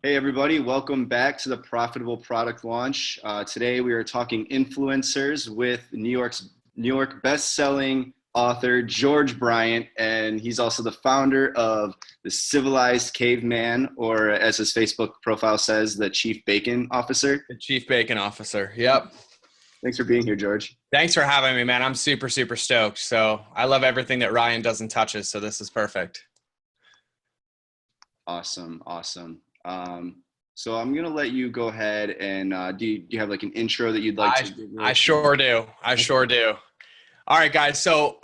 Hey everybody, welcome back to the Profitable Product Launch. Today we are talking influencers with New York best-selling author George Bryant, and he's also the founder of the Civilized Caveman, or as his Facebook profile says, the Chief Bacon Officer. The Chief Bacon Officer. Yep. Thanks for being here, George. Thanks for having me, man. I'm super, super stoked. So I love everything that Ryan does and touches. So this is perfect. Awesome, awesome. So I'm gonna let you go ahead and do you have like an intro that you'd like I to give I real quick? sure do. I sure do. All right, guys. So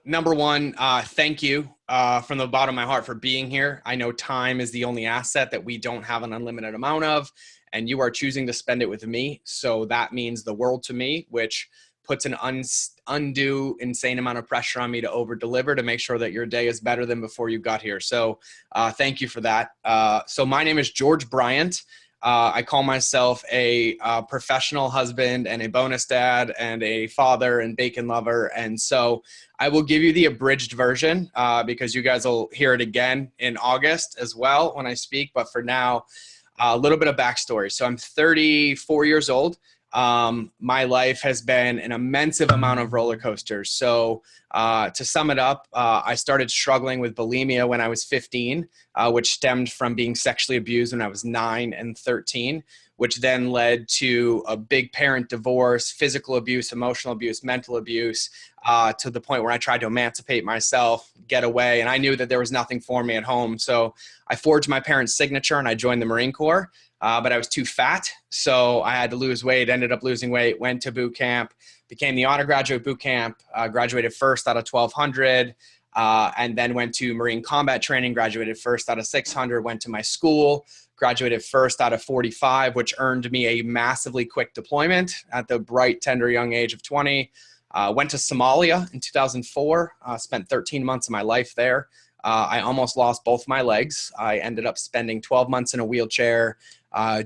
number one, thank you from the bottom of my heart for being here. I know time is the only asset that we don't have an unlimited amount of, and you are choosing to spend it with me. So that means the world to me, which puts an undue, insane amount of pressure on me to over deliver to make sure that your day is better than before you got here. So thank you for that. So my name is George Bryant. I call myself a professional husband and a bonus dad and a father and bacon lover. And so I will give you the abridged version because you guys will hear it again in August as well when I speak. But for now, a little bit of backstory. So I'm 34 years old. My life has been an immense amount of roller coasters. So to sum it up, I started struggling with bulimia when I was 15, which stemmed from being sexually abused when I was 9 and 13, which then led to a big parent divorce, physical abuse, emotional abuse, mental abuse, to the point where I tried to emancipate myself, get away, and I knew that there was nothing for me at home. So I forged my parents' signature and I joined the Marine Corps. But I was too fat, so I had to lose weight, ended up losing weight, went to boot camp, became the honor graduate boot camp, graduated first out of 1,200, and then went to Marine combat training, graduated first out of 600, went to my school, graduated first out of 45, which earned me a massively quick deployment at the bright, tender young age of 20. Went to Somalia in 2004, spent 13 months of my life there. I almost lost both my legs. I ended up spending 12 months in a wheelchair,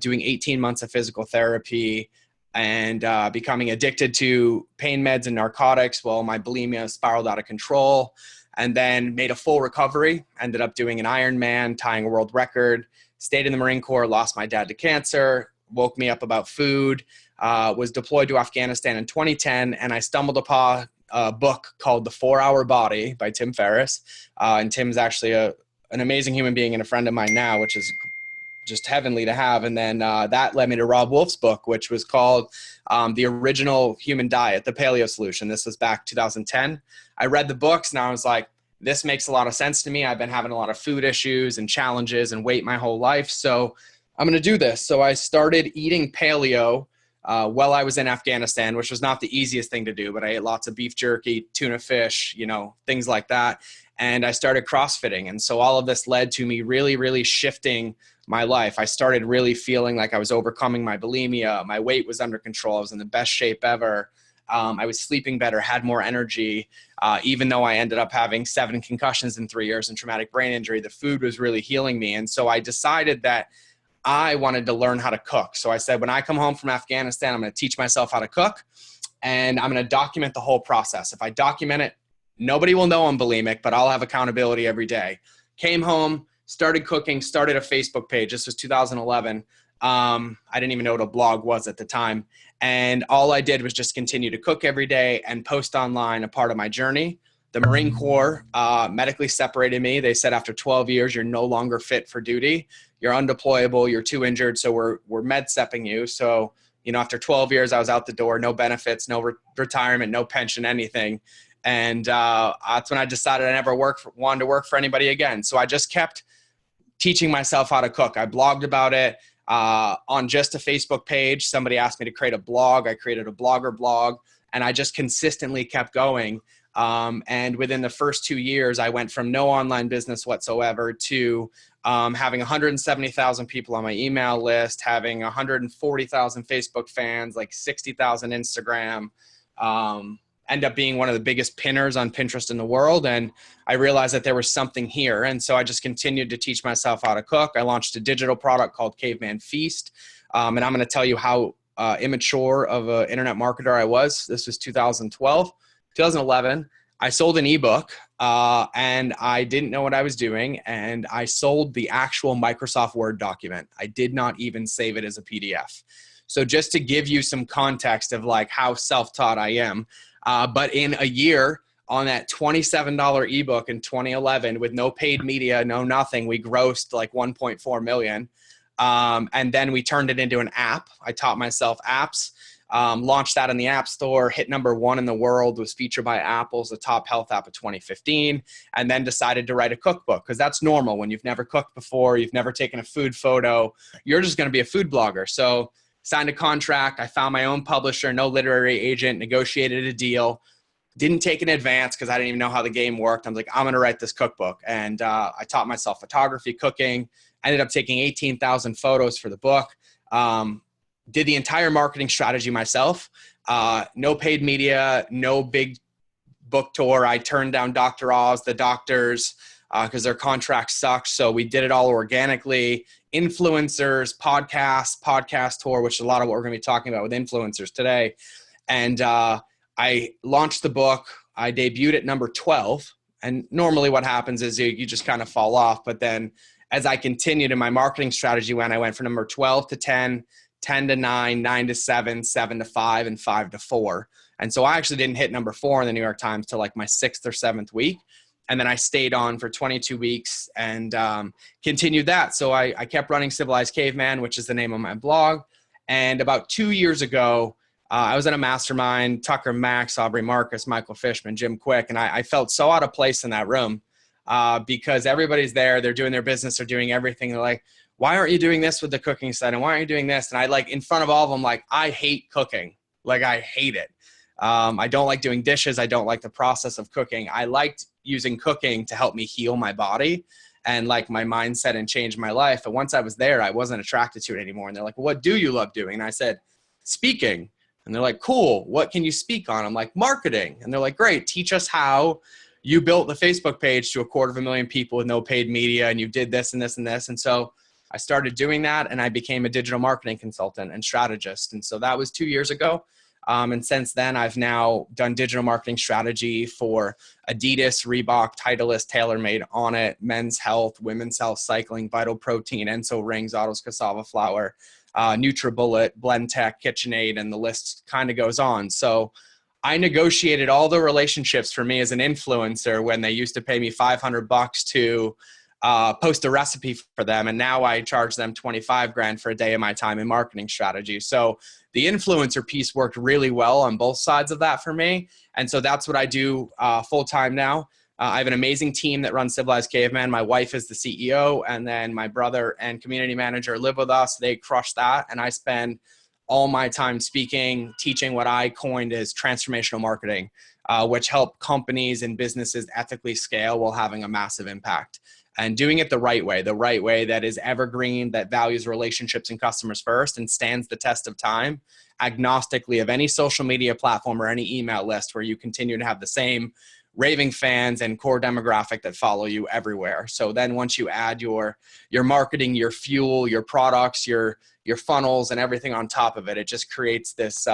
doing 18 months of physical therapy, and becoming addicted to pain meds and narcotics while my bulimia spiraled out of control. And then made a full recovery, ended up doing an Ironman, tying a world record, stayed in the Marine Corps, lost my dad to cancer, woke me up about food, was deployed to Afghanistan in 2010, and I stumbled upon a book called The 4-Hour Body by Tim Ferriss. And Tim's actually an amazing human being and a friend of mine now, which is just heavenly to have. And then that led me to Rob Wolf's book, which was called The Original Human Diet, The Paleo Solution. This was back 2010. I read the books and I was like, this makes a lot of sense to me. I've been having a lot of food issues and challenges and weight my whole life. So I'm going to do this. So I started eating paleo while I was in Afghanistan, which was not the easiest thing to do, but I ate lots of beef jerky, tuna fish, things like that. And I started CrossFitting. And so all of this led to me really, really shifting my life. I started really feeling like I was overcoming my bulimia. My weight was under control. I was in the best shape ever. I was sleeping better, had more energy. Even though I ended up having 7 concussions in 3 years and traumatic brain injury, the food was really healing me. And so I decided that I wanted to learn how to cook. So I said, when I come home from Afghanistan, I'm going to teach myself how to cook and I'm going to document the whole process. If I document it, nobody will know I'm bulimic, but I'll have accountability every day. Came home, started cooking, started a Facebook page. This was 2011. I didn't even know what a blog was at the time. And all I did was just continue to cook every day and post online a part of my journey. The Marine Corps medically separated me. They said after 12 years, you're no longer fit for duty. You're undeployable. You're too injured. So we're med-stepping you. So, after 12 years, I was out the door, no benefits, no retirement, no pension, anything. And that's when I decided I never wanted to work for anybody again. So I just kept teaching myself how to cook. I blogged about it on just a Facebook page. Somebody asked me to create a blog. I created a blogger blog, and I just consistently kept going. And within the first 2 years, I went from no online business whatsoever to having 170,000 people on my email list, having 140,000 Facebook fans, like 60,000 Instagram, end up being one of the biggest pinners on Pinterest in the world. And I realized that there was something here. And so I just continued to teach myself how to cook. I launched a digital product called Caveman Feast. And I'm going to tell you how immature of an internet marketer I was. This was 2011. I sold an ebook and I didn't know what I was doing. And I sold the actual Microsoft Word document. I did not even save it as a PDF. So just to give you some context of like how self-taught I am, but in a year on that $27 ebook in 2011 with no paid media, no nothing, we grossed like 1.4 million. And then we turned it into an app. I taught myself apps. Launched that in the App Store, hit #1 in the world, was featured by Apple as the top health app of 2015, and then decided to write a cookbook because that's normal. When you've never cooked before, you've never taken a food photo, you're just going to be a food blogger. So signed a contract. I found my own publisher, no literary agent, negotiated a deal. Didn't take an advance because I didn't even know how the game worked. I was like, I'm going to write this cookbook. And I taught myself photography, cooking. I ended up taking 18,000 photos for the book. Did the entire marketing strategy myself. No paid media, no big book tour. I turned down Dr. Oz, the doctors, because their contract sucked. So we did it all organically. Influencers, podcast tour, which is a lot of what we're going to be talking about with influencers today. And I launched the book. I debuted at number 12. And normally what happens is you just kind of fall off. But then as I continued in my marketing strategy, when I went from number 12 to 10, 10 to 9, 9 to 7, 7 to 5, and 5 to 4. And so I actually didn't hit number 4 in the New York Times till like my 6th or 7th week. And then I stayed on for 22 weeks and continued that. So I kept running Civilized Caveman, which is the name of my blog. And about 2 years ago, I was in a mastermind, Tucker Max, Aubrey Marcus, Michael Fishman, Jim Quick. And I felt so out of place in that room because everybody's there. They're doing their business. They're doing everything. They're like, why aren't you doing this with the cooking side? And why aren't you doing this? And I like in front of all of them, like, I hate cooking. Like, I hate it. I don't like doing dishes. I don't like the process of cooking. I liked using cooking to help me heal my body and like my mindset and change my life. And once I was there, I wasn't attracted to it anymore. And they're like, well, what do you love doing? And I said, speaking. And they're like, cool. What can you speak on? I'm like, marketing. And they're like, great. Teach us how you built the Facebook page to 250,000 people with no paid media. And you did this and this and this. And so I started doing that and I became a digital marketing consultant and strategist. And so that was 2 years ago. And since then, I've now done digital marketing strategy for Adidas, Reebok, Titleist, TaylorMade, Onnit, Men's Health, Women's Health, Cycling, Vital Protein, Enso Rings, Autos Cassava Flour, NutriBullet, Blendtec, KitchenAid, and the list kind of goes on. So I negotiated all the relationships for me as an influencer when they used to pay me $500 to post a recipe for them. And now I charge them 25 grand for a day of my time in marketing strategy. So the influencer piece worked really well on both sides of that for me. And so that's what I do full time now. I have an amazing team that runs Civilized Caveman. My wife is the CEO, and then my brother and community manager live with us. They crush that. And I spend all my time speaking, teaching what I coined as transformational marketing, which help companies and businesses ethically scale while having a massive impact. And doing it the right way that is evergreen, that values relationships and customers first and stands the test of time, agnostically of any social media platform or any email list where you continue to have the same raving fans and core demographic that follow you everywhere. So then once you add your marketing, your fuel, your products, your funnels and everything on top of it, it just creates this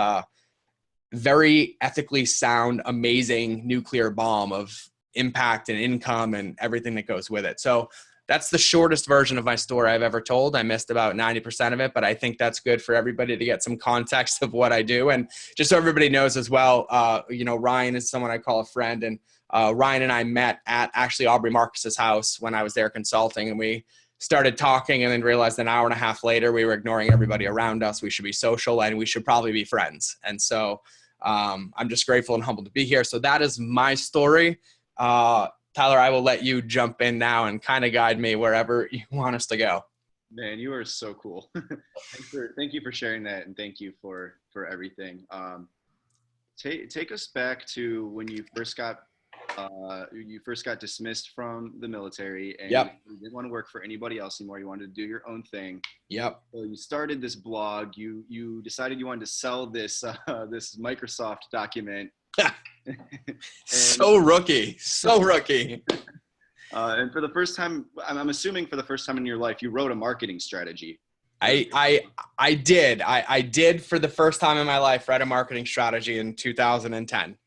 very ethically sound, amazing nuclear bomb of impact and income and everything that goes with it. So that's the shortest version of my story I've ever told. I missed about 90% of it, but I think that's good for everybody to get some context of what I do. And just so everybody knows as well, Ryan is someone I call a friend, and Ryan and I met at actually Aubrey Marcus's house when I was there consulting, and we started talking and then realized an hour and a half later we were ignoring everybody around us. We should be social and we should probably be friends. And so I'm just grateful and humbled to be here. So that is my story. Tyler, I will let you jump in now and kind of guide me wherever you want us to go. Man, you are so cool. Thank you for sharing that, and thank you for everything. Take us back to when you first got dismissed from the military, and Yep. you didn't want to work for anybody else anymore. You wanted to do your own thing. Yep. So you started this blog. You decided you wanted to sell this this Microsoft document. So rookie. And for the first time, I'm assuming for the first time in your life, you wrote a marketing strategy. I did for the first time in my life write a marketing strategy in 2010.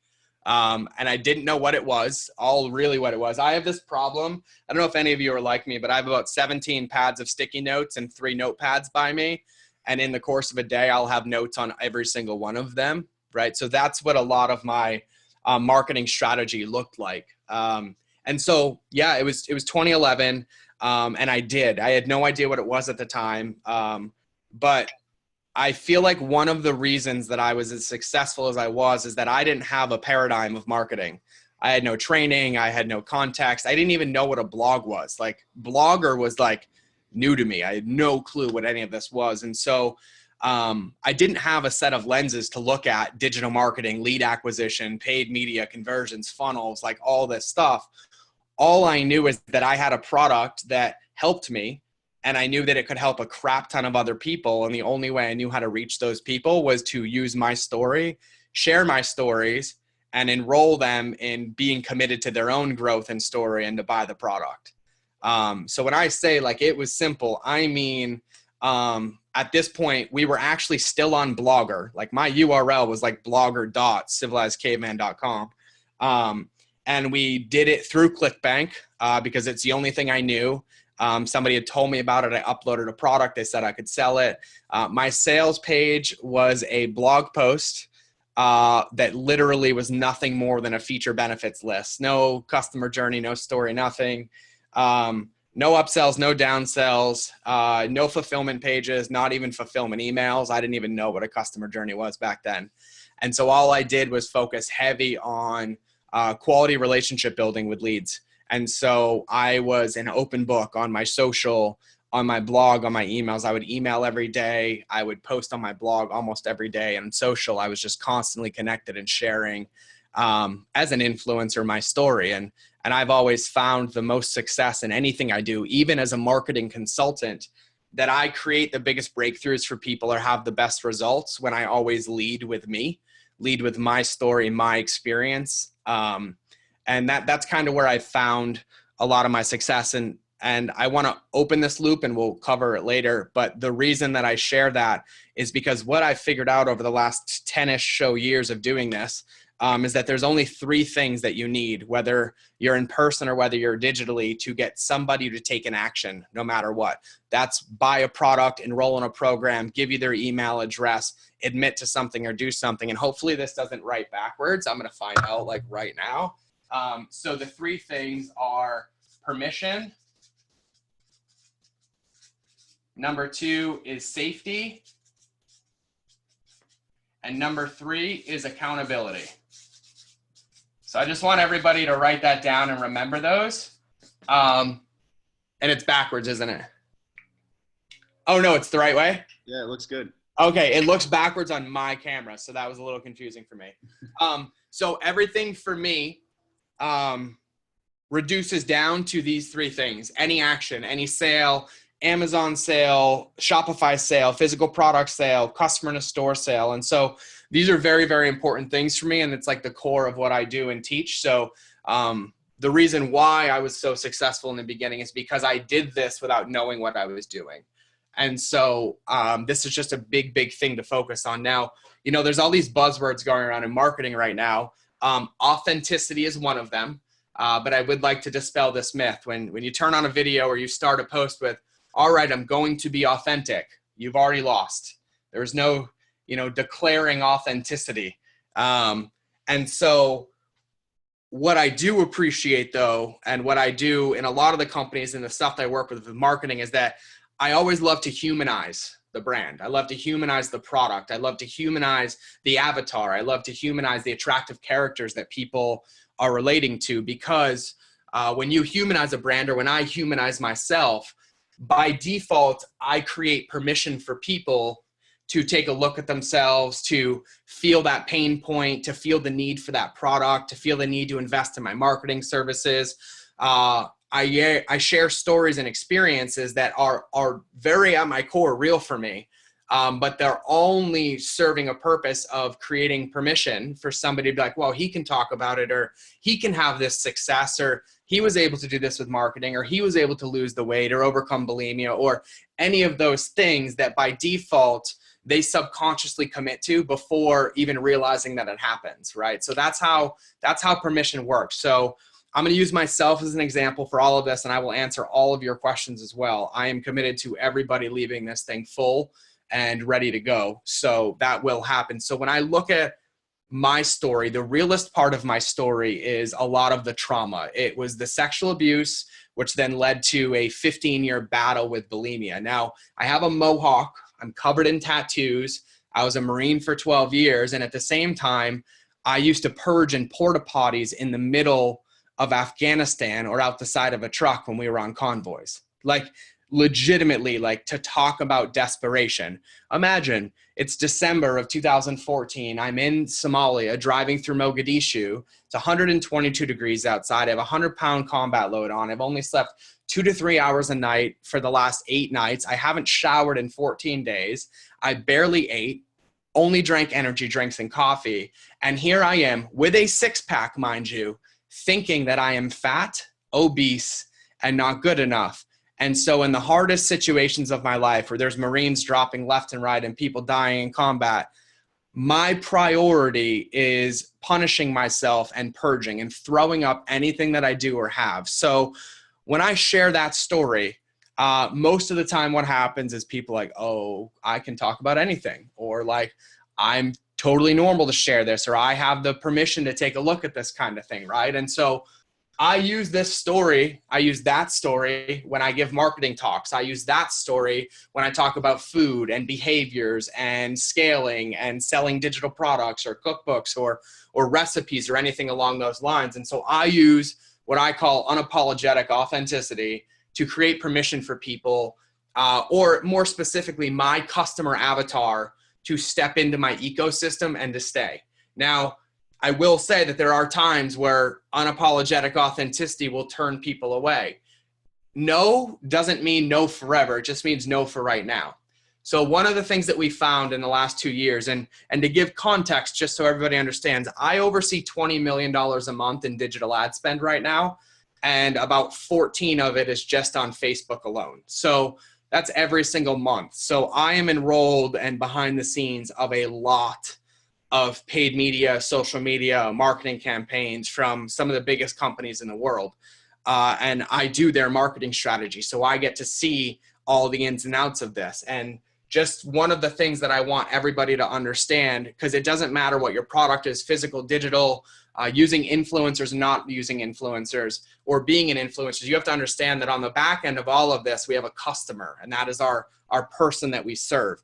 And I didn't know what it was, really what it was. I have this problem. I don't know if any of you are like me, but I have about 17 pads of sticky notes and 3 notepads by me. And in the course of a day, I'll have notes on every single one of them, right? So that's what a lot of my marketing strategy looked like. And so, yeah, it was 2011. And I had no idea what it was at the time. But I feel like one of the reasons that I was as successful as I was is that I didn't have a paradigm of marketing. I had no training. I had no context. I didn't even know what a blog was. Like, Blogger was like new to me. I had no clue what any of this was. And so I didn't have a set of lenses to look at: digital marketing, lead acquisition, paid media, conversions, funnels, like all this stuff. All I knew is that I had a product that helped me, and I knew that it could help a crap ton of other people. And the only way I knew how to reach those people was to use my story, share my stories, and enroll them in being committed to their own growth and story and to buy the product. So when I say like it was simple, I mean, at this point we were actually still on Blogger. Like, my URL was like blogger.civilizedcaveman.com. And we did it through ClickBank because it's the only thing I knew. Somebody had told me about it. I uploaded a product. They said I could sell it. My sales page was a blog post that literally was nothing more than a feature benefits list. No customer journey, no story, nothing. No upsells, no downsells, no fulfillment pages, not even fulfillment emails. I didn't even know what a customer journey was back then. And so all I did was focus heavy on quality relationship building with leads. And so I was an open book on my social, on my blog, on my emails. I would email every day. I would post on my blog almost every day. And on social, I was just constantly connected and sharing as an influencer my story. And I've always found the most success in anything I do, even as a marketing consultant, that I create the biggest breakthroughs for people or have the best results when I always lead with me, lead with my story, my experience. And that's kind of where I found a lot of my success. And I want to open this loop and we'll cover it later. But the reason that I share that is because what I figured out over the last 10-ish so years of doing this is that there's only 3 things that you need, whether you're in person or whether you're digitally, to get somebody to take an action no matter what. That's buy a product, enroll in a program, give you their email address, admit to something or do something. And hopefully this doesn't write backwards. I'm going to find out like right now. So the 3 things are permission. Number 2 is safety. And number 3 is accountability. So I just want everybody to write that down and remember those. And it's backwards, isn't it? Oh, no, it's the right way? Yeah, it looks good. Okay, it looks backwards on my camera, so that was a little confusing for me. So everything for me reduces down to these 3 things: any action, any sale, Amazon sale, Shopify sale, physical product sale, customer in a store sale. And so these are very, very important things for me. And it's like the core of what I do and teach. So the reason why I was so successful in the beginning is because I did this without knowing what I was doing. And so this is just a big, big thing to focus on. Now, you know, there's all these buzzwords going around in marketing right now. Authenticity is one of them. But I would like to dispel this myth. When you turn on a video or you start a post with, all right, I'm going to be authentic, you've already lost. There's no, declaring authenticity. And so what I do appreciate though, and what I do in a lot of the companies and the stuff that I work with marketing, is that I always love to humanize the brand. I love to humanize the product. I love to humanize the avatar. I love to humanize the attractive characters that people are relating to, because when you humanize a brand, or when I humanize myself, by default, I create permission for people to take a look at themselves, to feel that pain point, to feel the need for that product, to feel the need to invest in my marketing services. I share stories and experiences that are very at my core real for me, but they're only serving a purpose of creating permission for somebody to be like, well, he can talk about it, or he can have this success, or he was able to do this with marketing, or he was able to lose the weight or overcome bulimia, or any of those things that by default they subconsciously commit to before even realizing that it happens, right? So that's how permission works. So I'm going to use myself as an example for all of this, and I will answer all of your questions as well. I am committed to everybody leaving this thing full and ready to go. So that will happen. So when I look at my story, the realest part of my story is a lot of the trauma. It was the sexual abuse, which then led to a 15-year battle with bulimia. Now, I have a mohawk. I'm covered in tattoos. I was a Marine for 12 years. And at the same time, I used to purge in porta potties in the middle of Afghanistan or out the side of a truck when we were on convoys. Like, legitimately, like, to talk about desperation. Imagine it's December of 2014. I'm in Somalia driving through Mogadishu. It's 122 degrees outside. I have a 100-pound combat load on. I've only slept 2 to 3 hours a night for the last 8 nights. I haven't showered in 14 days. I barely ate, only drank energy drinks and coffee. And here I am with a 6-pack, mind you, thinking that I am fat, obese, and not good enough. And so in the hardest situations of my life, where there's Marines dropping left and right and people dying in combat, my priority is punishing myself and purging and throwing up anything that I do or have. So when I share that story, most of the time what happens is people like, oh, I can talk about anything, or like, I'm totally normal to share this, or I have the permission to take a look at this kind of thing, right? And so I use this story, I use that story when I give marketing talks. I use that story when I talk about food and behaviors and scaling and selling digital products or cookbooks or recipes or anything along those lines. And so I use what I call unapologetic authenticity to create permission for people, or more specifically, my customer avatar, to step into my ecosystem and to stay. Now, I will say that there are times where unapologetic authenticity will turn people away. No doesn't mean no forever. It just means no for right now. So one of the things that we found in the last 2 years, and to give context, just so everybody understands, I oversee $20 million a month in digital ad spend right now, and about 14 of it is just on Facebook alone. So that's every single month. So I am enrolled and behind the scenes of a lot of paid media, social media, marketing campaigns from some of the biggest companies in the world. And I do their marketing strategy. So I get to see all the ins and outs of this. And just one of the things that I want everybody to understand, because it doesn't matter what your product is, physical, digital, using influencers, not using influencers, or being an influencer, you have to understand that on the back end of all of this, we have a customer, and that is our person that we serve.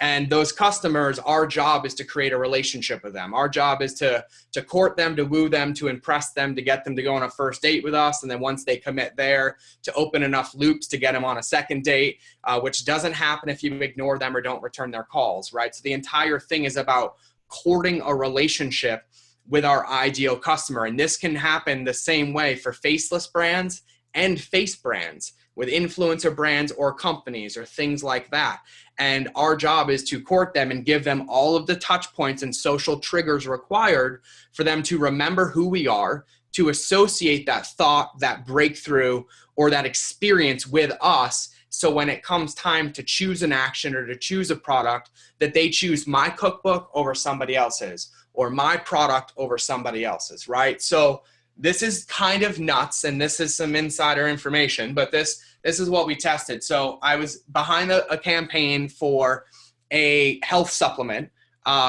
And those customers, our job is to create a relationship with them. Our job is to court them, to woo them, to impress them, to get them to go on a first date with us. And then once they commit there, to open enough loops to get them on a second date, which doesn't happen if you ignore them or don't return their calls, right? So the entire thing is about courting a relationship with our ideal customer. And this can happen the same way for faceless brands and face brands, with influencer brands or companies or things like that. And our job is to court them and give them all of the touch points and social triggers required for them to remember who we are, to associate that thought, that breakthrough, or that experience with us. So when it comes time to choose an action or to choose a product, that they choose my cookbook over somebody else's, or my product over somebody else's, right? So this is kind of nuts, and this is some insider information, but this is what we tested. So I was behind a campaign for a health supplement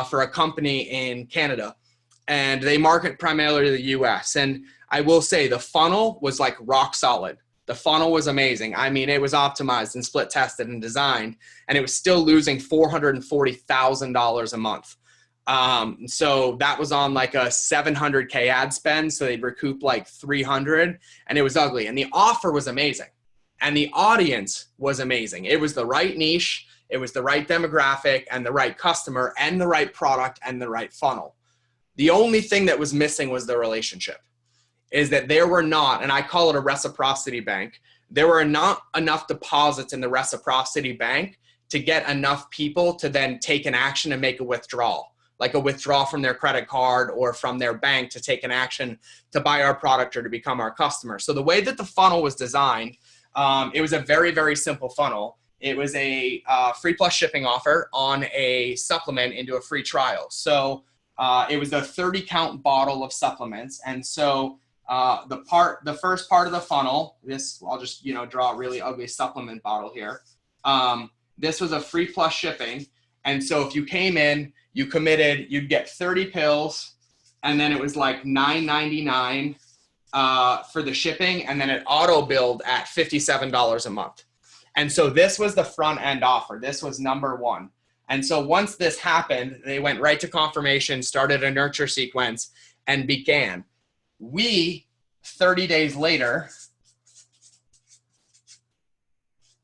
for a company in Canada, and they market primarily to the US. And I will say the funnel was like rock solid. The funnel was amazing. I mean, it was optimized and split tested and designed, and it was still losing $440,000 a month. So that was on like a 700K ad spend. So they'd recoup like 300, and it was ugly. And the offer was amazing. And the audience was amazing. It was the right niche. It was the right demographic and the right customer and the right product and the right funnel. The only thing that was missing was the relationship. Is that there were not, and I call it a reciprocity bank, there were not enough deposits in the reciprocity bank to get enough people to then take an action and make a withdrawal, like a withdrawal from their credit card or from their bank to take an action to buy our product or to become our customer. So the way that the funnel was designed, it was a very, very simple funnel. It was a free plus shipping offer on a supplement into a free trial. So it was a 30 count bottle of supplements. And so the first part of the funnel, this, I'll just, draw a really ugly supplement bottle here. This was a free plus shipping. And so if you came in, you committed, you'd get 30 pills, and then it was like $9.99 for the shipping, and then it auto billed at $57 a month. And so this was the front end offer. This was number one. And so once this happened, they went right to confirmation, started a nurture sequence, and began. We, 30 days later,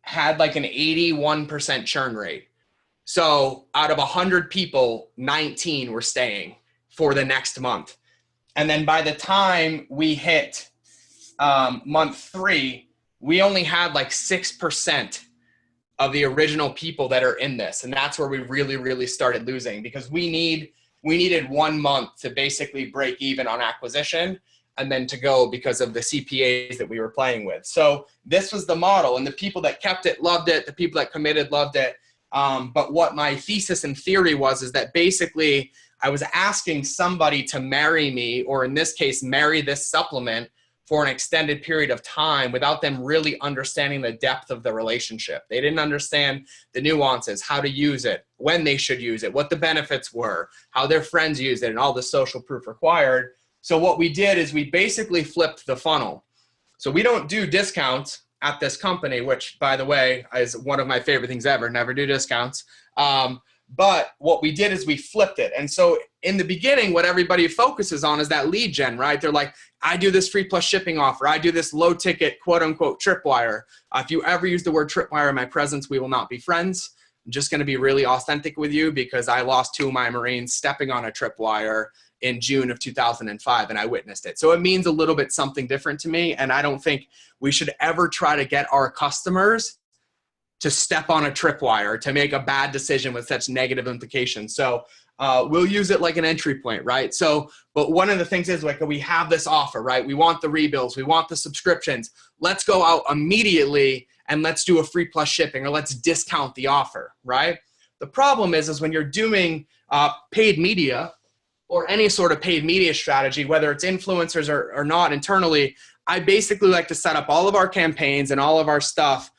had like an 81% churn rate. So out of 100 people, 19 were staying for the next month. And then by the time we hit month 3, we only had like 6% of the original people that are in this. And that's where we really, really started losing, because we needed 1 month to basically break even on acquisition and then to go because of the CPAs that we were playing with. So this was the model, and the people that kept it loved it. The people that committed loved it. But what my thesis and theory was is that basically I was asking somebody to marry me, or in this case, marry this supplement for an extended period of time without them really understanding the depth of the relationship. They didn't understand the nuances, how to use it, when they should use it, what the benefits were, how their friends use it, and all the social proof required. So what we did is we basically flipped the funnel. So we don't do discounts at this company, which, by the way, is one of my favorite things ever, never do discounts. But what we did is we flipped it. And so in the beginning, what everybody focuses on is that lead gen, right? They're like, I do this free plus shipping offer. I do this low ticket, quote unquote, tripwire. If you ever use the word tripwire in my presence, we will not be friends. I'm just going to be really authentic with you, because I lost 2 of my Marines stepping on a tripwire in June of 2005, and I witnessed it. So it means a little bit something different to me. And I don't think we should ever try to get our customers to step on a tripwire, to make a bad decision with such negative implications. So we'll use it like an entry point, right? So, but one of the things is, like, we have this offer, right? We want the rebills, we want the subscriptions. Let's go out immediately and let's do a free plus shipping, or let's discount the offer, right? The problem is when you're doing paid media, or any sort of paid media strategy, whether it's influencers or not internally, I basically like to set up all of our campaigns and all of our stuff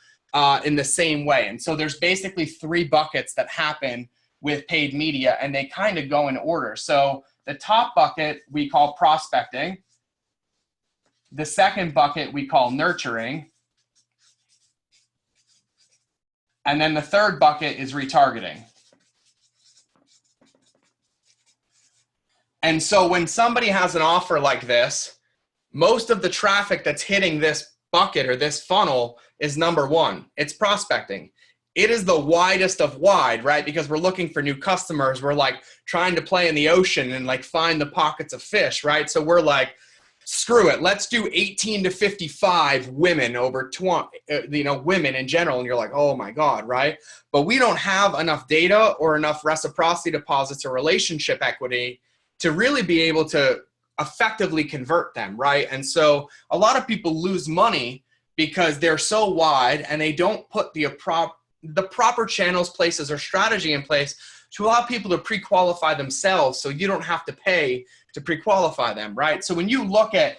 in the same way. And so there's basically 3 buckets that happen with paid media, and they kind of go in order. So the top bucket we call prospecting. The second bucket we call nurturing. And then the third bucket is retargeting. And so when somebody has an offer like this, most of the traffic that's hitting this bucket or this funnel is number 1. It's prospecting. It is the widest of wide, right? Because we're looking for new customers. We're like trying to play in the ocean and like find the pockets of fish, right? So we're like, screw it. Let's do 18 to 55 women over 20, women in general. And you're like, oh my God, right? But we don't have enough data or enough reciprocity deposits or relationship equity to really be able to effectively convert them, right? And so a lot of people lose money because they're so wide and they don't put the proper channels, places, or strategy in place to allow people to pre-qualify themselves, so you don't have to pay to pre-qualify them, right? So when you look at,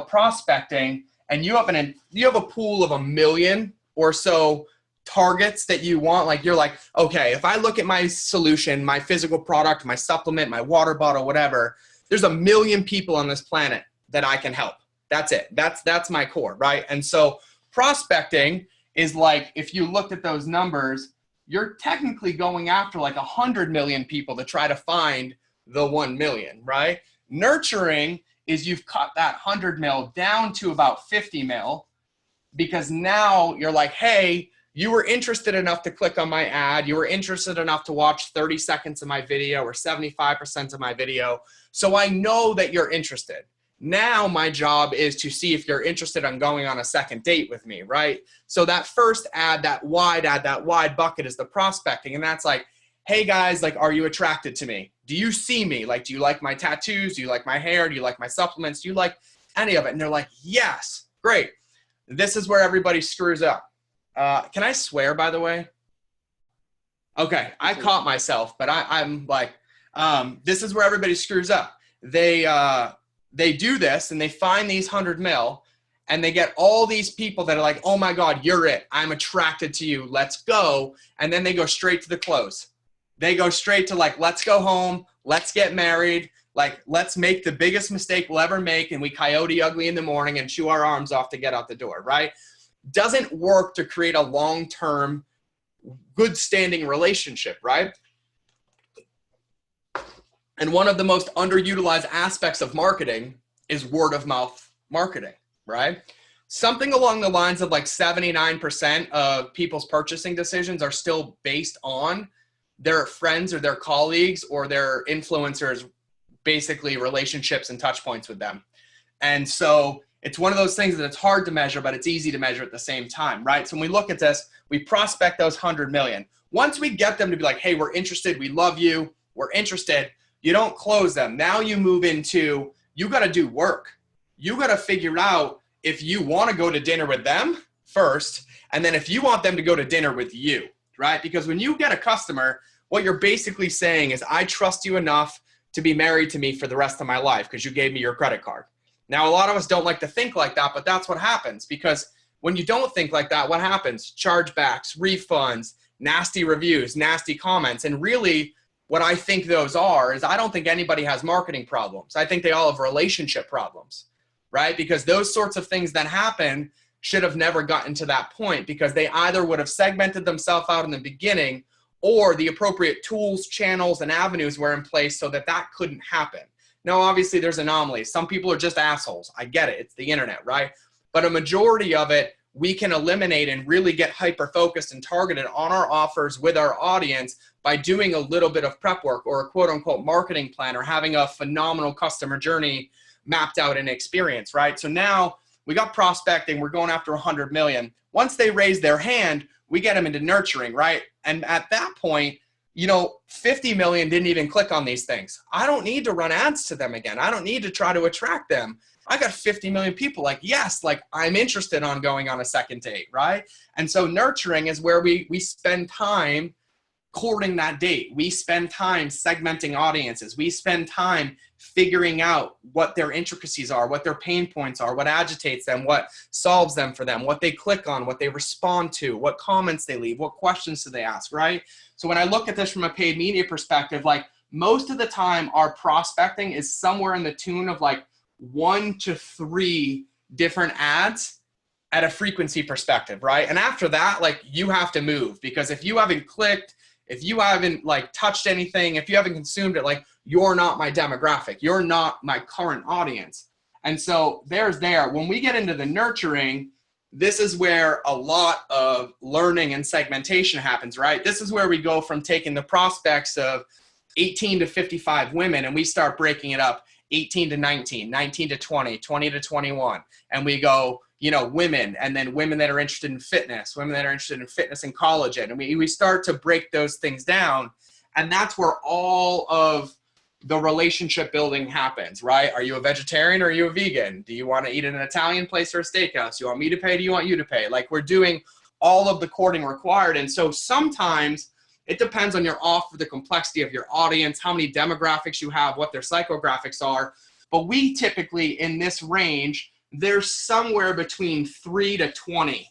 prospecting, and you have a pool of 1 million or so targets that you want, like you're like, okay, if I look at my solution, my physical product, my supplement, my water bottle, whatever, there's 1 million people on this planet that I can help. That's it. That's my core, right? And so prospecting is like, if you looked at those numbers, you're technically going after like 100 million people to try to find the 1 million, right? Nurturing is you've cut that 100 mil down to about 50 mil, because now you're like, hey, you were interested enough to click on my ad. You were interested enough to watch 30 seconds of my video or 75% of my video. So I know that you're interested. Now my job is to see if you're interested in going on a second date with me, right? So that first ad, that wide bucket is the prospecting. And that's like, hey guys, like, are you attracted to me? Do you see me? Like, do you like my tattoos? Do you like my hair? Do you like my supplements? Do you like any of it? And they're like, yes, great. This is where everybody screws up. Can I swear, by the way? Okay, I caught myself, but I'm like, this is where everybody screws up. They do this and they find these 100 mil and they get all these people that are like, oh my God, you're it. I'm attracted to you. Let's go. And then they go straight to the close. They go straight to like, let's go home. Let's get married. Like, let's make the biggest mistake we'll ever make. And we coyote ugly in the morning and chew our arms off to get out the door, right? Doesn't work to create a long-term, good standing relationship, right? And one of the most underutilized aspects of marketing is word of mouth marketing, right? Something along the lines of like 79% of people's purchasing decisions are still based on their friends or their colleagues or their influencers, basically relationships and touch points with them. And so it's one of those things that it's hard to measure, but it's easy to measure at the same time, right? So when we look at this, we prospect those 100 million. Once we get them to be like, hey, we're interested, we love you, we're interested, you don't close them. Now you move into, you got to do work. You got to figure out if you want to go to dinner with them first, and then if you want them to go to dinner with you, right? Because when you get a customer, what you're basically saying is, I trust you enough to be married to me for the rest of my life because you gave me your credit card. Now, a lot of us don't like to think like that, but that's what happens, because when you don't think like that, what happens? Chargebacks, refunds, nasty reviews, nasty comments. And really what I think those are is, I don't think anybody has marketing problems. I think they all have relationship problems, right? Because those sorts of things that happen should have never gotten to that point, because they either would have segmented themselves out in the beginning, or the appropriate tools, channels, and avenues were in place so that that couldn't happen. Now, obviously there's anomalies. Some people are just assholes. I get it. It's the internet, right? But a majority of it, we can eliminate and really get hyper-focused and targeted on our offers with our audience by doing a little bit of prep work, or a quote-unquote marketing plan, or having a phenomenal customer journey mapped out and experience, right? So now we got prospecting. We're going after 100 million. Once they raise their hand, we get them into nurturing, right? And at that point, 50 million didn't even click on these things. I don't need to run ads to them again. I don't need to try to attract them. I got 50 million people like, yes, like I'm interested on going on a second date, right? And so nurturing is where we spend time courting that date. We spend time segmenting audiences. We spend time figuring out what their intricacies are, what their pain points are, what agitates them, what solves them for them, what they click on, what they respond to, what comments they leave, what questions do they ask, right? So when I look at this from a paid media perspective, like most of the time our prospecting is somewhere in the tune of like 1 to 3 different ads at a frequency perspective, right? And after that, like you have to move, because if you haven't clicked, if you haven't like touched anything, if you haven't consumed it, like you're not my demographic, you're not my current audience. And so when we get into the nurturing, this is where a lot of learning and segmentation happens, right? This is where we go from taking the prospects of 18 to 55 women and we start breaking it up 18 to 19, 19 to 20, 20 to 21. And we go, women, and then women that are interested in fitness, women that are interested in fitness and collagen. And we start to break those things down. And that's where all of the relationship building happens, right? Are you a vegetarian or are you a vegan? Do you want to eat at an Italian place or a steakhouse? Do you want me to pay? Do you want you to pay? Like we're doing all of the courting required. And so sometimes it depends on your offer, the complexity of your audience, how many demographics you have, what their psychographics are. But we typically, in this range, there's somewhere between 3 to 20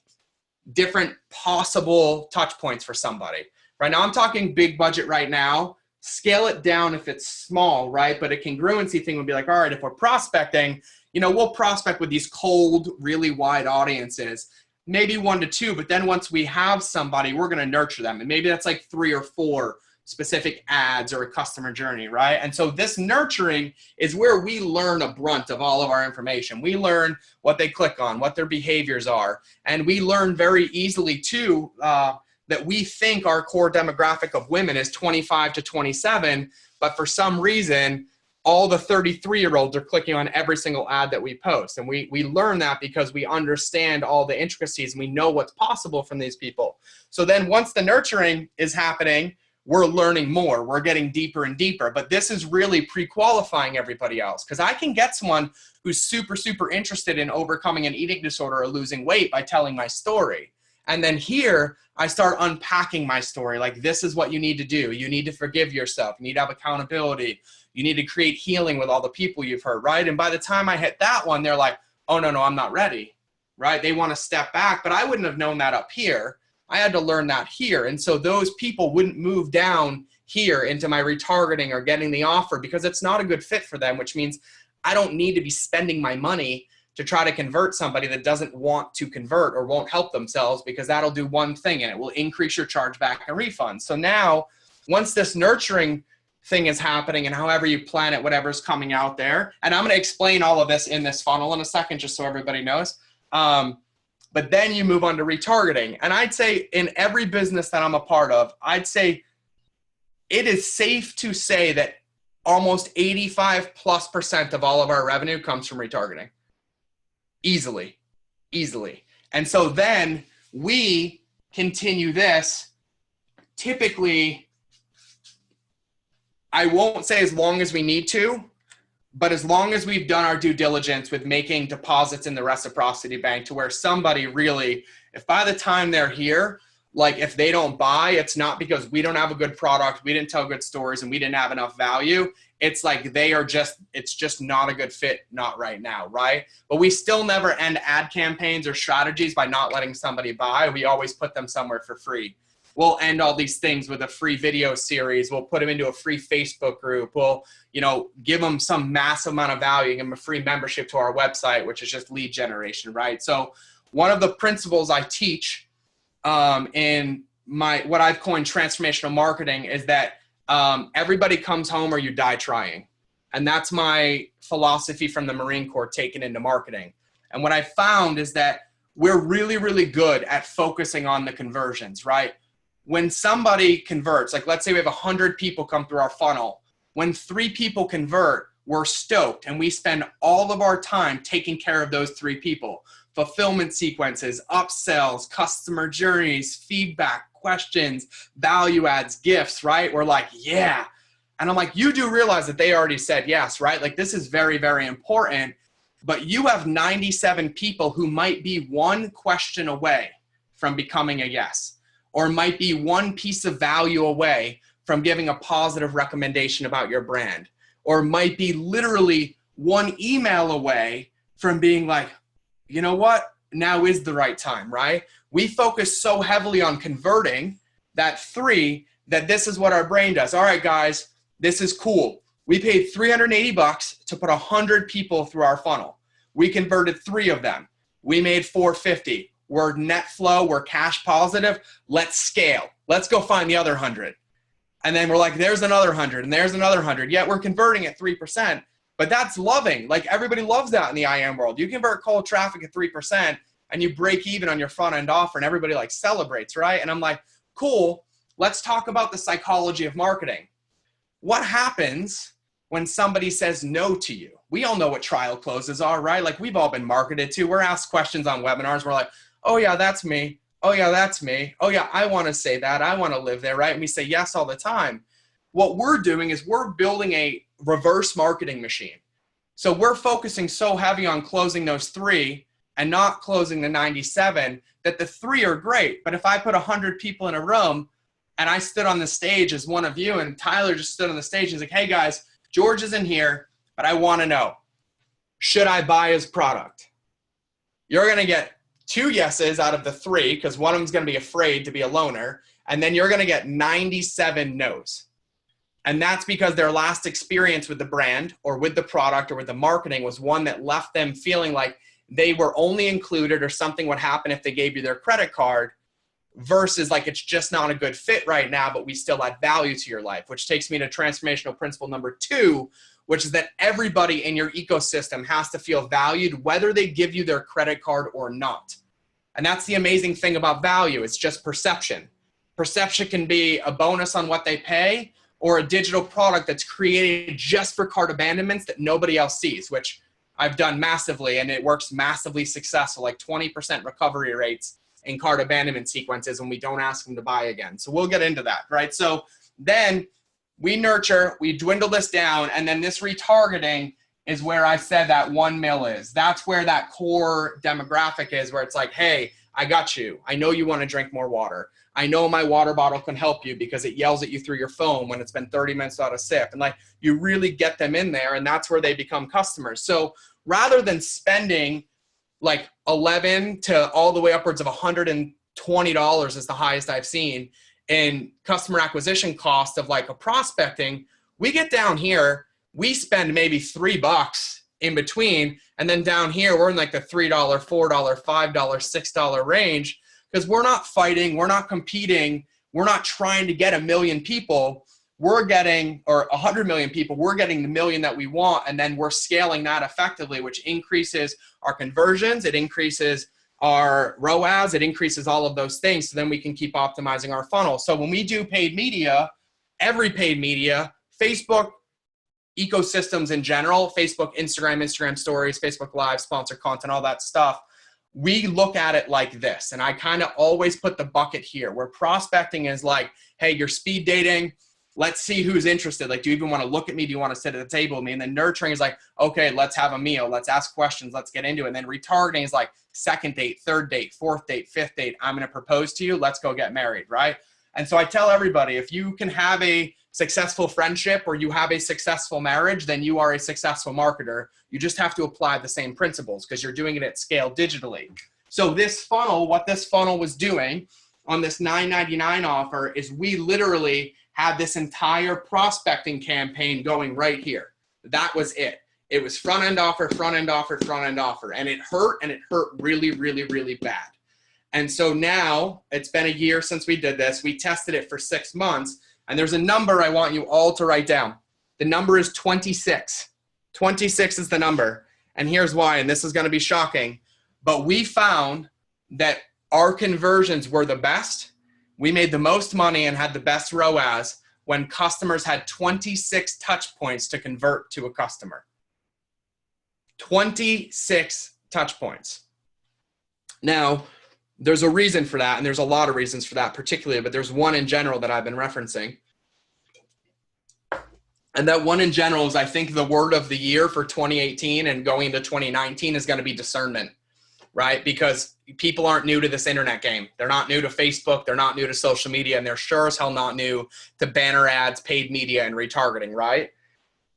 different possible touch points for somebody. Right now, I'm talking big budget right now. Scale it down if it's small, right? But a congruency thing would be like, all right, if we're prospecting, we'll prospect with these cold, really wide audiences, maybe 1 to 2. But then once we have somebody, we're going to nurture them. And maybe that's like 3 or 4 specific ads or a customer journey, right? And so this nurturing is where we learn a brunt of all of our information. We learn what they click on, what their behaviors are. And we learn very easily too, that we think our core demographic of women is 25 to 27, but for some reason, all the 33-year-olds are clicking on every single ad that we post. And we learn that because we understand all the intricacies and we know what's possible from these people. So then once the nurturing is happening, we're learning more, we're getting deeper and deeper, but this is really pre-qualifying everybody else. Because I can get someone who's super, super interested in overcoming an eating disorder or losing weight by telling my story. And then here, I start unpacking my story. Like, this is what you need to do. You need to forgive yourself. You need to have accountability. You need to create healing with all the people you've hurt, right? And by the time I hit that one, they're like, oh, no, I'm not ready, right? They want to step back, but I wouldn't have known that up here. I had to learn that here. And so those people wouldn't move down here into my retargeting or getting the offer because it's not a good fit for them, which means I don't need to be spending my money to try to convert somebody that doesn't want to convert or won't help themselves, because that'll do one thing, and it will increase your chargeback and refund. So now, once this nurturing thing is happening and however you plan it, whatever's coming out there, and I'm going to explain all of this in this funnel in a second just so everybody knows. But then you move on to retargeting. And I'd say in every business that I'm a part of, I'd say it is safe to say that almost 85+% of all of our revenue comes from retargeting. Easily. And so then we continue this typically, I won't say as long as we need to, but as long as we've done our due diligence with making deposits in the reciprocity bank to where somebody really, if by the time they're here, like if they don't buy, it's not because we don't have a good product, we didn't tell good stories, and we didn't have enough value. It's like it's just not a good fit, not right now, right? But we still never end ad campaigns or strategies by not letting somebody buy. We always put them somewhere for free. We'll end all these things with a free video series. We'll put them into a free Facebook group. We'll, give them some massive amount of value, give them a free membership to our website, which is just lead generation, right? So one of the principles I teach in what I've coined transformational marketing is that everybody comes home or you die trying. And that's my philosophy from the Marine Corps taken into marketing. And what I found is that we're really, really good at focusing on the conversions, right? When somebody converts, like let's say we have 100 people come through our funnel, when 3 people convert, we're stoked and we spend all of our time taking care of those 3 people. Fulfillment sequences, upsells, customer journeys, feedback, questions, value adds, gifts, right? We're like, yeah. And I'm like, you do realize that they already said yes, right? Like this is very, very important, but you have 97 people who might be one question away from becoming a yes, or might be one piece of value away from giving a positive recommendation about your brand, or might be literally one email away from being like, you know what? Now is the right time, right? We focus so heavily on converting that 3 that this is what our brain does. All right, guys, this is cool. We paid $380 to put 100 people through our funnel. We converted 3 of them. We made $450. We're net flow. We're cash positive. Let's scale. Let's go find the other 100. And then we're like, there's another 100 and there's another 100. Yeah, we're converting at 3%. But that's loving. Like everybody loves that in the IM world. You convert cold traffic at 3% and you break even on your front end offer and everybody like celebrates, right? And I'm like, cool, let's talk about the psychology of marketing. What happens when somebody says no to you? We all know what trial closes are, right? Like we've all been marketed to. We're asked questions on webinars. We're like, oh yeah, that's me. Oh yeah, that's me. Oh yeah, I want to say that. I want to live there, right? And we say yes all the time. What we're doing is we're building a reverse marketing machine. So we're focusing so heavy on closing those 3 and not closing the 97 that the 3 are great. But if I put 100 people in a room and I stood on the stage as one of you and Tyler just stood on the stage and he's like, hey guys, George is in here, but I want to know, should I buy his product? You're going to get 2 yeses out of the 3 because one of them's going to be afraid to be a loner. And then you're going to get 97 no's. And that's because their last experience with the brand or with the product or with the marketing was one that left them feeling like they were only included or something would happen if they gave you their credit card versus like it's just not a good fit right now, but we still add value to your life, which takes me to transformational principle number 2, which is that everybody in your ecosystem has to feel valued whether they give you their credit card or not. And that's the amazing thing about value. It's just perception. Perception can be a bonus on what they pay, or a digital product that's created just for cart abandonments that nobody else sees, which I've done massively, and it works massively successful, like 20% recovery rates in cart abandonment sequences when we don't ask them to buy again. So we'll get into that, right? So then we nurture, we dwindle this down, and then this retargeting is where I said that 1 mil is. That's where that core demographic is, where it's like, hey, I got you. I know you want to drink more water. I know my water bottle can help you because it yells at you through your phone when it's been 30 minutes without a sip. And like, you really get them in there, and that's where they become customers. So rather than spending like 11 to all the way upwards of $120 is the highest I've seen in customer acquisition cost of like a prospecting, we get down here, we spend maybe $3 in between. And then down here, we're in like the $3, $4, $5, $6 range, because we're not fighting, we're not competing, we're not trying to get 1 million people. We're getting, or 100 million people, we're getting the million that we want, and then we're scaling that effectively, which increases our conversions, it increases our ROAS, it increases all of those things, so then we can keep optimizing our funnel. So when we do paid media, every paid media, Facebook ecosystems in general, Facebook, Instagram stories, Facebook Live, sponsored content, all that stuff, we look at it like this. And I kind of always put the bucket here, where prospecting is like, hey, you're speed dating, let's see who's interested. Like, do you even want to look at me? Do you want to sit at the table with me? And then nurturing is like, okay, let's have a meal. Let's ask questions. Let's get into it. And then retargeting is like second date, third date, fourth date, fifth date. I'm going to propose to you. Let's go get married, right? And so I tell everybody, if you can have a successful friendship or you have a successful marriage, then you are a successful marketer. You just have to apply the same principles because you're doing it at scale digitally. So this funnel, what this funnel was doing on this $9.99 offer is we literally had this entire prospecting campaign going right here. That was it. It was front end offer, front end offer, front end offer. And it hurt really, really, really bad. And so now it's been a year since we did this. We tested it for 6 months, and there's a number I want you all to write down. The number is 26. 26 is the number. And here's why, and this is going to be shocking, but we found that our conversions were the best. We made the most money and had the best ROAS when customers had 26 touch points to convert to a customer. 26 touch points. Now, there's a reason for that, and there's a lot of reasons for that particularly, but there's one in general that I've been referencing. And that one in general is, I think, the word of the year for 2018 and going into 2019 is going to be discernment, right? Because people aren't new to this internet game. They're not new to Facebook. They're not new to social media, and they're sure as hell not new to banner ads, paid media, and retargeting, right?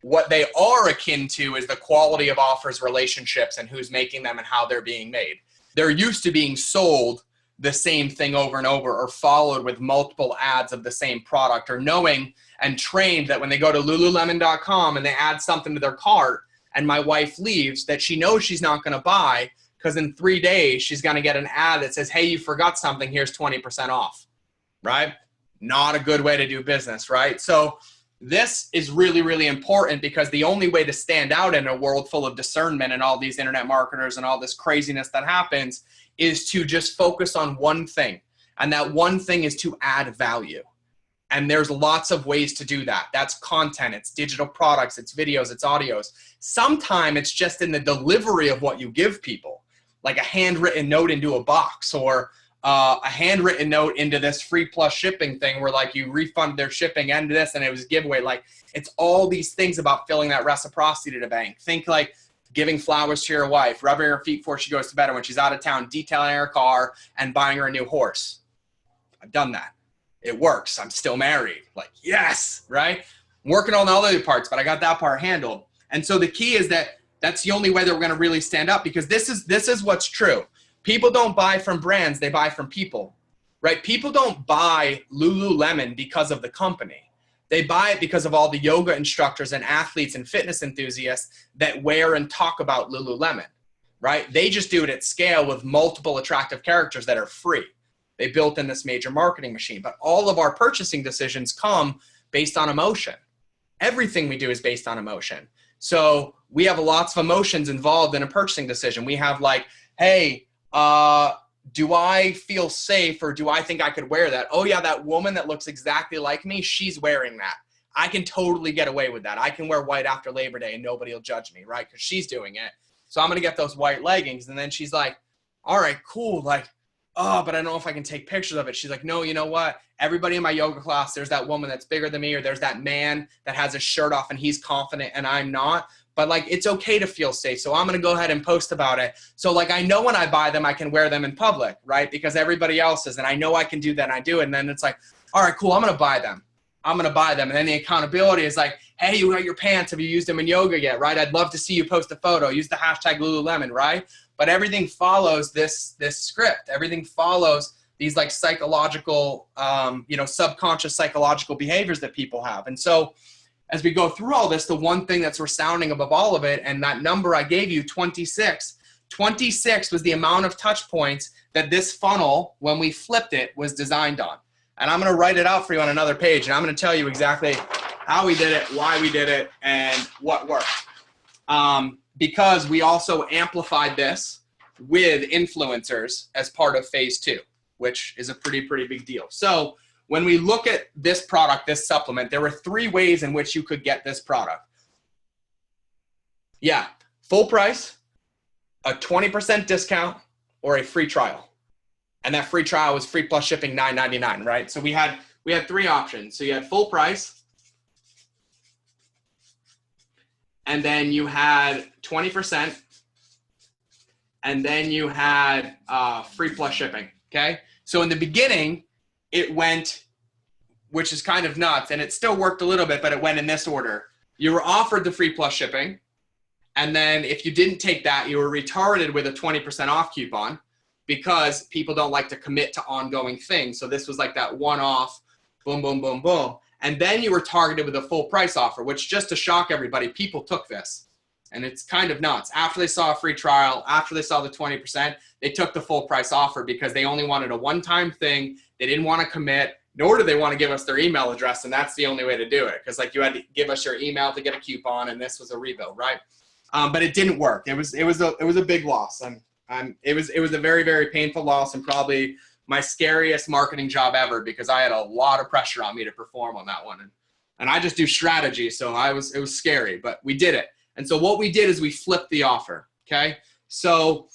What they are akin to is the quality of offers, relationships, and who's making them and how they're being made. They're used to being sold the same thing over and over, or followed with multiple ads of the same product, or knowing and trained that when they go to lululemon.com and they add something to their cart and my wife leaves, that she knows she's not going to buy because in 3 days she's going to get an ad that says, hey, you forgot something, here's 20% off, right? Not a good way to do business, right? So this is really, really important, because the only way to stand out in a world full of discernment and all these internet marketers and all this craziness that happens is to just focus on one thing. And that one thing is to add value. And there's lots of ways to do that. That's content, it's digital products, it's videos, it's audios. Sometimes it's just in the delivery of what you give people, like a handwritten note into a box, or a handwritten note into this free plus shipping thing where like you refund their shipping and this, and it was a giveaway. Like, it's all these things about filling that reciprocity to the bank. Think like giving flowers to your wife, rubbing her feet before she goes to bed, or when she's out of town, detailing her car and buying her a new horse. I've done that. It works. I'm still married. Like, yes, right? I'm working on all the other parts, but I got that part handled. And so the key is that that's the only way that we're going to really stand up, because this is what's true. People don't buy from brands, they buy from people, right? People don't buy Lululemon because of the company. They buy it because of all the yoga instructors and athletes and fitness enthusiasts that wear and talk about Lululemon, right? They just do it at scale with multiple attractive characters that are free. They built in this major marketing machine, but all of our purchasing decisions come based on emotion. Everything we do is based on emotion. So we have lots of emotions involved in a purchasing decision. We have like, hey, do I feel safe, or do I think I could wear that? Oh yeah, that woman that looks exactly like me, she's wearing that. I can totally get away with that. I can wear white after Labor Day and nobody will judge me, right? Because she's doing it. So I'm going to get those white leggings. And then she's like, all right, cool. Like, oh, but I don't know if I can take pictures of it. She's like, no, you know what? Everybody in my yoga class, there's that woman that's bigger than me, or there's that man that has his shirt off and he's confident and I'm not. but like, it's okay to feel safe. So I'm going to go ahead and post about it. So like, I know when I buy them, I can wear them in public, right? Because everybody else is, and I know I can do that and I do it. And then it's like, all right, cool. I'm going to buy them. I'm going to buy them. And then the accountability is like, hey, you got your pants. Have you used them in yoga yet? Right? I'd love to see you post a photo. Use the hashtag Lululemon, right? But everything follows this script. Everything follows these like psychological, subconscious psychological behaviors that people have. And so as we go through all this, the one thing that's resounding above all of it, and that number I gave you, 26 was the amount of touch points that this funnel, when we flipped it, was designed on. And I'm going to write it out for you on another page. And I'm going to tell you exactly how we did it, why we did it, and what worked. Because we also amplified this with influencers as part of phase 2, which is a pretty big deal. So when we look at this product, this supplement, there were 3 ways in which you could get this product. Yeah, full price, a 20% discount, or a free trial. And that free trial was free plus shipping, $9.99, right? So we had 3 options. So you had full price, and then you had 20%, and then you had free plus shipping, okay? So in the beginning, it went, which is kind of nuts, and it still worked a little bit, but it went in this order. You were offered the free plus shipping, and then if you didn't take that, you were retargeted with a 20% off coupon, because people don't like to commit to ongoing things. So this was like that one-off, boom, boom, boom, boom. And then you were targeted with a full price offer, which, just to shock everybody, people took this. And it's kind of nuts. After they saw a free trial, after they saw the 20%, they took the full price offer because they only wanted a one-time thing. They didn't want to commit, nor did they want to give us their email address. And that's the only way to do it. Because like, you had to give us your email to get a coupon, and this was a rebuild, right? But it didn't work. It was a big loss. It was a very painful loss, and probably my scariest marketing job ever, because I had a lot of pressure on me to perform on that one. And I just do strategy. So it was scary, but we did it. And so what we did is we flipped the offer. Okay. So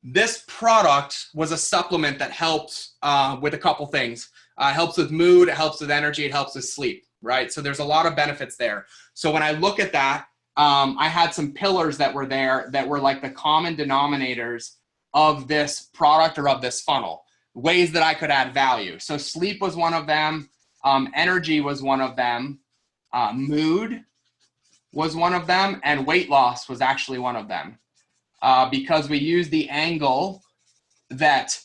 this product was a supplement that helps with a couple things. It helps with mood. It helps with energy. It helps with sleep. Right. So there's a lot of benefits there. So when I look at that, I had some pillars that were there that were like the common denominators of this product or of this funnel, ways that I could add value. So sleep was one of them. Energy was one of them. Mood was one of them. And weight loss was actually one of them. Because we used the angle that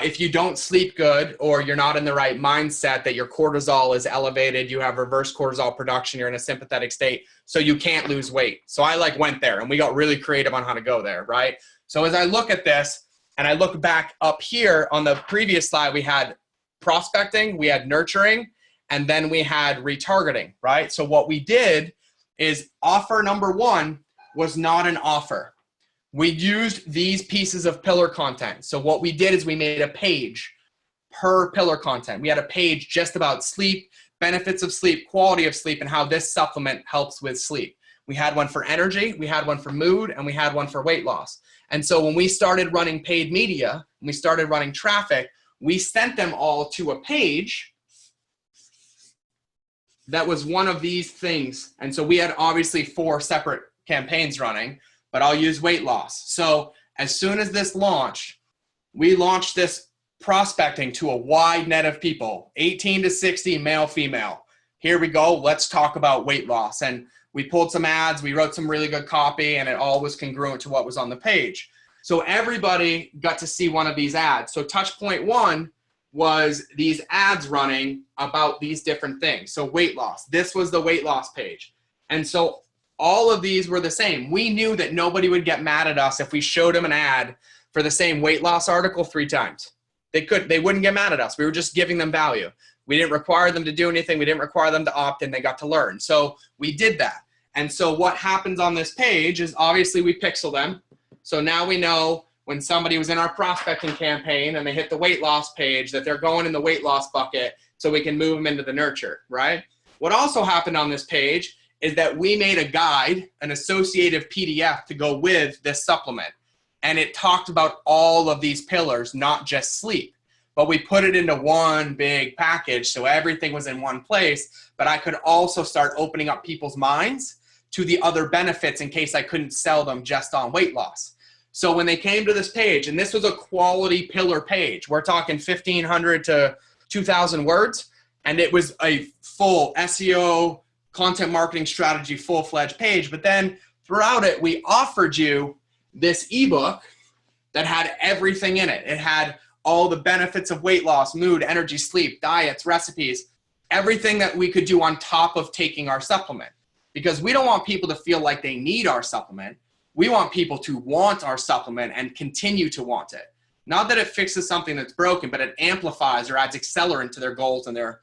if you don't sleep good, or you're not in the right mindset, that your cortisol is elevated, you have reverse cortisol production, you're in a sympathetic state, so you can't lose weight. So I went there, and we got really creative on how to go there, right? So as I look at this, and I look back up here on the previous slide, we had prospecting, we had nurturing, and then we had retargeting, right? So what we did is offer number 1 was not an offer. We used these pieces of pillar content. So what we did is we made a page per pillar content. We had a page just about sleep, benefits of sleep, quality of sleep, and how this supplement helps with sleep. We had one for energy, we had one for mood, and we had one for weight loss. And so when we started running paid media, and we started running traffic, we sent them all to a page that was one of these things. And so we had obviously 4 separate campaigns running, but I'll use weight loss. So as soon as this launched, we launched this prospecting to a wide net of people, 18 to 60, male, female. Here we go. Let's talk about weight loss. And we pulled some ads. We wrote some really good copy, and it all was congruent to what was on the page. So everybody got to see one of these ads. So touch point 1 was these ads running about these different things. So weight loss. This was the weight loss page. And so all of these were the same. We knew that nobody would get mad at us if we showed them an ad for the same weight loss article 3 times. They wouldn't get mad at us. We were just giving them value. We didn't require them to do anything. We didn't require them to opt in. They got to learn. So we did that. And so what happens on this page is obviously we pixel them. So now we know when somebody was in our prospecting campaign and they hit the weight loss page that they're going in the weight loss bucket, so we can move them into the nurture, right? What also happened on this page is that we made a guide, an associative PDF to go with this supplement. And it talked about all of these pillars, not just sleep. But we put it into one big package, so everything was in one place. But I could also start opening up people's minds to the other benefits in case I couldn't sell them just on weight loss. So when they came to this page, and this was a quality pillar page, we're talking 1,500 to 2,000 words, and it was a full SEO, content marketing strategy, full-fledged page. But then throughout it, we offered you this ebook that had everything in it. It had all the benefits of weight loss, mood, energy, sleep, diets, recipes, everything that we could do on top of taking our supplement. Because we don't want people to feel like they need our supplement. We want people to want our supplement and continue to want it. Not that it fixes something that's broken, but it amplifies or adds accelerant to their goals and their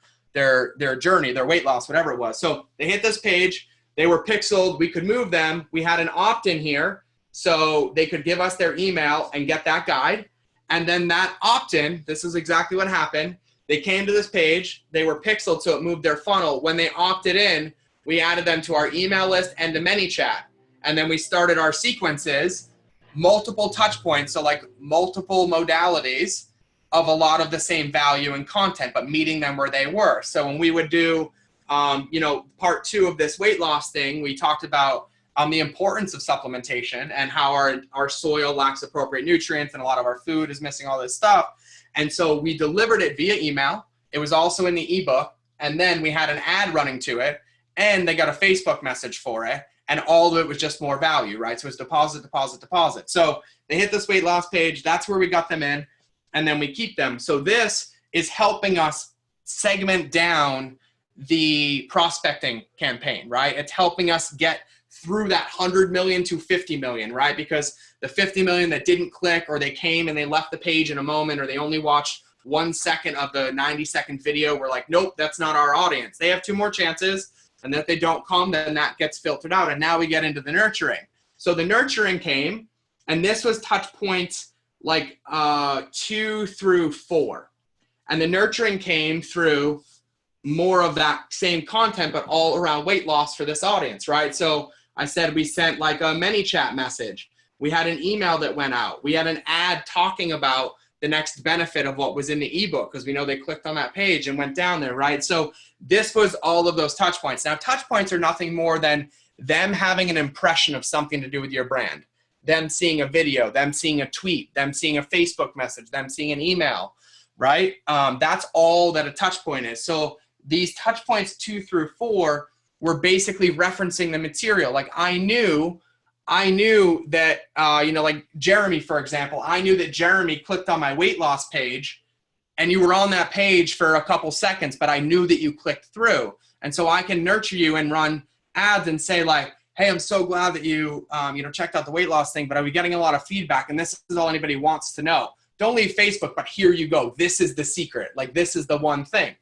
journey, their weight loss, whatever it was. So they hit this page, they were pixeled, we could move them. We had an opt-in here, so they could give us their email and get that guide. And then that opt-in, this is exactly what happened. They came to this page, they were pixeled, so it moved their funnel. When they opted in, we added them to our email list and to ManyChat. And then we started our sequences, multiple touch points, so like multiple modalities of a lot of the same value and content, but meeting them where they were. So when we would do, part 2 of this weight loss thing, we talked about the importance of supplementation and how our soil lacks appropriate nutrients and a lot of our food is missing all this stuff. And so we delivered it via email. It was also in the ebook. And then we had an ad running to it, and they got a Facebook message for it. And all of it was just more value, right? So it's deposit, deposit, deposit. So they hit this weight loss page. That's where we got them in, and then we keep them. So this is helping us segment down the prospecting campaign, right? It's helping us get through that 100 million to 50 million, right? Because the 50 million that didn't click, or they came and they left the page in a moment, or they only watched 1 second of the 90-second video, we're like, nope, that's not our audience. They have 2 more chances. And if they don't come, then that gets filtered out. And now we get into the nurturing. So the nurturing came, and this was touch points like 2 through 4. And the nurturing came through more of that same content, but all around weight loss for this audience, right? So I said we sent like a ManyChat message. We had an email that went out. We had an ad talking about the next benefit of what was in the ebook, because we know they clicked on that page and went down there, right? So this was all of those touch points. Now, touch points are nothing more than them having an impression of something to do with your brand, them seeing a video, them seeing a tweet, them seeing a Facebook message, them seeing an email, right? That's all that a touch point is. So these touch points 2 through 4 were basically referencing the material. Like I knew that, like Jeremy, for example, I knew that Jeremy clicked on my weight loss page, and you were on that page for a couple seconds, but I knew that you clicked through. And so I can nurture you and run ads and say like, hey, I'm so glad that you, checked out the weight loss thing, but are we getting a lot of feedback? And this is all anybody wants to know. Don't leave Facebook, but here you go. This is the secret. Like, this is the one thing.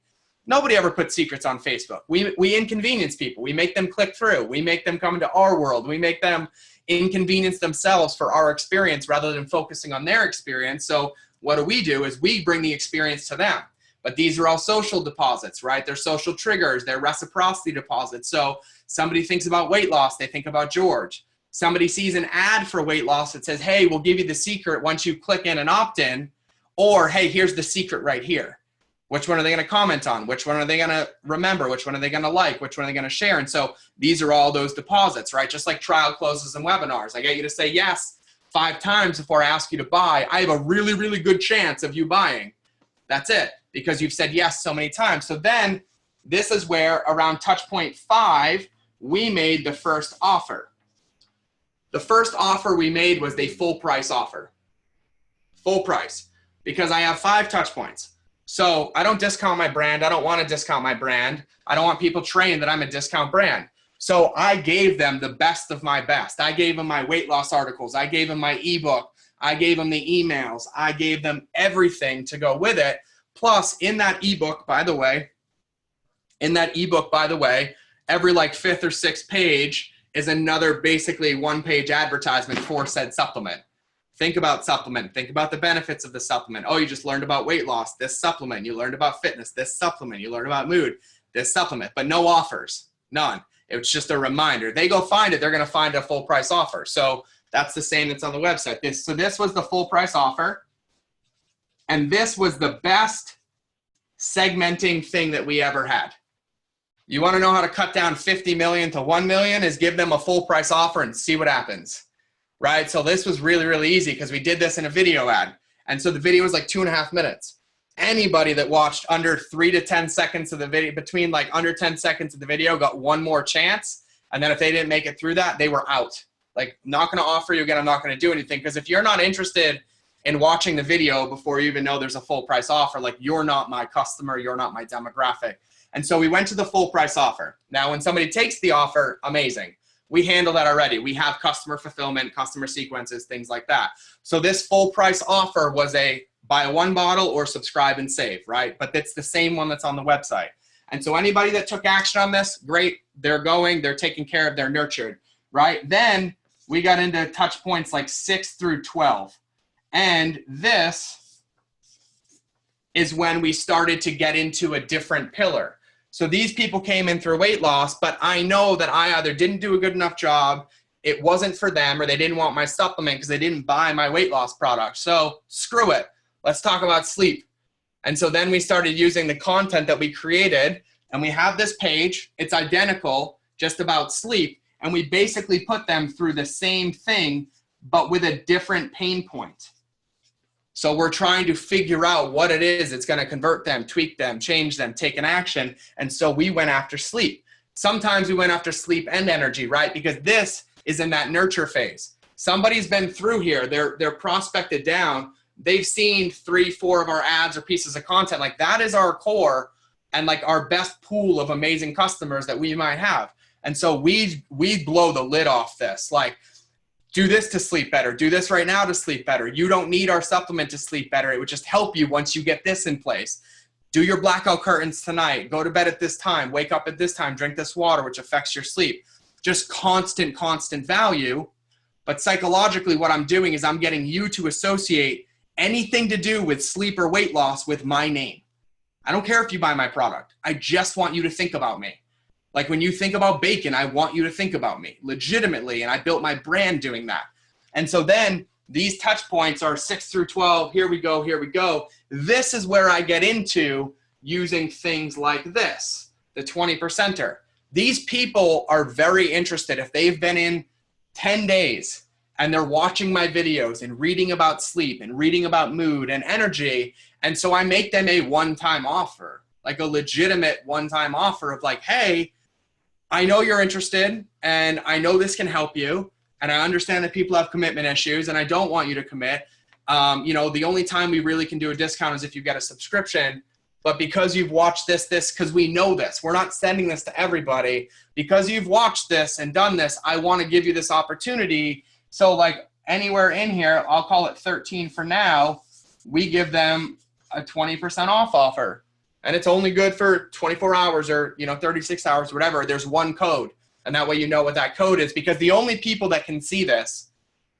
Nobody ever puts secrets on Facebook. We inconvenience people. We make them click through. We make them come into our world. We make them inconvenience themselves for our experience rather than focusing on their experience. So what do is we bring the experience to them. But these are all social deposits, right? They're social triggers. They're reciprocity deposits. So somebody thinks about weight loss, they think about George. Somebody sees an ad for weight loss that says, hey, we'll give you the secret once you click in and opt in. Or, hey, here's the secret right here. Which one are they going to comment on? Which one are they going to remember? Which one are they going to like? Which one are they going to share? And so these are all those deposits, right? Just like trial closes and webinars. I get you to say yes 5 times before I ask you to buy. I have a really, really good chance of you buying. That's it, because you've said yes so many times. So then this is where around touch point 5, we made the first offer. The first offer we made was the full price offer. Full price, because I have 5 touch points. So I don't discount my brand. I don't want to discount my brand. I don't want people trained that I'm a discount brand. So I gave them the best of my best. I gave them my weight loss articles. I gave them my ebook. I gave them the emails. I gave them everything to go with it. Plus in that ebook, by the way, every like 5th or 6th page is another basically 1-page advertisement for said supplement. Think about supplement. Think about the benefits of the supplement. Oh, you just learned about weight loss, this supplement. You learned about fitness, this supplement. You learned about mood, this supplement. But no offers, none. It's just a reminder. They go find it, they're going to find a full price offer. So that's the same that's on the website. This was the full price offer. And this was the best segmenting thing that we ever had. You want to know how to cut down 50 million to 1 million is give them a full price offer and see what happens, right? So this was really, really easy because we did this in a video ad. And so the video was like 2.5 minutes. Anybody that watched under 3 to 10 seconds of the video, between like under 10 seconds of the video, got one more chance. And then if they didn't make it through that, they were out. Like, not going to offer you again. I'm not going to do anything. Because if you're not interested in watching the video before you even know there's a full price offer, like, you're not my customer, you're not my demographic. And so we went to the full price offer. Now, when somebody takes the offer, amazing. We handle that already. We have customer fulfillment, customer sequences, things like that. So this full price offer was a buy one bottle or subscribe and save, right? But it's the same one that's on the website. And so anybody that took action on this, great. They're going, they're taken care of, they're nurtured, right? Then we got into touch points like 6 through 12. And this is when we started to get into a different pillar. So these people came in through weight loss, but I know that I either didn't do a good enough job, it wasn't for them, or they didn't want my supplement because they didn't buy my weight loss product. So screw it. Let's talk about sleep. And so then we started using the content that we created, and we have this page. It's identical, just about sleep. And we basically put them through the same thing, but with a different pain point. So we're trying to figure out what it is that's going to convert them, tweak them, change them, take an action. And so we went after sleep. Sometimes we went after sleep and energy, right? Because this is in that nurture phase. Somebody's been through here. They're prospected down. They've seen 3, 4 of our ads or pieces of content. Like, that is our core and like our best pool of amazing customers that we might have. And so we blow the lid off this. Like, do this to sleep better. Do this right now to sleep better. You don't need our supplement to sleep better. It would just help you once you get this in place. Do your blackout curtains tonight. Go to bed at this time. Wake up at this time. Drink this water, which affects your sleep. Just constant value. But psychologically, what I'm doing is I'm getting you to associate anything to do with sleep or weight loss with my name. I don't care if you buy my product. I just want you to think about me. Like, when you think about bacon, I want you to think about me legitimately. And I built my brand doing that. And so then these touch points are 6 through 12. Here we go. Here we go. This is where I get into using things like this, the 20%er. These people are very interested. If they've been in 10 days and they're watching my videos and reading about sleep and reading about mood and energy. And so I make them a one-time offer, like a legitimate one-time offer of like, hey, I know you're interested and I know this can help you. And I understand that people have commitment issues and I don't want you to commit. The only time we really can do a discount is if you get a subscription. But because you've watched this, because we know this, we're not sending this to everybody. Because you've watched this and done this, I want to give you this opportunity. So like anywhere in here, I'll call it 13 for now, we give them a 20% off offer. And it's only good for 24 hours or 36 hours, whatever. There's one code. And that way you know what that code is. Because the only people that can see this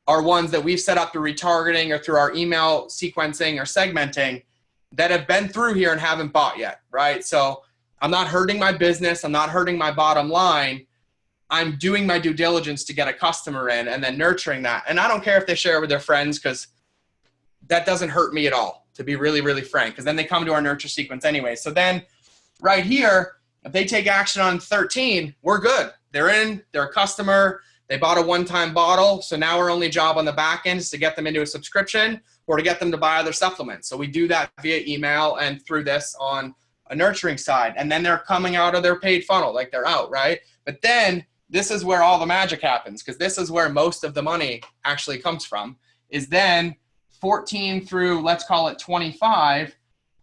are ones that we've set up through retargeting or through our email sequencing or segmenting that have been through here and haven't bought yet, right? So I'm not hurting my business. I'm not hurting my bottom line. I'm doing my due diligence to get a customer in and then nurturing that. And I don't care if they share it with their friends because that doesn't hurt me at all, to be really, really frank, because then they come to our nurture sequence anyway. So then right here, if they take action on 13, we're good. They're in, they're a customer, they bought a one-time bottle. So now our only job on the back end is to get them into a subscription or to get them to buy other supplements. So we do that via email and through this on a nurturing side. And then they're coming out of their paid funnel, like they're out, right? But then this is where all the magic happens, because this is where most of the money actually comes from, is then 14 through, let's call it 25,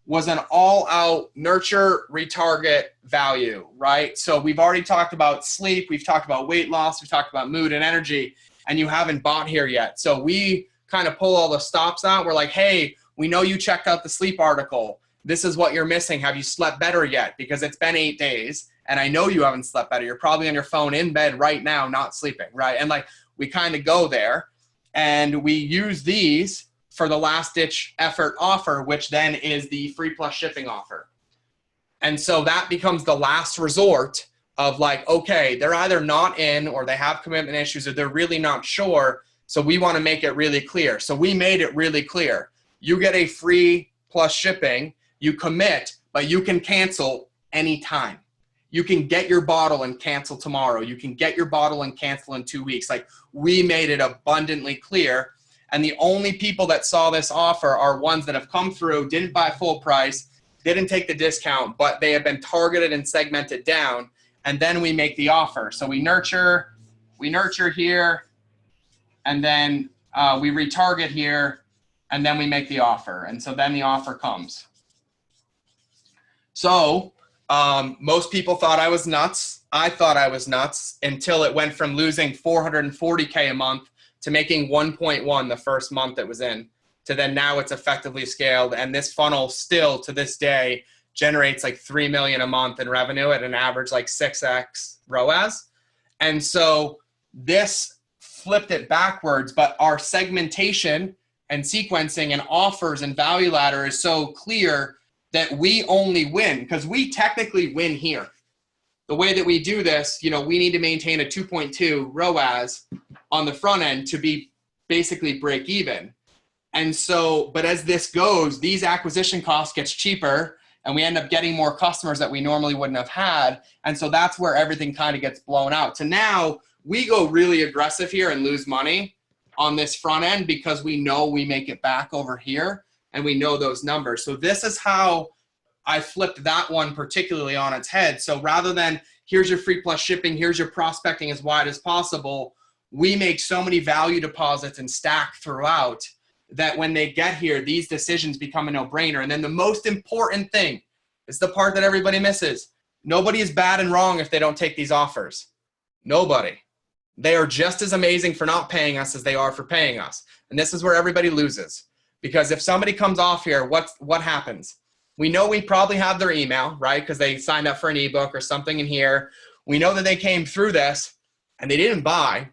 was an all-out nurture, retarget value, right? So we've already talked about sleep, we've talked about weight loss, we've talked about mood and energy, and you haven't bought here yet. So we kind of pull all the stops out. We're like, hey, we know you checked out the sleep article. This is what you're missing. Have you slept better yet? Because it's been 8 days. And I know you haven't slept better. You're probably on your phone in bed right now, not sleeping, right? And like, we kind of go there and we use these for the last ditch effort offer, which then is the free plus shipping offer. And so that becomes the last resort of like, okay, they're either not in or they have commitment issues or they're really not sure. So we want to make it really clear. So we made it really clear. You get a free plus shipping, you commit, but you can cancel anytime. you can get your bottle and cancel tomorrow. You can get your bottle and cancel in 2 weeks. Like, we made it abundantly clear. And the only people that saw this offer are ones that have come through, didn't buy full price, didn't take the discount, but they have been targeted and segmented down. And then we make the offer. So we nurture here, and then we retarget here, and then we make the offer. And so then the offer comes. So most people thought I was nuts. I thought I was nuts until it went from losing $440K a month to making 1.1 the first month it was in, to then now it's effectively scaled. And this funnel still to this day generates like 3 million a month in revenue at an average like 6x ROAS. And so this flipped it backwards, but our segmentation and sequencing and offers and value ladder is so clear that we only win because we technically win here. The way that we do this, we need to maintain a 2.2 ROAS on the front end to be basically break even. And so, but as this goes, these acquisition costs gets cheaper and we end up getting more customers that we normally wouldn't have had. And so that's where everything kind of gets blown out. So now we go really aggressive here and lose money on this front end because we know we make it back over here and we know those numbers. So this is how I flipped that one particularly on its head. So rather than here's your free plus shipping, here's your prospecting as wide as possible, we make so many value deposits and stack throughout that when they get here, these decisions become a no-brainer. And then the most important thing is the part that everybody misses. Nobody is bad and wrong if they don't take these offers. Nobody. They are just as amazing for not paying us as they are for paying us. And this is where everybody loses. Because if somebody comes off here, what happens? We know we probably have their email, right? Because they signed up for an ebook or something in here. We know that they came through this and they didn't buy.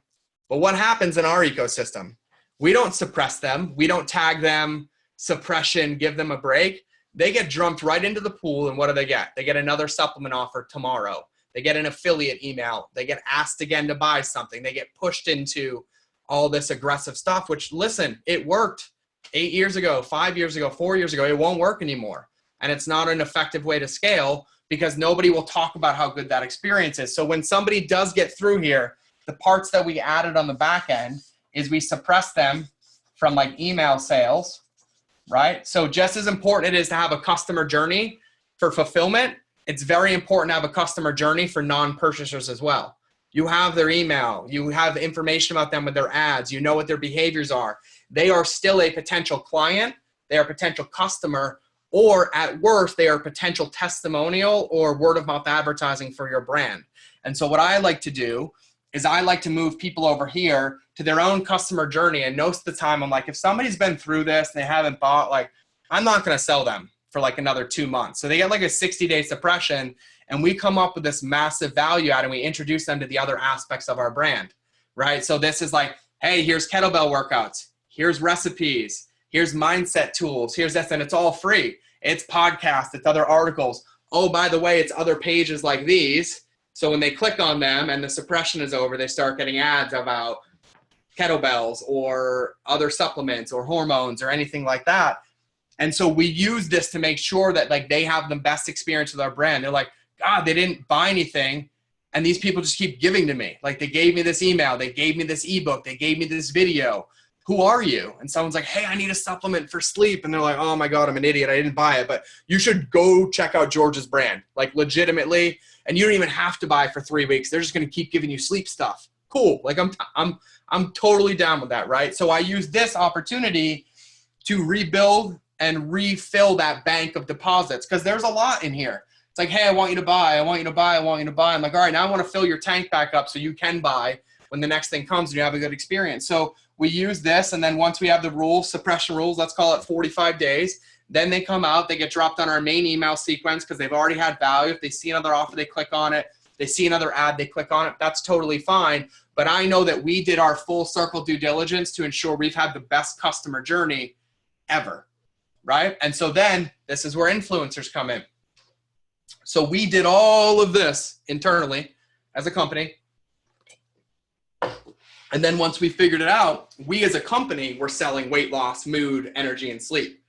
But what happens in our ecosystem? We don't suppress them. We don't tag them, suppression, give them a break. They get dumped right into the pool, and what do? They get another supplement offer tomorrow. They get an affiliate email. They get asked again to buy something. They get pushed into all this aggressive stuff, which, listen, it worked 8 years ago, 5 years ago, 4 years ago. It won't work anymore. And it's not an effective way to scale because nobody will talk about how good that experience is. So when somebody does get through here, the parts that we added on the back end is we suppress them from like email sales, right? So just as important it is to have a customer journey for fulfillment, it's very important to have a customer journey for non-purchasers as well. You have their email, you have information about them with their ads, you know what their behaviors are. They are still a potential client, they are a potential customer, or at worst, they are a potential testimonial or word of mouth advertising for your brand. And so what I like to do is I like to move people over here to their own customer journey. And most of the time I'm like, if somebody's been through this, they haven't bought, like, I'm not going to sell them for like another 2 months. So they get like a 60-day suppression and we come up with this massive value add and we introduce them to the other aspects of our brand, right? So this is like, hey, here's kettlebell workouts. Here's recipes. Here's mindset tools. Here's this, and it's all free. It's podcasts. It's other articles. Oh, by the way, it's other pages like these. So when they click on them and the suppression is over, they start getting ads about kettlebells or other supplements or hormones or anything like that. And so we use this to make sure that like they have the best experience with our brand. They're like, God, they didn't buy anything. And these people just keep giving to me. Like they gave me this email. They gave me this ebook. They gave me this video. Who are you? And someone's like, hey, I need a supplement for sleep. And they're like, oh my God, I'm an idiot. I didn't buy it, but you should go check out George's brand, like legitimately. And you don't even have to buy for 3 weeks. They're just going to keep giving you sleep stuff. Cool. Like I'm totally down with that. Right. So I use this opportunity to rebuild and refill that bank of deposits. Cause there's a lot in here. It's like, hey, I want you to buy. I want you to buy. I want you to buy. I'm like, all right, now I want to fill your tank back up so you can buy when the next thing comes and you have a good experience. So we use this, and then once we have the rules, suppression rules, let's call it 45 days, then they come out, they get dropped on our main email sequence because they've already had value. If they see another offer, they click on it. They see another ad, they click on it. That's totally fine. But I know that we did our full circle due diligence to ensure we've had the best customer journey ever, right? And so then this is where influencers come in. So we did all of this internally as a company. And then once we figured it out, we as a company were selling weight loss, mood, energy, and sleep.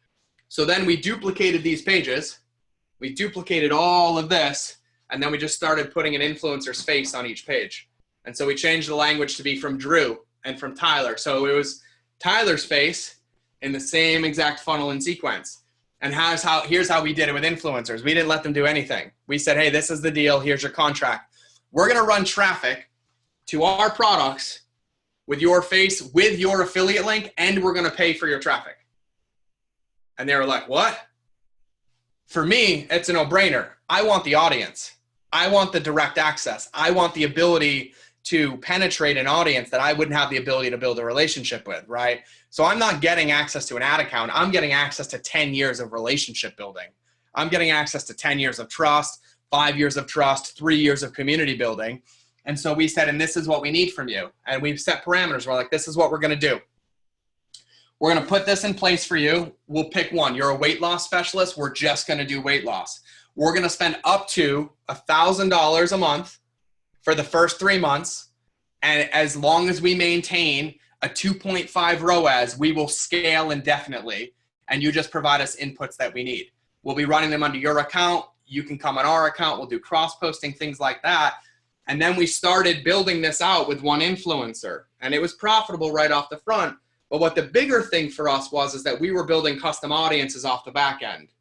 So then we duplicated these pages. We duplicated all of this. And then we just started putting an influencer's face on each page. And so we changed the language to be from Drew and from Tyler. So it was Tyler's face in the same exact funnel and sequence. And here's how we did it with influencers. We didn't let them do anything. We said, hey, this is the deal. Here's your contract. We're going to run traffic to our products with your face, with your affiliate link, and we're going to pay for your traffic. And they were like, what? For me, it's a no-brainer. I want the audience. I want the direct access. I want the ability to penetrate an audience that I wouldn't have the ability to build a relationship with, right? So I'm not getting access to an ad account. I'm getting access to 10 years of relationship building. I'm getting access to 10 years of trust, 5 years of trust, 3 years of community building. And so we said, and this is what we need from you. And we've set parameters. We're like, this is what we're going to do. We're going to put this in place for you. We'll pick one. You're a weight loss specialist. We're just going to do weight loss. We're going to spend up to $1,000 a month for the first 3 months. And as long as we maintain a 2.5 ROAS, we will scale indefinitely. And you just provide us inputs that we need. We'll be running them under your account. You can come on our account. We'll do cross-posting, things like that. And then we started building this out with one influencer. And it was profitable right off the front. But what the bigger thing for us is that we were building custom audiences off the back end,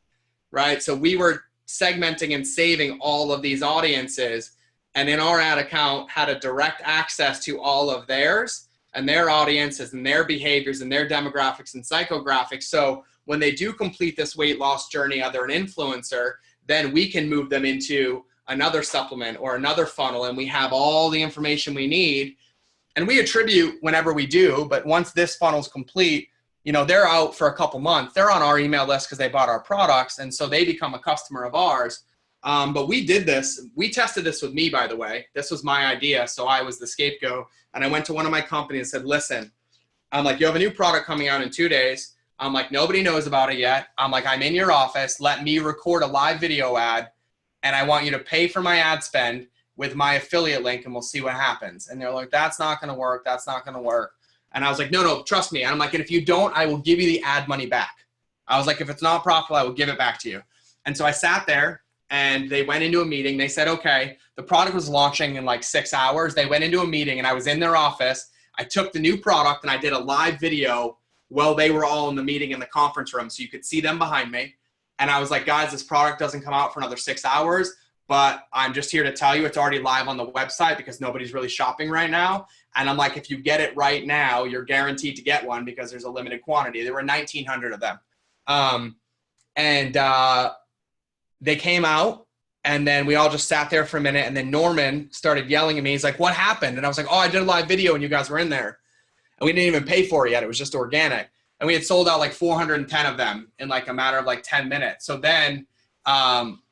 right? So we were segmenting and saving all of these audiences, and in our ad account had a direct access to all of theirs and their audiences and their behaviors and their demographics and psychographics. So when they do complete this weight loss journey, either an influencer, then we can move them into another supplement or another funnel, and we have all the information we need. And we attribute whenever we do, but once this funnel's complete, you know, they're out for a couple months. They're on our email list because they bought our products, and so they become a customer of ours. But we did this. We tested this with me, by the way. This was my idea, so I was the scapegoat. And I went to one of my companies and said, listen, I'm like, you have a new product coming out in 2 days. I'm like, nobody knows about it yet. I'm like, I'm in your office. Let me record a live video ad, and I want you to pay for my ad spend with my affiliate link, and we'll see what happens. And they're like, that's not going to work. That's not going to work. And I was like, no, trust me. And I'm like, and if you don't, I will give you the ad money back. I was like, if it's not profitable, I will give it back to you. And so I sat there, and they went into a meeting. They said, okay, the product was launching in like 6 hours. They went into a meeting, and I was in their office. I took the new product, and I did a live video while they were all in the meeting in the conference room, so you could see them behind me. And I was like, guys, this product doesn't come out for another 6 hours. But I'm just here to tell you it's already live on the website because nobody's really shopping right now. And I'm like, if you get it right now, you're guaranteed to get one because there's a limited quantity. There were 1,900 of them. They came out, and then we all just sat there for a minute. And then Norman started yelling at me. He's like, what happened? And I was like, oh, I did a live video and you guys were in there. And we didn't even pay for it yet. It was just organic. And we had sold out like 410 of them in like a matter of like 10 minutes. So then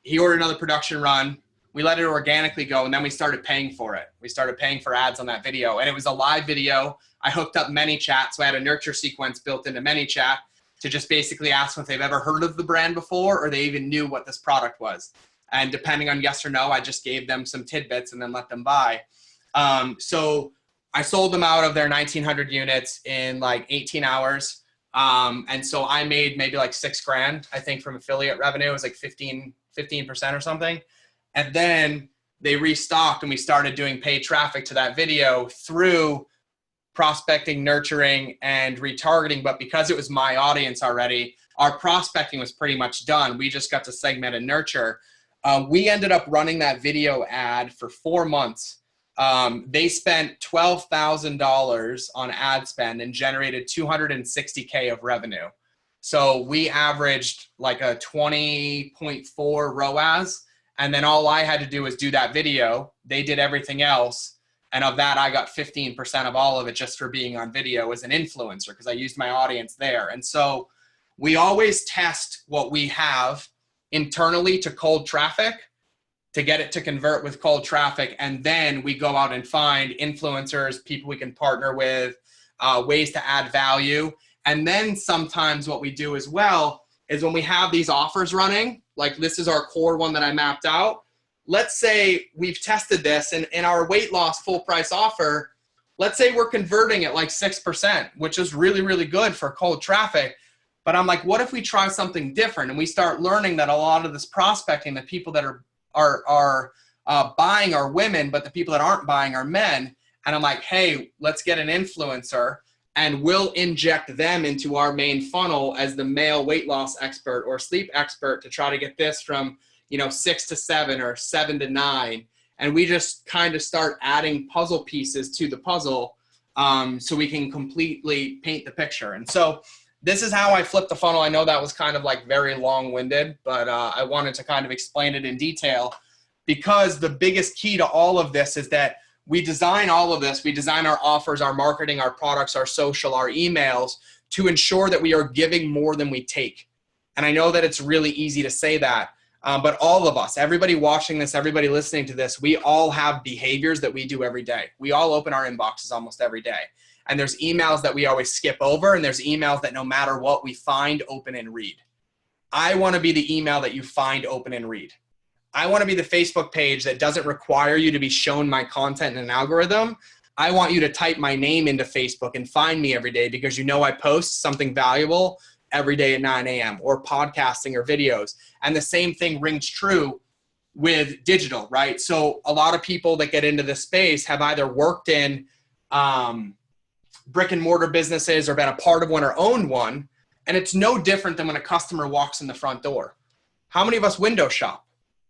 he ordered another production run. We let it organically go, and then we started paying for it. We started paying for ads on that video, and it was a live video. I hooked up ManyChat, so I had a nurture sequence built into ManyChat to just basically ask them if they've ever heard of the brand before or they even knew what this product was. And depending on yes or no, I just gave them some tidbits and then let them buy. So I sold them out of their 1,900 units in like 18 hours. And so I made maybe like $6,000, I think, from affiliate revenue. It was like 15% or something. And then they restocked, and we started doing paid traffic to that video through prospecting, nurturing, and retargeting. But because it was my audience already, our prospecting was pretty much done. We just got to segment and nurture. We ended up running that video ad for 4 months. They spent $12,000 on ad spend and generated $260K of revenue. So we averaged like a 20.4 ROAS. And then all I had to do was do that video. They did everything else. And of that, I got 15% of all of it just for being on video as an influencer because I used my audience there. And so we always test what we have internally to cold traffic to get it to convert with cold traffic. And then we go out and find influencers, people we can partner with, ways to add value. And then sometimes what we do as well is when we have these offers running, like this is our core one that I mapped out. Let's say we've tested this and in our weight loss full price offer, let's say we're converting at like 6%, which is really, really good for cold traffic. But I'm like, what if we try something different? And we start learning that a lot of this prospecting, the people that are buying are women, but the people that aren't buying are men. And I'm like, hey, let's get an influencer and we'll inject them into our main funnel as the male weight loss expert or sleep expert to try to get this from, 6 to 7 or 7 to 9. And we just kind of start adding puzzle pieces to the puzzle so we can completely paint the picture. And so this is how I flip the funnel. I know that was kind of like very long-winded, but I wanted to kind of explain it in detail because the biggest key to all of this is that we design all of this. We design our offers, our marketing, our products, our social, our emails to ensure that we are giving more than we take. And I know that it's really easy to say that, but all of us, everybody watching this, everybody listening to this, we all have behaviors that we do every day. We all open our inboxes almost every day. And there's emails that we always skip over, and there's emails that no matter what we find, open and read. I want to be the email that you find, open and read. I want to be the Facebook page that doesn't require you to be shown my content in an algorithm. I want you to type my name into Facebook and find me every day because I post something valuable every day at 9 a.m. or podcasting or videos. And the same thing rings true with digital, right? So a lot of people that get into this space have either worked in brick and mortar businesses or been a part of one or owned one. And it's no different than when a customer walks in the front door. How many of us window shop?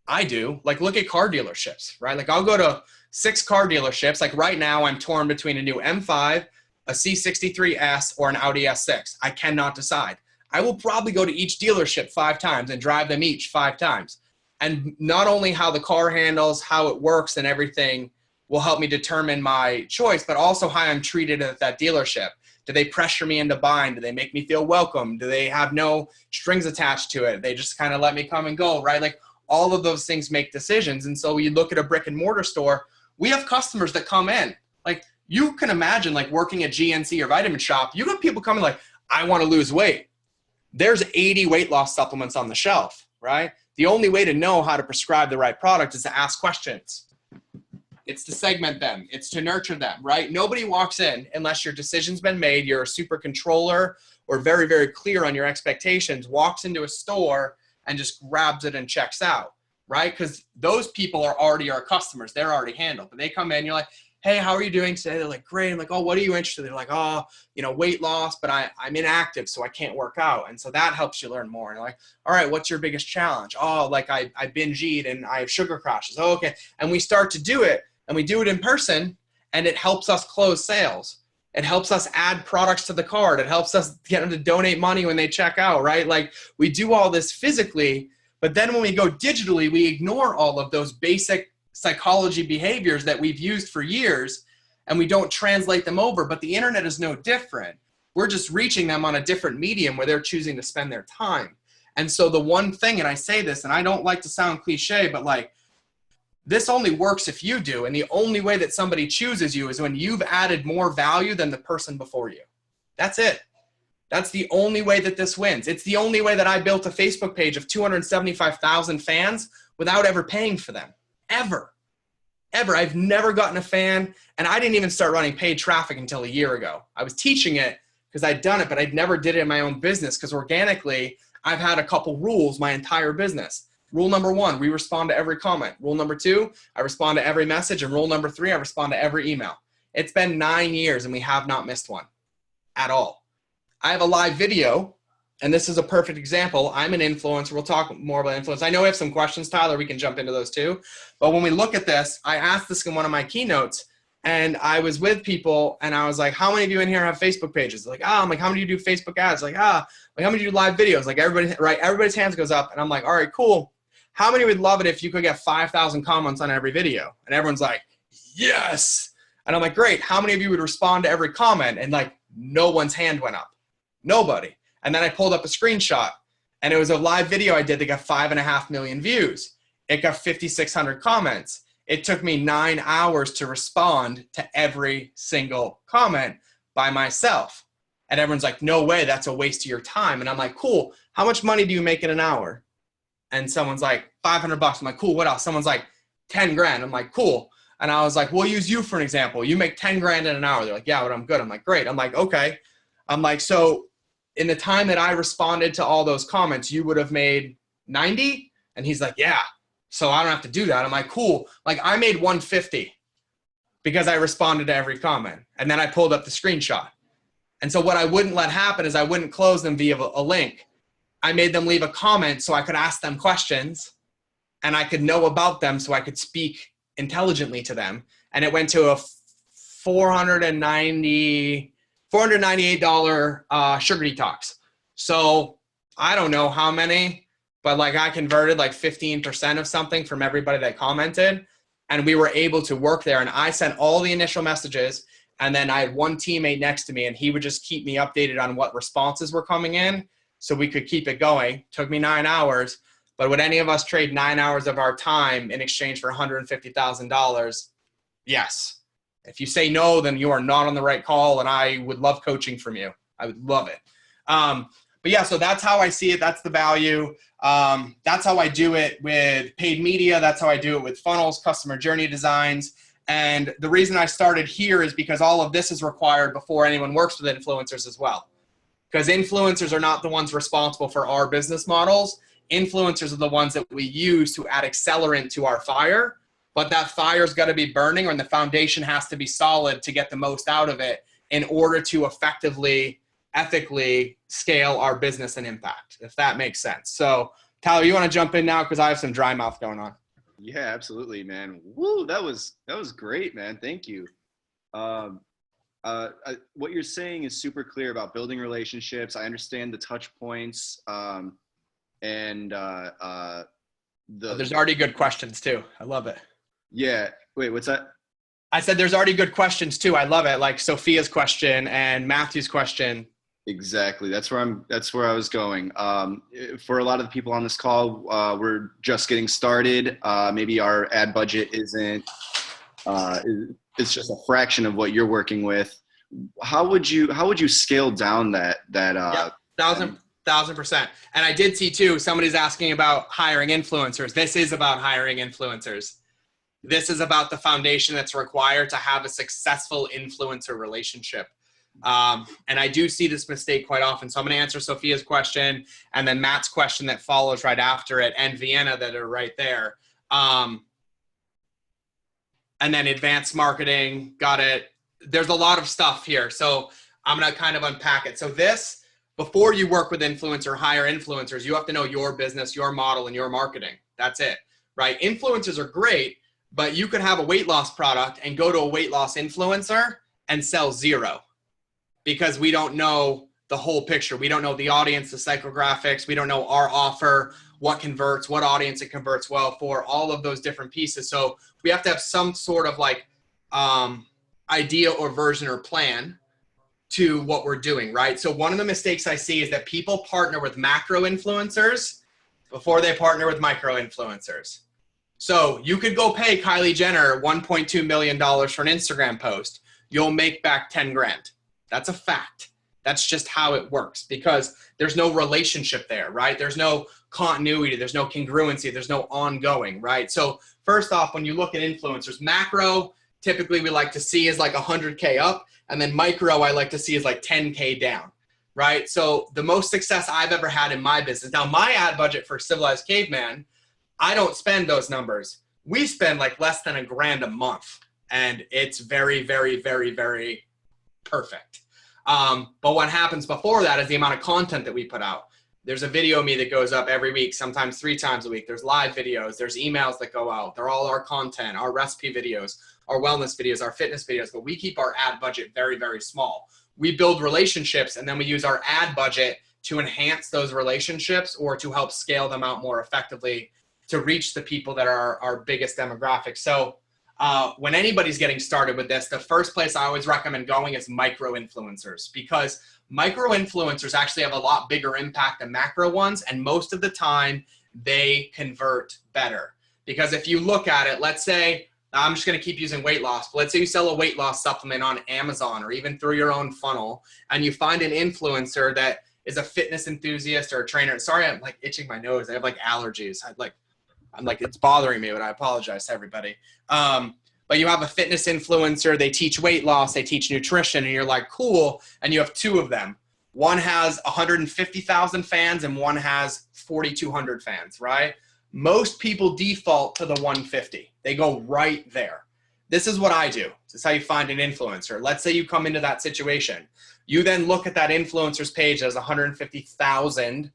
I do. Like, look at car dealerships, right? Like, I'll go to 6 car dealerships. Like right now I'm torn between a new M5, a C63S, or an Audi S6. I cannot decide. I will probably go to each dealership 5 times and drive them each 5 times. And not only how the car handles, how it works and everything will help me determine my choice, but also how I'm treated at that dealership. Do they pressure me into buying? Do they make me feel welcome? Do they have no strings attached to it? They just kind of let me come and go, right? Like, all of those things make decisions. And so you look at a brick and mortar store, we have customers that come in. Like, you can imagine like working at GNC or Vitamin Shop, you got people coming like, I want to lose weight. There's 80 weight loss supplements on the shelf, right? The only way to know how to prescribe the right product is to ask questions. It's to segment them. It's to nurture them, right? Nobody walks in unless your decision's been made. You're a super controller or very, very clear on your expectations, walks into a store and just grabs it and checks out, right? Because those people are already our customers. They're already handled. But they come in, you're like, hey, how are you doing today? They're like, great. I'm like, oh, what are you interested in? They're like, oh, weight loss, but I'm inactive, so I can't work out. And so that helps you learn more. And you're like, all right, what's your biggest challenge? Oh, like I binge eat and I have sugar crashes. Oh, okay. And we start to do it, and we do it in person, and it helps us close sales. It helps us add products to the cart. It helps us get them to donate money when they check out, right? Like, we do all this physically, but then when we go digitally, we ignore all of those basic psychology behaviors that we've used for years, and we don't translate them over. But the internet is no different. We're just reaching them on a different medium where they're choosing to spend their time. And so the one thing, and I say this, and I don't like to sound cliche, but like, this only works if you do. And the only way that somebody chooses you is when you've added more value than the person before you. That's it. That's the only way that this wins. It's the only way that I built a Facebook page of 275,000 fans without ever paying for them. Ever. I've never gotten a fan, and I didn't even start running paid traffic until a year ago. I was teaching it because I'd done it, but I'd never did it in my own business because organically I've had a couple rules my entire business. Rule number 1, we respond to every comment. Rule number 2, I respond to every message. And rule number 3, I respond to every email. It's been 9 years and we have not missed one at all. I have a live video, and this is a perfect example. I'm an influencer. We'll talk more about influence. I know we have some questions, Tyler. We can jump into those too. But when we look at this, I asked this in one of my keynotes, and I was with people, and I was like, how many of you in here have Facebook pages? They're like, I'm like, how many of you do Facebook ads? Like, like, how many do you do live videos? Like, everybody, right? Everybody's hands goes up, and I'm like, all right, cool. How many would love it if you could get 5,000 comments on every video? And everyone's like, yes. And I'm like, great. How many of you would respond to every comment? And like, no one's hand went up. Nobody. And then I pulled up a screenshot, and it was a live video I did that got 5.5 million views. It got 5,600 comments. It took me 9 hours to respond to every single comment by myself. And everyone's like, no way, that's a waste of your time. And I'm like, cool. How much money do you make in an hour? And someone's like, $500. I'm like, cool. What else? Someone's like, 10 grand. I'm like, cool. And I was like, we'll use you for an example. You make 10 grand in an hour. They're like, yeah, but I'm good. I'm like, great. I'm like, okay. I'm like, so in the time that I responded to all those comments, you would have made 90? And he's like, yeah. so I don't have to do that. I'm like, cool. Like I made 150 because I responded to every comment. And then I pulled up the screenshot. And so what I wouldn't let happen is I wouldn't close them via a link. I made them leave a comment so I could ask them questions and I could know about them so I could speak intelligently to them. And it went to a $498 sugar detox. So I don't know how many, but like I converted like 15% of something from everybody that commented, and we were able to work there. And I sent all the initial messages, and then I had one teammate next to me, and he would just keep me updated on what responses were coming in so we could keep it going. Took me 9 hours, but would any of us trade 9 hours of our time in exchange for $150,000? Yes. If you say no, then you are not on the right call, and I would love coaching from you. I would love it. But yeah, so that's how I see it. That's the value. That's how I do it with paid media. That's how I do it with funnels, customer journey designs. And the reason I started here is because all of this is required before anyone works with influencers as well. Because influencers are not the ones responsible for our business models. Influencers are the ones that we use to add accelerant to our fire. But that fire's got to be burning, and the foundation has to be solid to get the most out of it in order to effectively, ethically scale our business and impact, if that makes sense. So Tyler, you want to jump in now? Because I have some dry mouth going on. Yeah, absolutely, man. Woo, that was great, man. Thank you. What you're saying is super clear about building relationships. I understand the touch points, there's already good questions too. I love it. Yeah. Wait, what's that? I said there's already good questions too. I love it. Like Sophia's question and Matthew's question. Exactly. That's where I was going. For a lot of the people on this call, we're just getting started. Maybe our ad budget isn't, it's just a fraction of what you're working with. How would you scale down that? Yeah, 1,000%. And I did see too, somebody's asking about hiring influencers. This is about hiring influencers. This is about the foundation that's required to have a successful influencer relationship. And I do see this mistake quite often. So I'm going to answer Sophia's question and then Matt's question that follows right after it, and Vienna that are right there. And then advanced marketing, got it. There's a lot of stuff here. So I'm going to kind of unpack it. So this, before you work with influencers, hire influencers, you have to know your business, your model, and your marketing. That's it, right? Influencers are great, but you could have a weight loss product and go to a weight loss influencer and sell zero, because we don't know the whole picture. We don't know the audience, the psychographics. We don't know our offer, what converts, what audience it converts well for, all of those different pieces. So we have to have some sort of like idea or version or plan to what we're doing, right? So one of the mistakes I see is that people partner with macro influencers before they partner with micro influencers. So you could go pay Kylie Jenner $1.2 million for an Instagram post. You'll make back 10 grand. That's a fact. That's just how it works, because there's no relationship there, right? There's no continuity. There's no congruency. There's no ongoing, right? So first off, when you look at influencers, macro, typically we like to see is like 100K up. And then micro, I like to see is like 10K down, right? So the most success I've ever had in my business. Now my ad budget for Civilized Caveman, I don't spend those numbers. We spend like less than $1,000 a month. And it's very, very, very, very perfect. But what happens before that is the amount of content that we put out. There's a video of me that goes up every week, sometimes 3 times a week. There's live videos. There's emails that go out. They're all our content, our recipe videos, our wellness videos, our fitness videos. But we keep our ad budget very, very small. We build relationships, and then we use our ad budget to enhance those relationships or to help scale them out more effectively to reach the people that are our biggest demographic. So when anybody's getting started with this, the first place I always recommend going is micro influencers, because micro influencers actually have a lot bigger impact than macro ones. And most of the time they convert better, because if you look at it, let's say, I'm just going to keep using weight loss, but let's say you sell a weight loss supplement on Amazon or even through your own funnel, and you find an influencer that is a fitness enthusiast or a trainer. Sorry, I'm like itching my nose. I have like allergies. I'm like, it's bothering me, but I apologize to everybody. But you have a fitness influencer, they teach weight loss, they teach nutrition, and you're like, cool. And you have 2 of them. One has 150,000 fans and one has 4,200 fans, right? Most people default to the 150. They go right there. This is what I do. This is how you find an influencer. Let's say you come into that situation. You then look at that influencer's page that has 150,000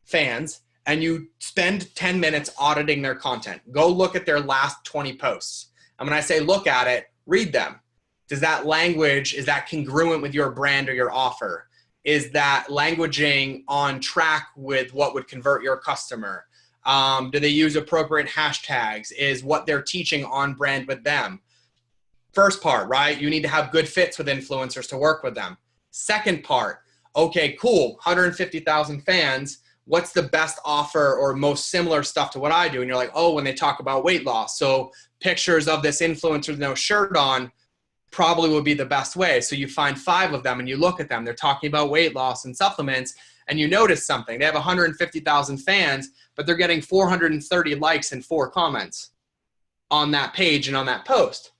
fans, and you spend 10 minutes auditing their content. Go look at their last 20 posts. And when I say look at it, read them. Does that language, is that congruent with your brand or your offer? Is that languaging on track with what would convert your customer? Do they use appropriate hashtags? Is what they're teaching on brand with them? First part, right? You need to have good fits with influencers to work with them. Second part, okay, cool, 150,000 fans. What's the best offer or most similar stuff to what I do? And you're like, oh, when they talk about weight loss. So pictures of this influencer with no shirt on probably would be the best way. So you find 5 of them and you look at them. They're talking about weight loss and supplements, and you notice something. They have 150,000 fans, but they're getting 430 likes and 4 comments on that page and on that post.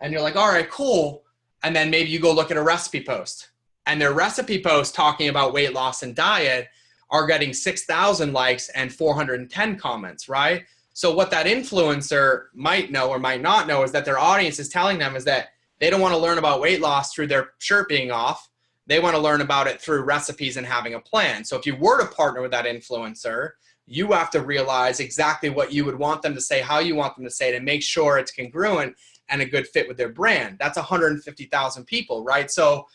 And you're like, all right, cool. And then maybe you go look at a recipe post, and their recipe post talking about weight loss and diet are getting 6,000 likes and 410 comments, right? So what that influencer might know or might not know is that their audience is telling them is that they don't want to learn about weight loss through their shirt being off. They want to learn about it through recipes and having a plan. So if you were to partner with that influencer, you have to realize exactly what you would want them to say, how you want them to say it, and make sure it's congruent and a good fit with their brand. That's 150,000 people, right? So,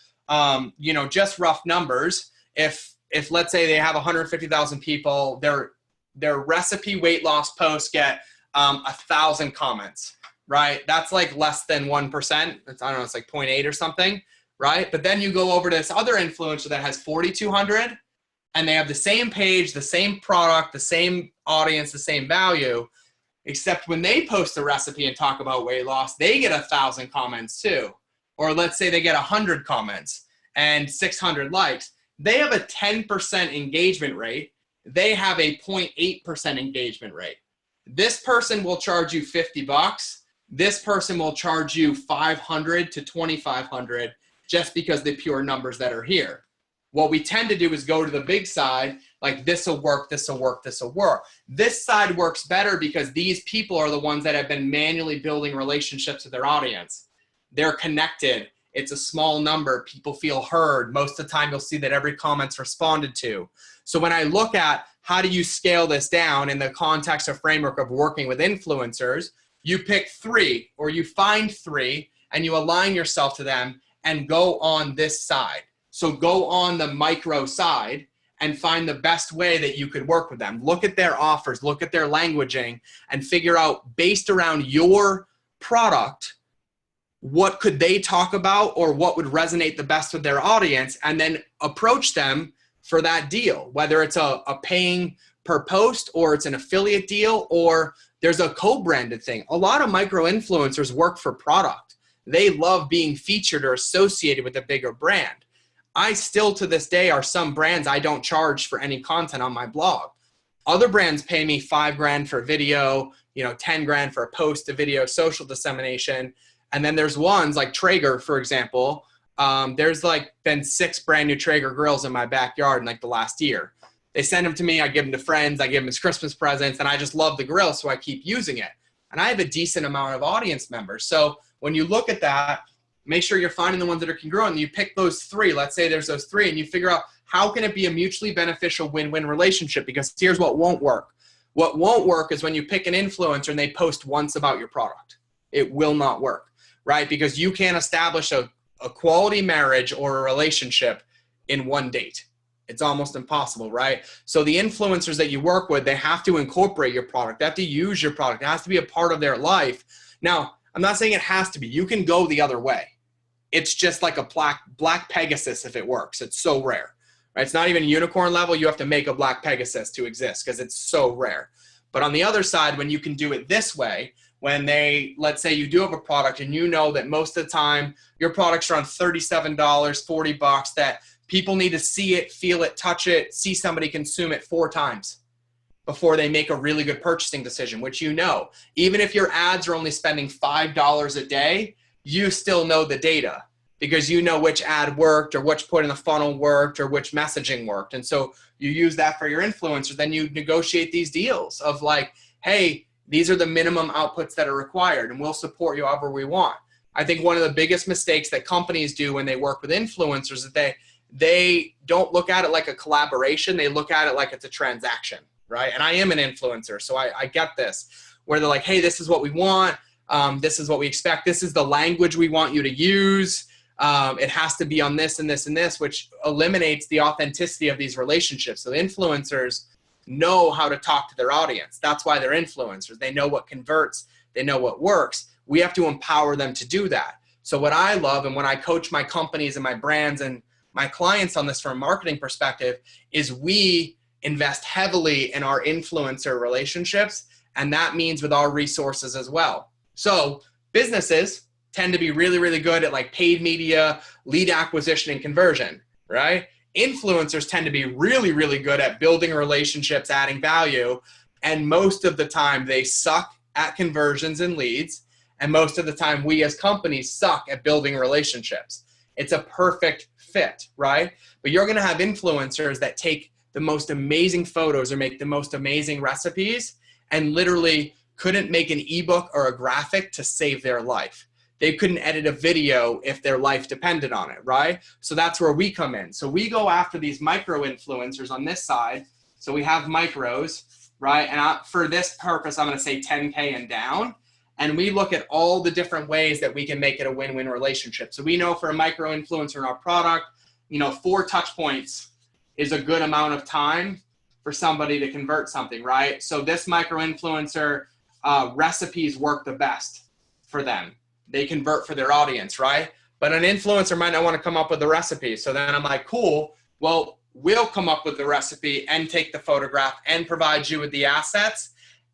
just rough numbers. If let's say they have 150,000 people, their recipe weight loss posts get 1,000 comments, right? That's like less than 1%. It's, I don't know, it's like 0.8 or something, right? But then you go over to this other influencer that has 4,200, and they have the same page, the same product, the same audience, the same value, except when they post the recipe and talk about weight loss, they get 1,000 comments too. Or let's say they get 100 comments and 600 likes. They have a 10% engagement rate. They have a 0.8% engagement rate. This person will charge you $50. This person will charge you $500 to $2,500 just because the pure numbers that are here. What we tend to do is go to the big side, like this will work, this will work, this will work. This side works better because these people are the ones that have been manually building relationships with their audience. They're connected. It's a small number. People feel heard. Most of the time you'll see that every comment's responded to. So when I look at how do you scale this down in the context or framework of working with influencers, you pick 3 or you find 3 and you align yourself to them and go on this side. So go on the micro side and find the best way that you could work with them. Look at their offers, look at their languaging, and figure out, based around your product, what could they talk about or what would resonate the best with their audience, and then approach them for that deal, whether it's a paying per post or it's an affiliate deal or there's a co-branded thing. A lot of micro influencers work for product. They love being featured or associated with a bigger brand. I still, to this day, are some brands I don't charge for any content on my blog. Other brands pay me $5,000 for a video, $10,000 for a post, a video, social dissemination. And then there's ones like Traeger, for example. There's been 6 brand new Traeger grills in my backyard in the last year. They send them to me. I give them to friends. I give them as Christmas presents. And I just love the grill, so I keep using it. And I have a decent amount of audience members. So when you look at that, make sure you're finding the ones that are congruent. And you pick those 3. Let's say there's those 3, and you figure out how can it be a mutually beneficial win-win relationship, because here's what won't work. What won't work is when you pick an influencer and they post once about your product. It will not work, right? Because you can't establish a quality marriage or a relationship in one date. It's almost impossible, right? So the influencers that you work with, they have to incorporate your product. They have to use your product. It has to be a part of their life. Now, I'm not saying it has to be. You can go the other way. It's just like a black Pegasus if it works. It's so rare, right? It's not even unicorn level. You have to make a black Pegasus to exist because it's so rare. But on the other side, when you can do it this way, when let's say you do have a product and you know that most of the time your product's around $37, $40, that people need to see it, feel it, touch it, see somebody consume it 4 times before they make a really good purchasing decision, which even if your ads are only spending $5 a day, you still know the data because you know which ad worked or which point in the funnel worked or which messaging worked. And so you use that for your influencers. Then you negotiate these deals of hey, these are the minimum outputs that are required and we'll support you however we want. I think one of the biggest mistakes that companies do when they work with influencers is they don't look at it like a collaboration. They look at it like it's a transaction, right? And I am an influencer, so I get this, where they're like, hey, this is what we want. This is what we expect. This is the language we want you to use. It has to be on this and this and this, which eliminates the authenticity of these relationships. So influencers know how to talk to their audience. That's why they're influencers. They know what converts. They know what works. We have to empower them to do that. So what I love, and when I coach my companies and my brands and my clients on this from a marketing perspective, is we invest heavily in our influencer relationships. And that means with our resources as well. So businesses tend to be really, really good at like paid media, lead acquisition, and conversion, right? Influencers tend to be really, really good at building relationships, adding value. And most of the time they suck at conversions and leads. And most of the time we as companies suck at building relationships. It's a perfect fit, right? But you're going to have influencers that take the most amazing photos or make the most amazing recipes and literally couldn't make an ebook or a graphic to save their life. They couldn't edit a video if their life depended on it, right? So that's where we come in. So we go after these micro influencers on this side. So we have micros, right? And for this purpose, I'm going to say 10K and down. And we look at all the different ways that we can make it a win-win relationship. So we know for a micro influencer in our product, 4 touch points is a good amount of time for somebody to convert something, right? So this micro influencer recipes work the best for them. They convert for their audience, right? But an influencer might not want to come up with the recipe. So then I'm like, cool, well, we'll come up with the recipe and take the photograph and provide you with the assets.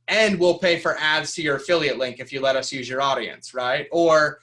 And we'll pay for ads to your affiliate link if you let us use your audience, right? Or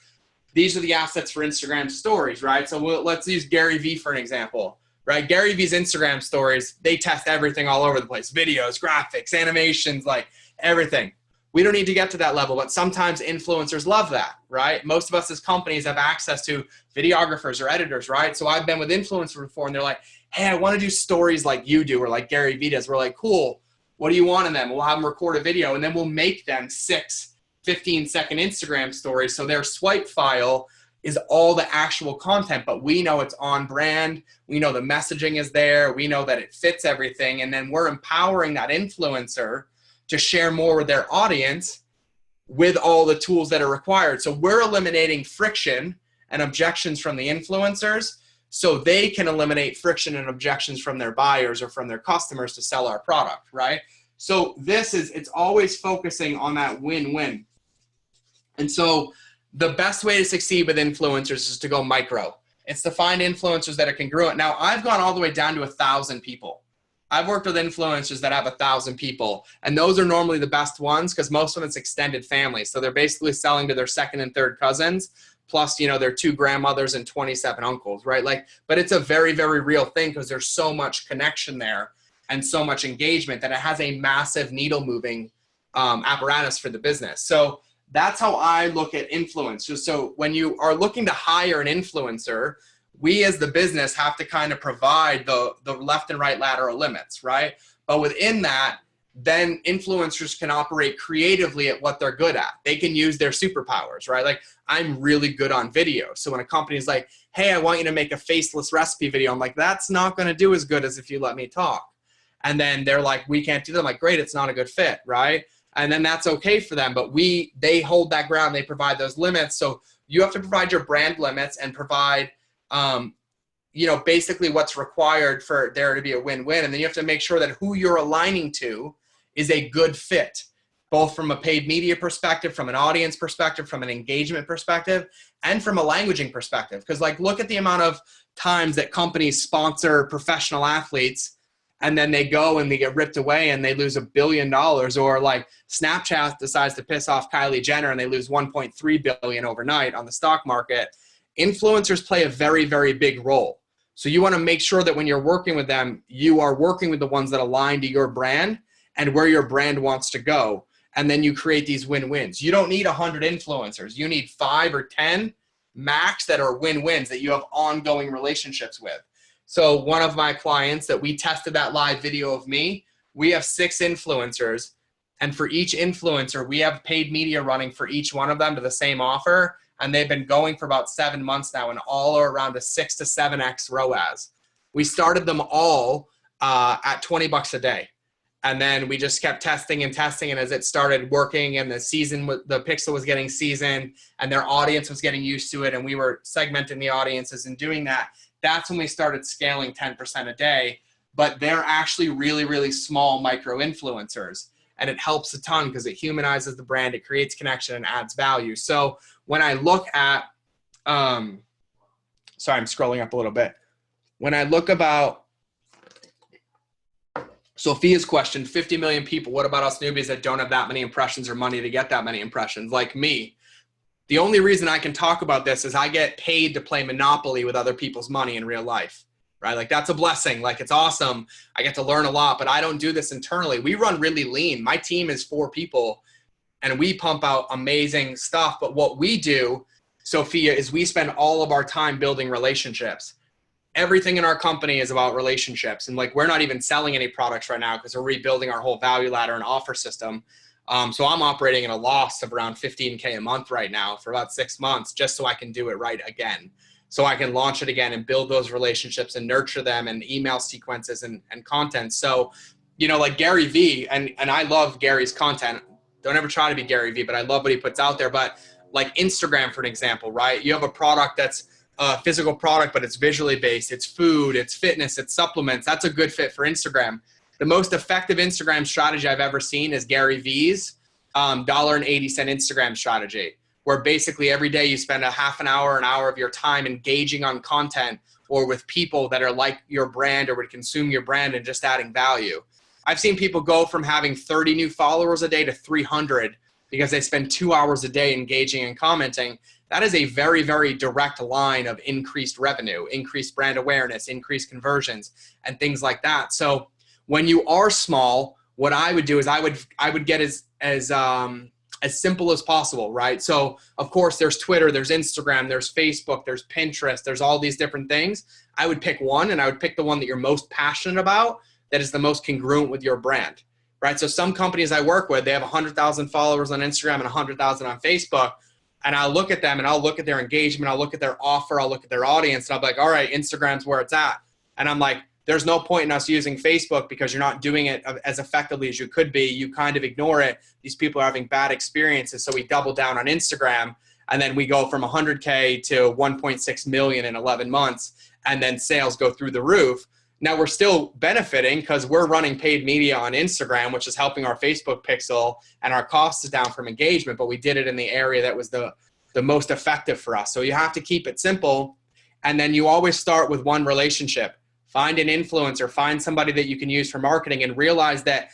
these are the assets for Instagram stories, right? So let's use Gary Vee for an example, right? Gary Vee's Instagram stories, they test everything all over the place. Videos, graphics, animations, like everything. We don't need to get to that level, but sometimes influencers love that, right? Most of us as companies have access to videographers or editors, right? So I've been with influencers before and they're like, hey, I want to do stories like you do or like Gary Vee does. We're like, cool. What do you want in them? We'll have them record a video and then we'll make them 6 15-second Instagram stories. So their swipe file is all the actual content, but we know it's on brand. We know the messaging is there. We know that it fits everything. And then we're empowering that influencer to share more with their audience with all the tools that are required. So we're eliminating friction and objections from the influencers so they can eliminate friction and objections from their buyers or from their customers to sell our product, right? So it's always focusing on that win-win. And so the best way to succeed with influencers is to go micro. It's to find influencers that are congruent. Now, I've gone all the way down to 1,000 people. I've worked with influencers that have 1,000 people, and those are normally the best ones because most of them it's extended families. So they're basically selling to their second and third cousins, plus, their 2 grandmothers and 27 uncles, right? But it's a very, very real thing because there's so much connection there and so much engagement that it has a massive needle moving apparatus for the business. So that's how I look at influencers. So when you are looking to hire an influencer, we as the business have to kind of provide the left and right lateral limits, right? But within that, then influencers can operate creatively at what they're good at. They can use their superpowers, right? Like I'm really good on video. So when a company is like, hey, I want you to make a faceless recipe video, I'm like, that's not going to do as good as if you let me talk. And then they're like, we can't do that. I'm like, great, it's not a good fit, right? And then that's okay for them. But they hold that ground. They provide those limits. So you have to provide your brand limits and provide basically what's required for there to be a win-win. And then you have to make sure that who you're aligning to is a good fit, both from a paid media perspective, from an audience perspective, from an engagement perspective, and from a languaging perspective. Because look at the amount of times that companies sponsor professional athletes and then they go and they get ripped away and they lose $1 billion, or like Snapchat decides to piss off Kylie Jenner and they lose 1.3 billion overnight on the stock market. Influencers play a very, very big role. So you want to make sure that when you're working with them, you are working with the ones that align to your brand and where your brand wants to go. And then you create these win-wins. You don't need 100 influencers. You need 5 or 10 max that are win-wins that you have ongoing relationships with. So one of my clients that we tested that live video of me, we have 6 influencers And for each influencer, we have paid media running for each one of them to the same offer. And they've been going for about 7 months now, and all are around a 6 to 7x ROAS. We started them all at $20 a day. And then we just kept testing and testing. And as it started working and the pixel was getting seasoned and their audience was getting used to it, and we were segmenting the audiences and doing that, that's when we started scaling 10% a day. But they're actually really, really small micro influencers. And it helps a ton because it humanizes the brand, it creates connection and adds value. So when I look at, sorry, I'm scrolling up a little bit. When I look about Sophia's question, 50 million people, what about us newbies that don't have that many impressions or money to get that many impressions, like me? The only reason I can talk about this is I get paid to play Monopoly with other people's money in real life, right? Like that's a blessing. Like it's awesome. I get to learn a lot, but I don't do this internally. We run really lean. My team is 4 people and we pump out amazing stuff. But what we do, Sophia, is we spend all of our time building relationships. Everything in our company is about relationships. And like, we're not even selling any products right now because we're rebuilding our whole value ladder and offer system. So I'm operating at a loss of around 15K a month right now for about 6 months, just so I can do it right again. So I can launch it again and build those relationships and nurture them and email sequences and content. So, you know, like Gary V, and I love Gary's content. Don't ever try to be Gary V, but I love what he puts out there. But like Instagram, for an example, right? You have a product that's a physical product, but it's visually based. It's food, it's fitness, it's supplements. That's a good fit for Instagram. The most effective Instagram strategy I've ever seen is Gary V's $1.80 Instagram strategy, where basically every day you spend a half an hour of your time engaging on content or with people that are like your brand or would consume your brand and just adding value. I've seen people go from having 30 new followers a day to 300 because they spend 2 hours a day engaging and commenting. That is a very, very direct line of increased revenue, increased brand awareness, increased conversions, and things like that. So when you are small, what I would do is I would get as simple as possible, right? So of course there's Twitter, there's Instagram, there's Facebook, there's Pinterest, there's all these different things. I would pick one, and I would pick the one that you're most passionate about, that is the most congruent with your brand, right? So some companies I work with, they have 100,000 followers on Instagram and 100,000 on Facebook. And I'll look at them and I'll look at their engagement, I'll look at their offer, I'll look at their audience, and I'll be like, all right, Instagram's where it's at. And I'm like, there's no point in us using Facebook because you're not doing it as effectively as you could be. You kind of ignore it. These people are having bad experiences. So we double down on Instagram, and then we go from 100K to 1.6 million in 11 months. And then sales go through the roof. Now we're still benefiting because we're running paid media on Instagram, which is helping our Facebook pixel, and our cost is down from engagement, but we did it in the area that was the most effective for us. So you have to keep it simple. And then you always start with one relationship. Find an influencer, find somebody that you can use for marketing, and realize that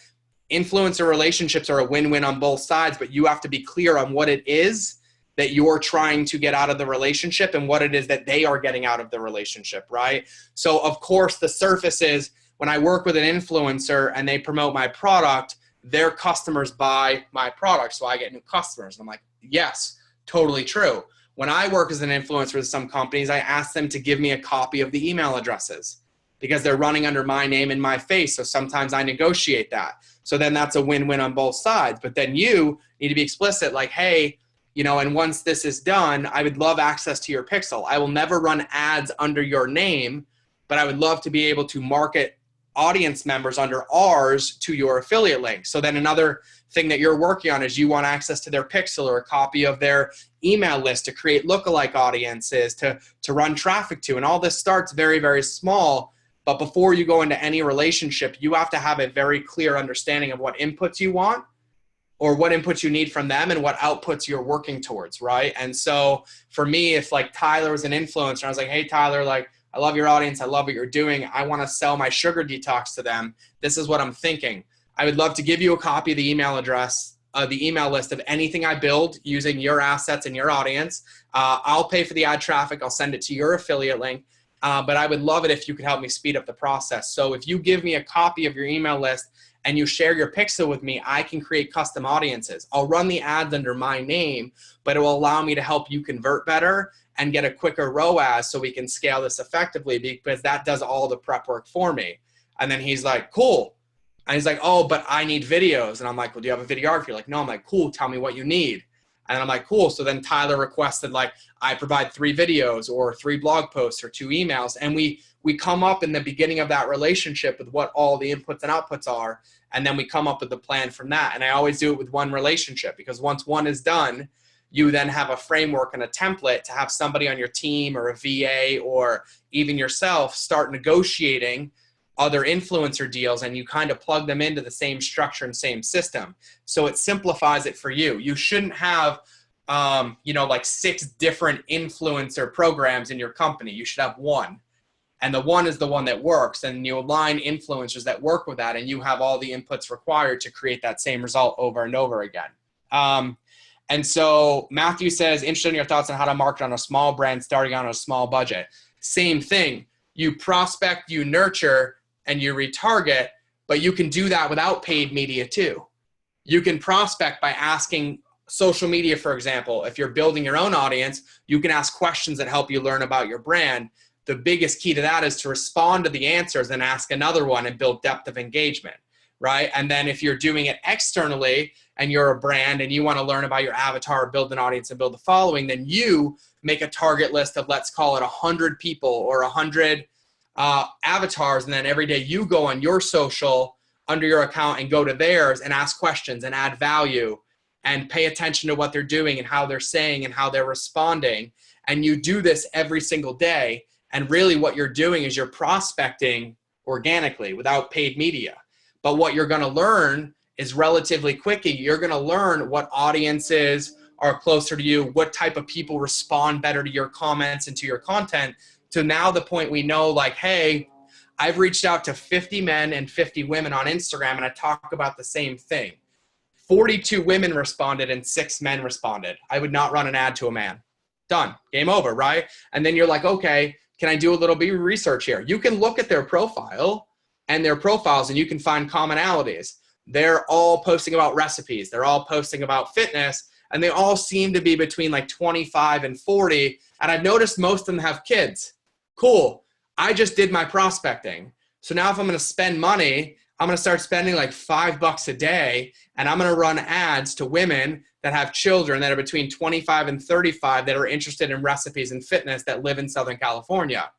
influencer relationships are a win-win on both sides, but you have to be clear on what it is that you're trying to get out of the relationship and what it is that they are getting out of the relationship, right? So of course the surface is when I work with an influencer and they promote my product, their customers buy my product, so I get new customers. And I'm like, yes, totally true. When I work as an influencer with some companies, I ask them to give me a copy of the email addresses because they're running under my name and my face. So sometimes I negotiate that. So then that's a win-win on both sides. But then you need to be explicit, like, hey, you know, and once this is done, I would love access to your pixel. I will never run ads under your name, but I would love to be able to market audience members under ours to your affiliate link. So then another thing that you're working on is you want access to their pixel or a copy of their email list to create lookalike audiences, to run traffic to. And all this starts very, very small. But before you go into any relationship, you have to have a very clear understanding of what inputs you want, or what inputs you need from them, and what outputs you're working towards, right? And so for me, if like Tyler was an influencer, I was like, hey, Tyler, like, I love your audience. I love what you're doing. I want to sell my sugar detox to them. This is what I'm thinking. I would love to give you a copy of the email address, the email list of anything I build using your assets and your audience. I'll pay for the ad traffic. I'll send it to your affiliate link. But I would love it if you could help me speed up the process. So if you give me a copy of your email list and you share your pixel with me, I can create custom audiences. I'll run the ads under my name, but it will allow me to help you convert better and get a quicker ROAS so we can scale this effectively, because that does all the prep work for me. And then he's like, cool. And he's like, oh, but I need videos. And I'm like, well, do you have a videographer? Like, no. I'm like, cool. Tell me what you need. And I'm like, cool. So then Tyler requested, like, I provide 3 videos or 3 blog posts or 2 emails. And we come up in the beginning of that relationship with what all the inputs and outputs are. And then we come up with a plan from that. And I always do it with one relationship, because once one is done, you then have a framework and a template to have somebody on your team or a VA or even yourself start negotiating other influencer deals, and you kind of plug them into the same structure and same system. So it simplifies it for you. You shouldn't have, like 6 different influencer programs in your company. You should have one. And the one is the one that works, and you align influencers that work with that, and you have all the inputs required to create that same result over and over again. And so Matthew says, interested in your thoughts on how to market on a small brand starting on a small budget. Same thing. You prospect, you nurture, and you retarget, but you can do that without paid media too. You can prospect by asking social media, for example. If you're building your own audience, you can ask questions that help you learn about your brand. The biggest key to that is to respond to the answers and ask another one and build depth of engagement, right? And then if you're doing it externally and you're a brand and you want to learn about your avatar, build an audience and build a following, then you make a target list of, let's call it 100 people or 100 avatars. And then every day you go on your social under your account and go to theirs and ask questions and add value and pay attention to what they're doing and how they're saying and how they're responding. And you do this every single day. And really what you're doing is you're prospecting organically without paid media. But what you're going to learn is relatively quickly. You're going to learn what audiences are closer to you, what type of people respond better to your comments and to your content. To now the point we know, like, hey, I've reached out to 50 men and 50 women on Instagram, and I talk about the same thing. 42 women responded and 6 men responded. I would not run an ad to a man. Done. Game over, right? And then you're like, okay, can I do a little bit of research here? You can look at their profile and their profiles, and you can find commonalities. They're all posting about recipes. They're all posting about fitness, and they all seem to be between like 25 and 40. And I've noticed most of them have kids. Cool. I just did my prospecting. So now if I'm going to spend money, I'm going to start spending like $5 a day, and I'm going to run ads to women that have children that are between 25 and 35 that are interested in recipes and fitness that live in Southern California.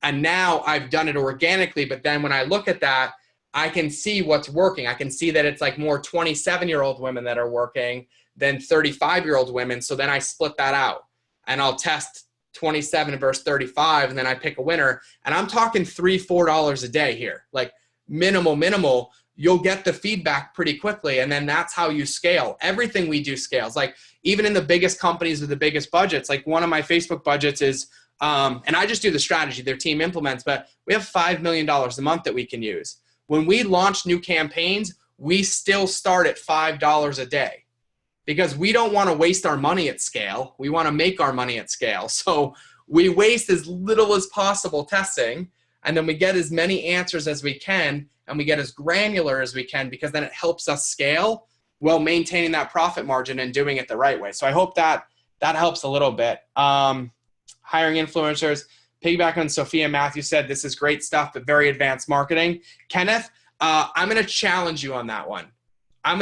And now I've done it organically, but then when I look at that, I can see what's working. I can see that it's like more 27-year-old women that are working than 35-year-old women. So then I split that out, and I'll test 27 versus 35, and then I pick a winner. And I'm talking $3, $4 a day here, like minimal. You'll get the feedback pretty quickly, and then that's how you scale. Everything we do scales. Like even in the biggest companies with the biggest budgets, like one of my Facebook budgets is, and I just do the strategy their team implements, but we have $5 million a month that we can use. When we launch new campaigns, we still start at $5 a day, because we don't want to waste our money at scale. We want to make our money at scale. So we waste as little as possible testing, and then we get as many answers as we can, and we get as granular as we can, because then it helps us scale while maintaining that profit margin and doing it the right way. So I hope that helps a little bit. Hiring influencers, piggyback on Sophia Matthew said, this is great stuff, but very advanced marketing. Kenneth, I'm going to challenge you on that one. I've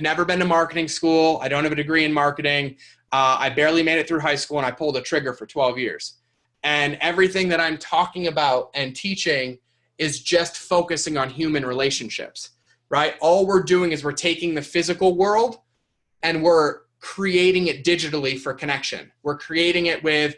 never been to marketing school. I don't have a degree in marketing. I barely made it through high school, and I pulled a trigger for 12 years. And everything that I'm talking about and teaching is just focusing on human relationships, right? All we're doing is we're taking the physical world and we're creating it digitally for connection. We're creating it with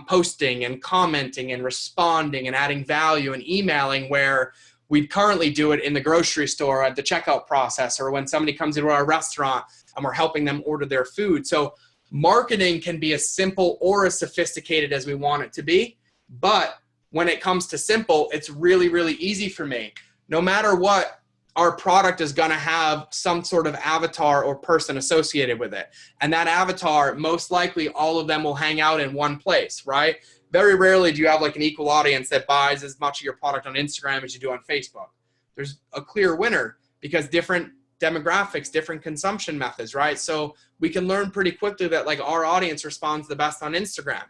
posting and commenting and responding and adding value and emailing, where we currently do it in the grocery store at the checkout process, or when somebody comes into our restaurant and we're helping them order their food. So marketing can be as simple or as sophisticated as we want it to be. But when it comes to simple, it's really, really easy for me. No matter what, our product is going to have some sort of avatar or person associated with it. And that avatar, most likely all of them will hang out in one place, right? Very rarely do you have like an equal audience that buys as much of your product on Instagram as you do on Facebook. There's a clear winner, because different demographics, different consumption methods, right? So we can learn pretty quickly that like our audience responds the best on Instagram.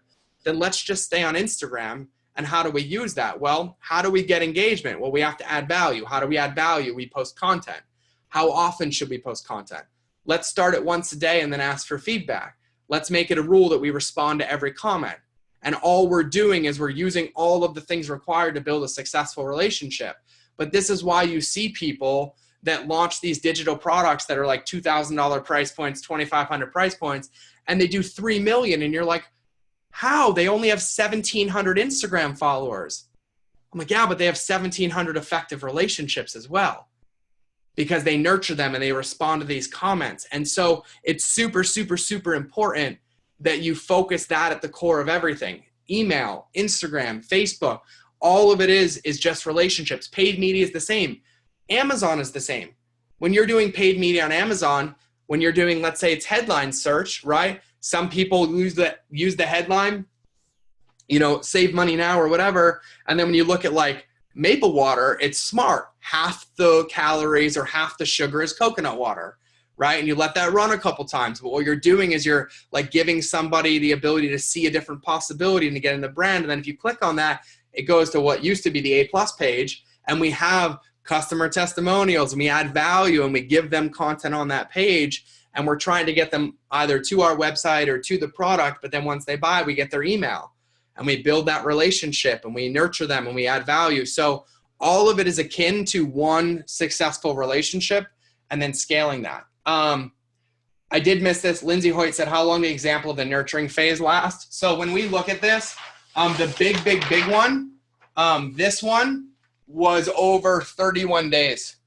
Then let's just stay on Instagram And how do we use that? Well, how do we get engagement? Well, we have to add value. How do we add value? We post content. How often should we post content? Let's start it once a day and then ask for feedback. Let's make it a rule that we respond to every comment. And all we're doing is we're using all of the things required to build a successful relationship. But this is why you see people that launch these digital products that are like $2,000 price points, $2,500 price points, and they do 3 million. And you're like, how? They only have 1,700 Instagram followers. I'm like, yeah, but they have 1,700 effective relationships as well, because they nurture them and they respond to these comments. And so it's super, super, super important that you focus that at the core of everything. Email, Instagram, Facebook, all of it is just relationships. Paid media is the same. Amazon is the same. When you're doing paid media on Amazon, when you're doing, let's say it's headline search, right? Some people use the headline, save money now or whatever. And then when you look at like maple water, it's smart. Half the calories or half the sugar is coconut water, right? And you let that run a couple times. But what you're doing is you're like giving somebody the ability to see a different possibility and to get in the brand. And then if you click on that, it goes to what used to be the A+ page. And we have customer testimonials and we add value and we give them content on that page. And we're trying to get them either to our website or to the product. But then once they buy, we get their email and we build that relationship and we nurture them and we add value. So all of it is akin to one successful relationship and then scaling that. I did miss this. Lindsay Hoyt said, how long the example of the nurturing phase lasts? So when we look at this, the big one, this one was over 31 days.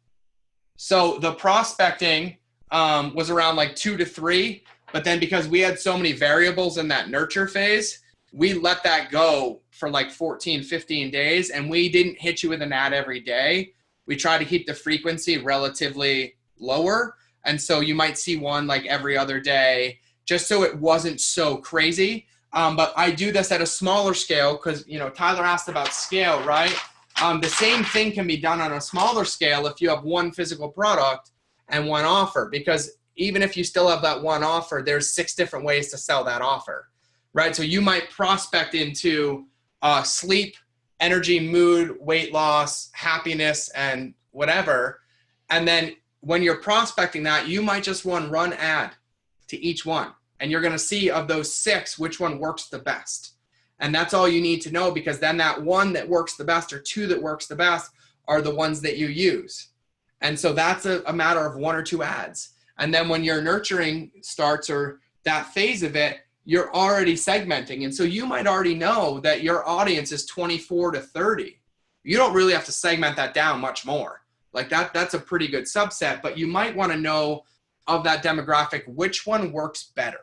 So the prospecting was around like 2 to 3, but then because we had so many variables in that nurture phase, we let that go for like 14, 15 days, and we didn't hit you with an ad every day. We try to keep the frequency relatively lower. And so you might see one like every other day, just so it wasn't so crazy. But I do this at a smaller scale because, Tyler asked about scale, right? The same thing can be done on a smaller scale if you have one physical product and one offer, because even if you still have that one offer, there's 6 different ways to sell that offer, right? So you might prospect into sleep, energy, mood, weight loss, happiness, and whatever. And then when you're prospecting that, you might just run ad to each one. And you're going to see of those 6, which one works the best. And that's all you need to know, because then that one that works the best or 2 that works the best are the ones that you use. And so that's a matter of 1 or 2 ads. And then when your nurturing starts, or that phase of it, you're already segmenting. And so you might already know that your audience is 24 to 30. You don't really have to segment that down much more. Like that's a pretty good subset, but you might want to know of that demographic, which one works better.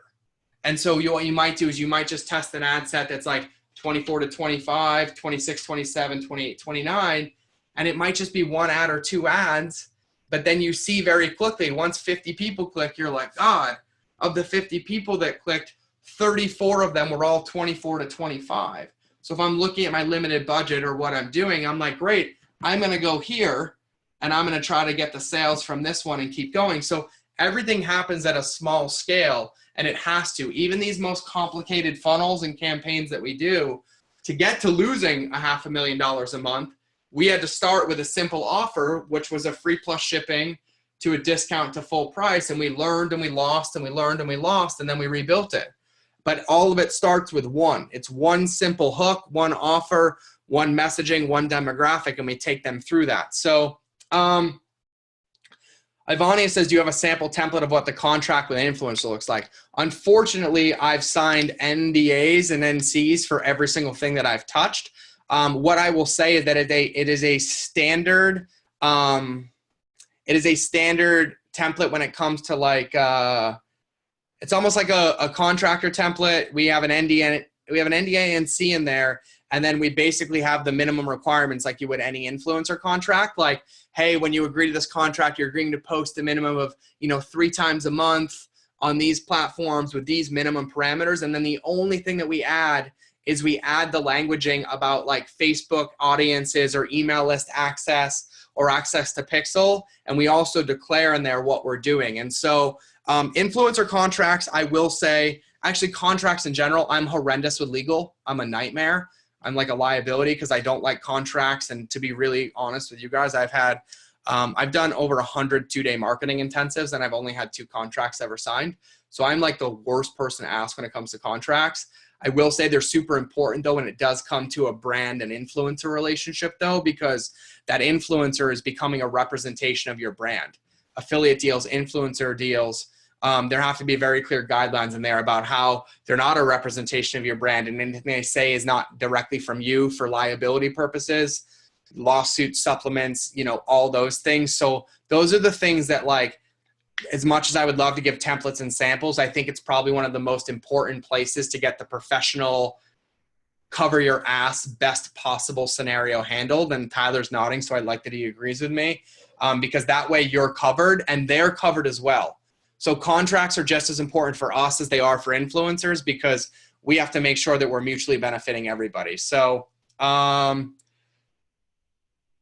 And so what you might do is you might just test an ad set that's like 24 to 25, 26, 27, 28, 29, and it might just be 1 ad or 2 ads. But then you see very quickly, once 50 people click, you're like, God, of the 50 people that clicked, 34 of them were all 24 to 25. So if I'm looking at my limited budget or what I'm doing, I'm like, great, I'm going to go here and I'm going to try to get the sales from this one and keep going. So everything happens at a small scale, and it has to. Even these most complicated funnels and campaigns that we do, to get to losing $500,000 a month, we had to start with a simple offer, which was a free plus shipping to a discount to full price. And we learned and we lost and we learned and we lost, and then we rebuilt it. But all of it starts with one. It's one simple hook, one offer, one messaging, one demographic, and we take them through that. So Ivania says, do you have a sample template of what the contract with an influencer looks like? Unfortunately, I've signed NDAs and NCs for every single thing that I've touched. What I will say is that it is a standard template when it comes to like it's almost like a contractor template. We have an NDA and C in there, and then we basically have the minimum requirements like you would any influencer contract. Like, hey, when you agree to this contract, you're agreeing to post a minimum of 3 times a month on these platforms with these minimum parameters. And then the only thing that we add is we add the languaging about like Facebook audiences or email list access or access to Pixel. And we also declare in there what we're doing. And so influencer contracts, I will say, actually contracts in general, I'm horrendous with legal. I'm a nightmare. I'm like a liability because I don't like contracts. And to be really honest with you guys, I've done over 100 2-day marketing intensives and I've only had 2 contracts ever signed. So I'm like the worst person to ask when it comes to contracts. I will say they're super important though when it does come to a brand and influencer relationship though, because that influencer is becoming a representation of your brand. Affiliate deals, influencer deals, there have to be very clear guidelines in there about how they're not a representation of your brand and anything they say is not directly from you for liability purposes, lawsuit supplements, all those things. So those are the things that, like, as much as I would love to give templates and samples, I think it's probably one of the most important places to get the professional cover your ass best possible scenario handled. And Tyler's nodding, so I like that he agrees with me, because that way you're covered and they're covered as well. So contracts are just as important for us as they are for influencers because we have to make sure that we're mutually benefiting everybody. So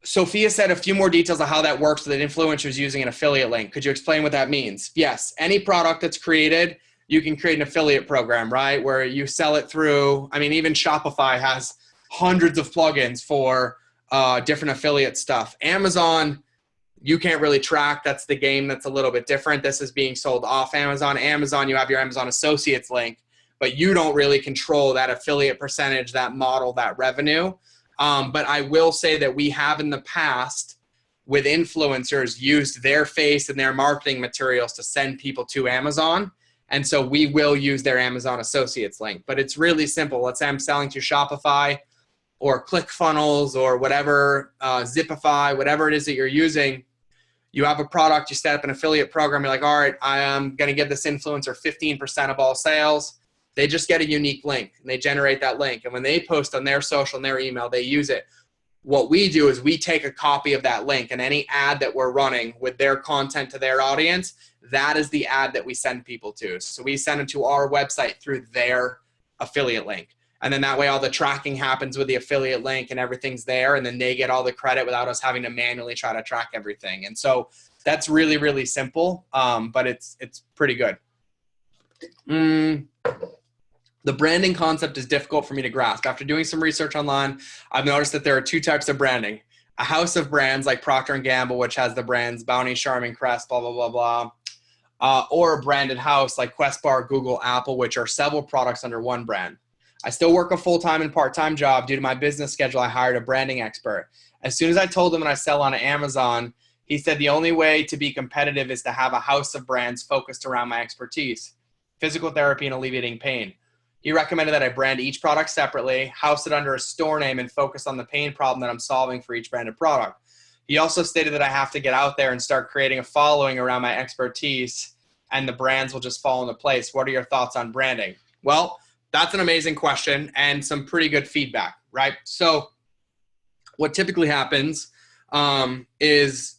Sophia said a few more details of how that works with an influencer using an affiliate link. Could you explain what that means? Yes. Any product that's created, you can create an affiliate program, right? Where you sell it through, even Shopify has hundreds of plugins for different affiliate stuff. Amazon, you can't really track. That's the game that's a little bit different. This is being sold off Amazon. Amazon, you have your Amazon Associates link, but you don't really control that affiliate percentage, that model, that revenue. But I will say that we have in the past with influencers used their face and their marketing materials to send people to Amazon. And so we will use their Amazon Associates link, but it's really simple. Let's say I'm selling to Shopify or ClickFunnels or whatever, Zipify, whatever it is that you're using. You have a product, you set up an affiliate program. You're like, all right, I am going to give this influencer 15% of all sales. They just get a unique link and they generate that link. And when they post on their social and their email, they use it. What we do is we take a copy of that link and any ad that we're running with their content to their audience, that is the ad that we send people to. So we send them to our website through their affiliate link. And then that way all the tracking happens with the affiliate link and everything's there. And then they get all the credit without us having to manually try to track everything. And so that's really, really simple, but it's pretty good. The branding concept is difficult for me to grasp. After doing some research online, I've noticed that there are 2 types of branding. A house of brands like Procter & Gamble, which has the brands Bounty, Charmin, Crest, blah, blah, blah, blah. Or a branded house like Quest Bar, Google, Apple, which are several products under one brand. I still work a full-time and part-time job. Due to my business schedule, I hired a branding expert. As soon as I told him that I sell on Amazon, he said the only way to be competitive is to have a house of brands focused around my expertise, physical therapy and alleviating pain. He recommended that I brand each product separately, house it under a store name, and focus on the pain problem that I'm solving for each branded product. He also stated that I have to get out there and start creating a following around my expertise, and the brands will just fall into place. What are your thoughts on branding? Well, that's an amazing question and some pretty good feedback, right? So what typically happens is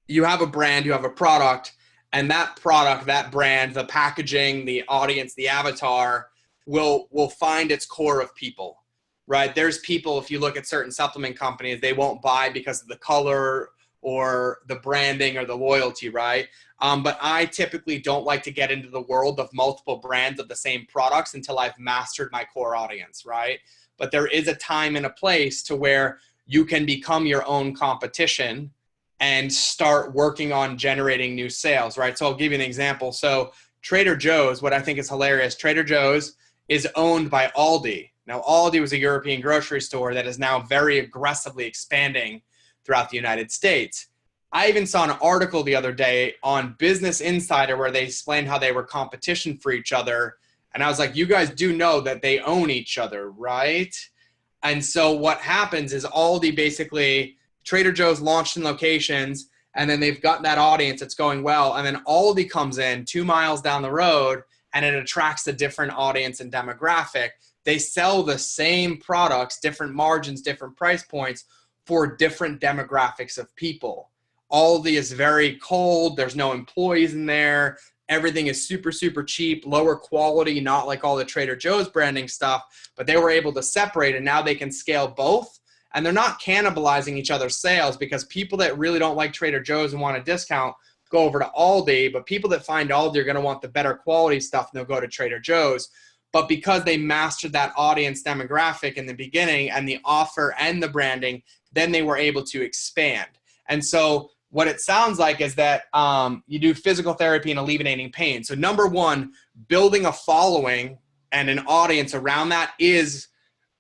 you have a brand, you have a product, and that product, that brand, the packaging, the audience, the avatar will find its core of people, right? There's people, if you look at certain supplement companies, they won't buy because of the color or the branding or the loyalty, right? But I typically don't like to get into the world of multiple brands of the same products until I've mastered my core audience, right? But there is a time and a place to where you can become your own competition and start working on generating new sales, right? So I'll give you an example. So Trader Joe's, what I think is hilarious, Trader Joe's is owned by Aldi. Now, Aldi was a European grocery store that is now very aggressively expanding throughout the United States. I even saw an article the other day on Business Insider where they explained how they were competition for each other. And I was like, you guys do know that they own each other, right? And so what happens is Aldi basically, Trader Joe's launched in locations, and then they've got that audience that's going well. And then Aldi comes in 2 miles down the road, and it attracts a different audience and demographic. They sell the same products, different margins, different price points for different demographics of people. Aldi is very cold. There's no employees in there. Everything is super, super cheap, lower quality, not like all the Trader Joe's branding stuff, but they were able to separate, and now they can scale both. And they're not cannibalizing each other's sales because people that really don't like Trader Joe's and want a discount go over to Aldi, but people that find Aldi are going to want the better quality stuff and they'll go to Trader Joe's. but because they mastered that audience demographic in the beginning and the offer and the branding, then they were able to expand. And so what it sounds like is that you do physical therapy and alleviating pain. So number one, building a following and an audience around that is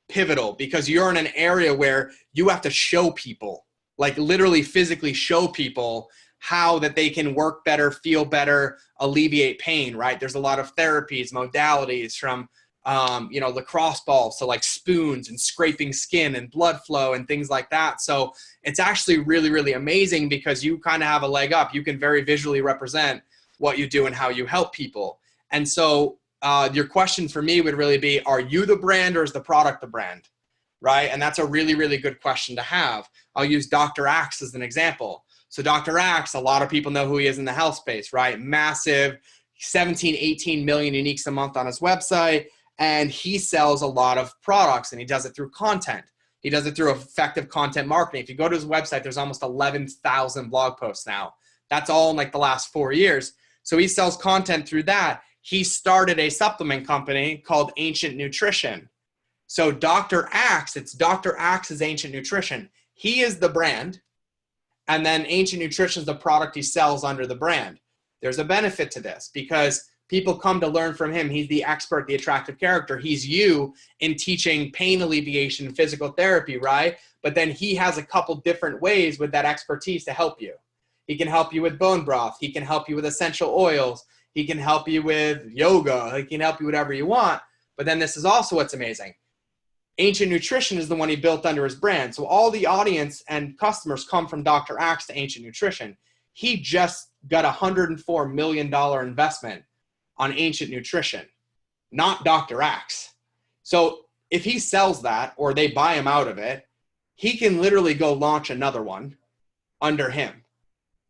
pivotal, because you're in an area where you have to show people, like literally physically show people how that they can work better, feel better, alleviate pain, right? There's a lot of therapies, modalities from lacrosse balls to like spoons and scraping skin and blood flow and things like that. So it's actually really, really amazing because you kind of have a leg up. You can very visually represent what you do and how you help people. And so your question for me would really be, are you the brand or is the product the brand? Right? And that's a really, really good question to have. I'll use Dr. Axe as an example. So Dr. Axe, a lot of people know who he is in the health space, right? Massive, 17, 18 million uniques a month on his website. And he sells a lot of products, and he does it through content. He does it through effective content marketing. If you go to his website, there's almost 11,000 blog posts now. That's all in like the last 4 years. So he sells content through that. He started a supplement company called Ancient Nutrition. So Dr. Axe, it's Dr. Axe's Ancient Nutrition. He is the brand, and then Ancient Nutrition is the product he sells under the brand. There's a benefit to this because people come to learn from him. He's the expert, the attractive character. He's you in teaching pain alleviation and physical therapy, right? But then he has a couple different ways with that expertise to help you. He can help you with bone broth. He can help you with essential oils. He can help you with yoga. He can help you whatever you want. But then this is also what's amazing. Ancient Nutrition is the one he built under his brand. So all the audience and customers come from Dr. Axe to Ancient Nutrition. He just got a $104 million investment on Ancient Nutrition, not Dr. Axe. So if he sells that or they buy him out of it, he can literally go launch another one under him.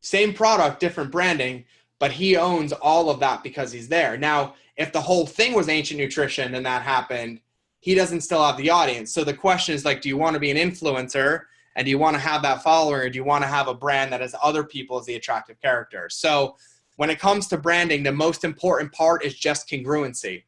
Same product, different branding, but he owns all of that because he's there. Now, if the whole thing was Ancient Nutrition and that happened, he doesn't still have the audience. So the question is like, do you want to be an influencer and do you want to have that follower, or do you want to have a brand that has other people as the attractive character? So when it comes to branding, the most important part is just congruency.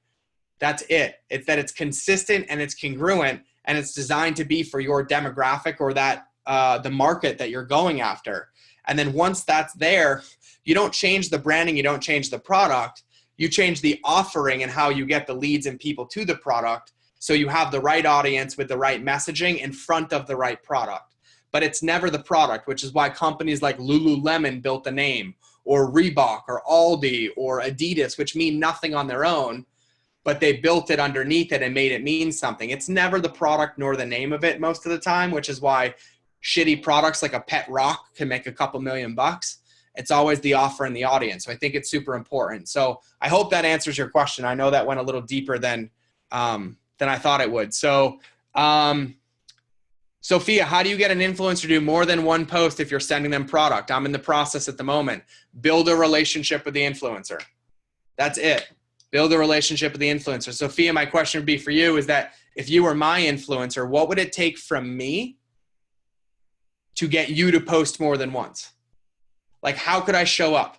That's it. It's that it's consistent and it's congruent and it's designed to be for your demographic or that the market that you're going after. And then once that's there, you don't change the branding, you don't change the product, you change the offering and how you get the leads and people to the product. So you have the right audience with the right messaging in front of the right product. But it's never the product, which is why companies like Lululemon built the name, or Reebok or Aldi or Adidas, which mean nothing on their own, but they built it underneath it and made it mean something. It's never the product nor the name of it most of the time, which is why shitty products like a pet rock can make a couple $1 million. It's always the offer and the audience. So I think it's super important. So I hope that answers your question. I know that went a little deeper than I thought it would. So Sophia, how do you get an influencer to do more than one post if you're sending them product? I'm in the process at the moment. Build a relationship with the influencer. That's it. Build a relationship with the influencer. Sophia, my question would be for you is that if you were my influencer, what would it take from me to get you to post more than once? Like, how could I show up?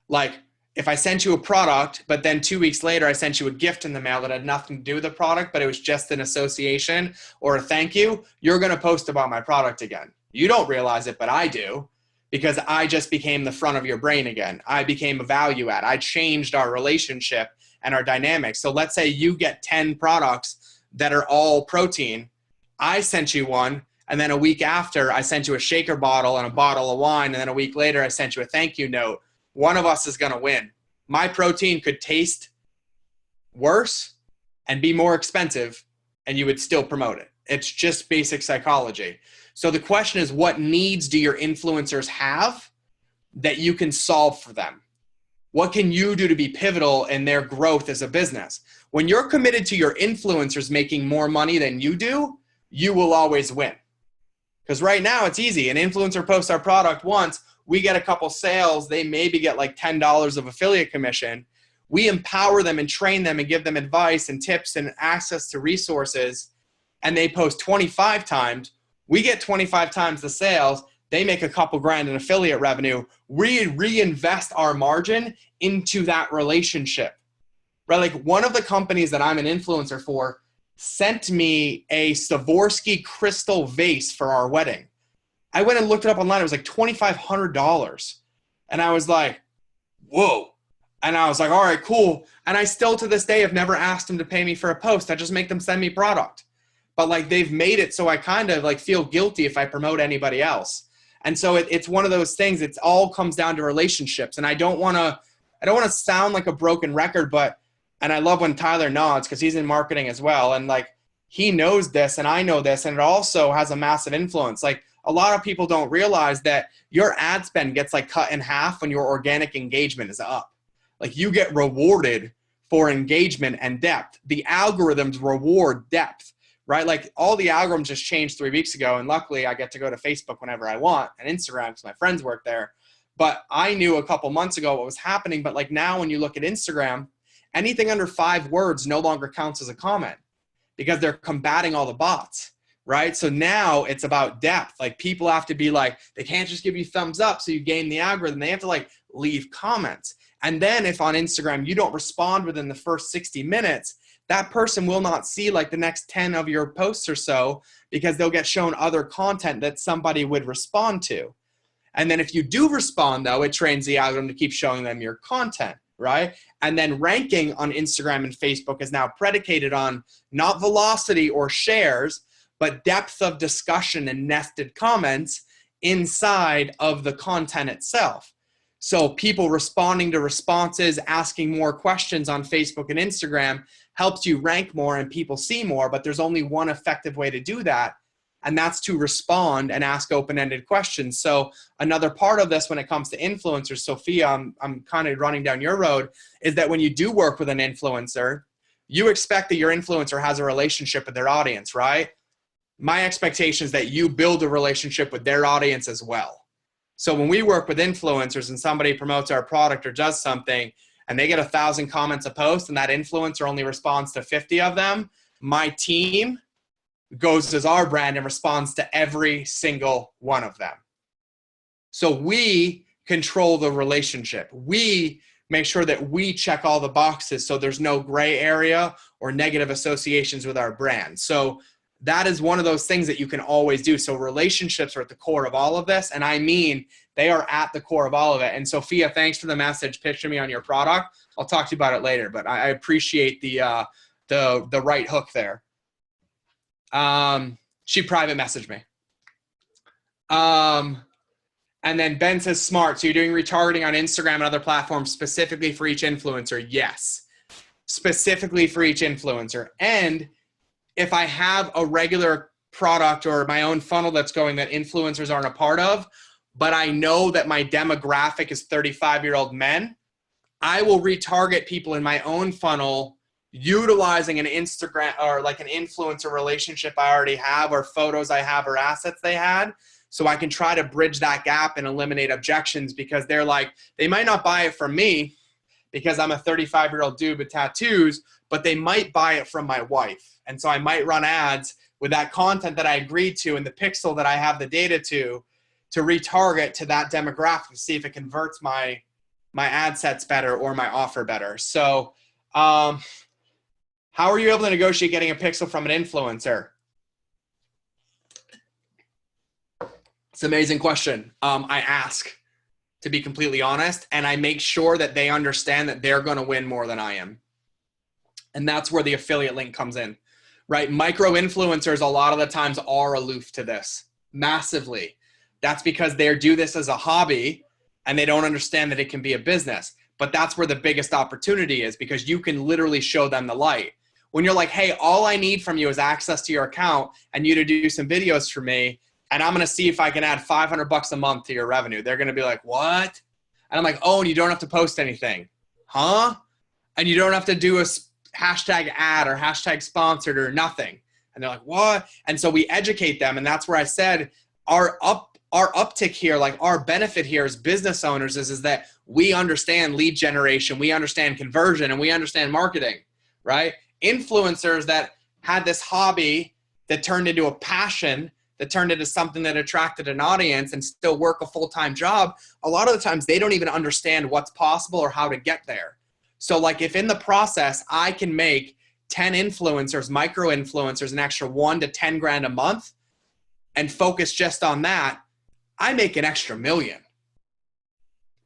Like, if I sent you a product, but then 2 weeks later, I sent you a gift in the mail that had nothing to do with the product, but it was just an association or a thank you, you're going to post about my product again. You don't realize it, but I do, because I just became the front of your brain again. I became a value add. I changed our relationship and our dynamics. So let's say you get 10 products that are all protein. I sent you one. And then a week after, I sent you a shaker bottle and a bottle of wine. And then a week later, I sent you a thank you note. One of us is going to win. My protein could taste worse and be more expensive, and you would still promote it. It's just basic psychology. So the question is, what needs do your influencers have that you can solve for them? What can you do to be pivotal in their growth as a business? When you're committed to your influencers making more money than you do, you will always win. Because right now it's easy. An influencer posts our product once, we get a couple sales, they maybe get like $10 of affiliate commission. We empower them and train them and give them advice and tips and access to resources, and they post 25 times. We get 25 times the sales. They make a couple grand in affiliate revenue. We reinvest our margin into that relationship. right? Like one of the companies that I'm an influencer for sent me a Swarovski crystal vase for our wedding. I went and looked it up online. It was like $2,500. And I was like, whoa. And I was like, all right, cool. And I still to this day have never asked them to pay me for a post. I just make them send me product. But like they've made it so I kind of like feel guilty if I promote anybody else. And so it's one of those things. It all comes down to relationships. And I don't want to sound like a broken record, and I love when Tyler nods because he's in marketing as well. And like he knows this and I know this, and it also has a massive influence. Like a lot of people don't realize that your ad spend gets like cut in half when your organic engagement is up. Like you get rewarded for engagement and depth. The algorithms reward depth, right? Like all the algorithms just changed 3 weeks ago. And luckily I get to go to Facebook whenever I want and Instagram because my friends work there. But I knew a couple months ago what was happening. But like now when you look at Instagram, anything under 5 words no longer counts as a comment because they're combating all the bots, right? So now it's about depth. Like people have to be like, they can't just give you thumbs up so you gain the algorithm. They have to like leave comments. And then if on Instagram you don't respond within the first 60 minutes, that person will not see like the next 10 of your posts or so because they'll get shown other content that somebody would respond to. And then if you do respond though, it trains the algorithm to keep showing them your content, right? And then ranking on Instagram and Facebook is now predicated on not velocity or shares, but depth of discussion and nested comments inside of the content itself. So people responding to responses, asking more questions on Facebook and Instagram helps you rank more and people see more, but there's only one effective way to do that, and that's to respond and ask open-ended questions. So another part of this when it comes to influencers, Sophia, I'm kind of running down your road, is that when you do work with an influencer, you expect that your influencer has a relationship with their audience, right? My expectation is that you build a relationship with their audience as well. So when we work with influencers and somebody promotes our product or does something and they get 1,000 comments a post and that influencer only responds to 50 of them, my team goes as our brand and responds to every single one of them. So we control the relationship. We make sure that we check all the boxes so there's no gray area or negative associations with our brand. So that is one of those things that you can always do. So relationships are at the core of all of this. And I mean, they are at the core of all of it. And Sophia, thanks for the message. Picture me on your product. I'll talk to you about it later, but I appreciate the right hook there. She private messaged me. And then Ben says smart. So you're doing retargeting on Instagram and other platforms specifically for each influencer. Yes, specifically for each influencer. And if I have a regular product or my own funnel that's going that influencers aren't a part of, but I know that my demographic is 35-year-old men, I will retarget people in my own funnel utilizing an Instagram or like an influencer relationship I already have or photos I have or assets they had. So I can try to bridge that gap and eliminate objections because they're like, they might not buy it from me because I'm a 35-year-old dude with tattoos, but they might buy it from my wife. And so I might run ads with that content that I agreed to and the pixel that I have the data to retarget to that demographic to see if it converts my ad sets better or my offer better. So how are you able to negotiate getting a pixel from an influencer? It's an amazing question. I ask, to be completely honest, and I make sure that they understand that they're going to win more than I am. And that's where the affiliate link comes in, right? Micro influencers a lot of the times are aloof to this massively. That's because they do this as a hobby and they don't understand that it can be a business. But that's where the biggest opportunity is because you can literally show them the light. When you're like, hey, all I need from you is access to your account and you to do some videos for me, and I'm going to see if I can add $500 a month to your revenue. They're going to be like, what? And I'm like, oh, and you don't have to post anything. Huh? And you don't have to do a hashtag ad or hashtag sponsored or nothing. And they're like, what? And so we educate them. And that's where I said our uptick here, like our benefit here as business owners is that we understand lead generation, we understand conversion, and we understand marketing, right? Influencers that had this hobby that turned into a passion, that turned into something that attracted an audience and still work a full-time job, a lot of the times they don't even understand what's possible or how to get there. So like if in the process I can make 10 influencers, micro influencers, an extra 1 to 10 grand a month and focus just on that, I make an extra million.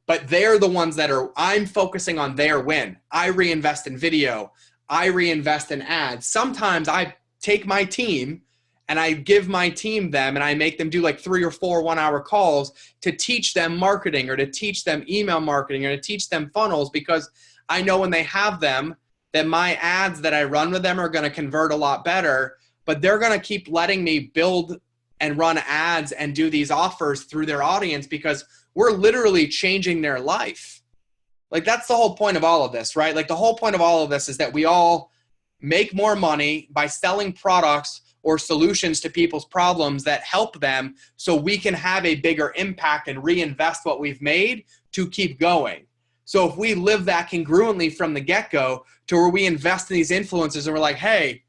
But they're the ones that I'm focusing on their win. I reinvest in video. I reinvest in ads. Sometimes I take my team and I give my team them and I make them do like 3 or 4 1-hour calls to teach them marketing or to teach them email marketing or to teach them funnels, because I know when they have them that my ads that I run with them are going to convert a lot better, but they're going to keep letting me build and run ads and do these offers through their audience because we're literally changing their life. Like that's the whole point of all of this, right? Like the whole point of all of this is that we all make more money by selling products or solutions to people's problems that help them so we can have a bigger impact and reinvest what we've made to keep going. So if we live that congruently from the get-go to where we invest in these influencers and we're like, hey,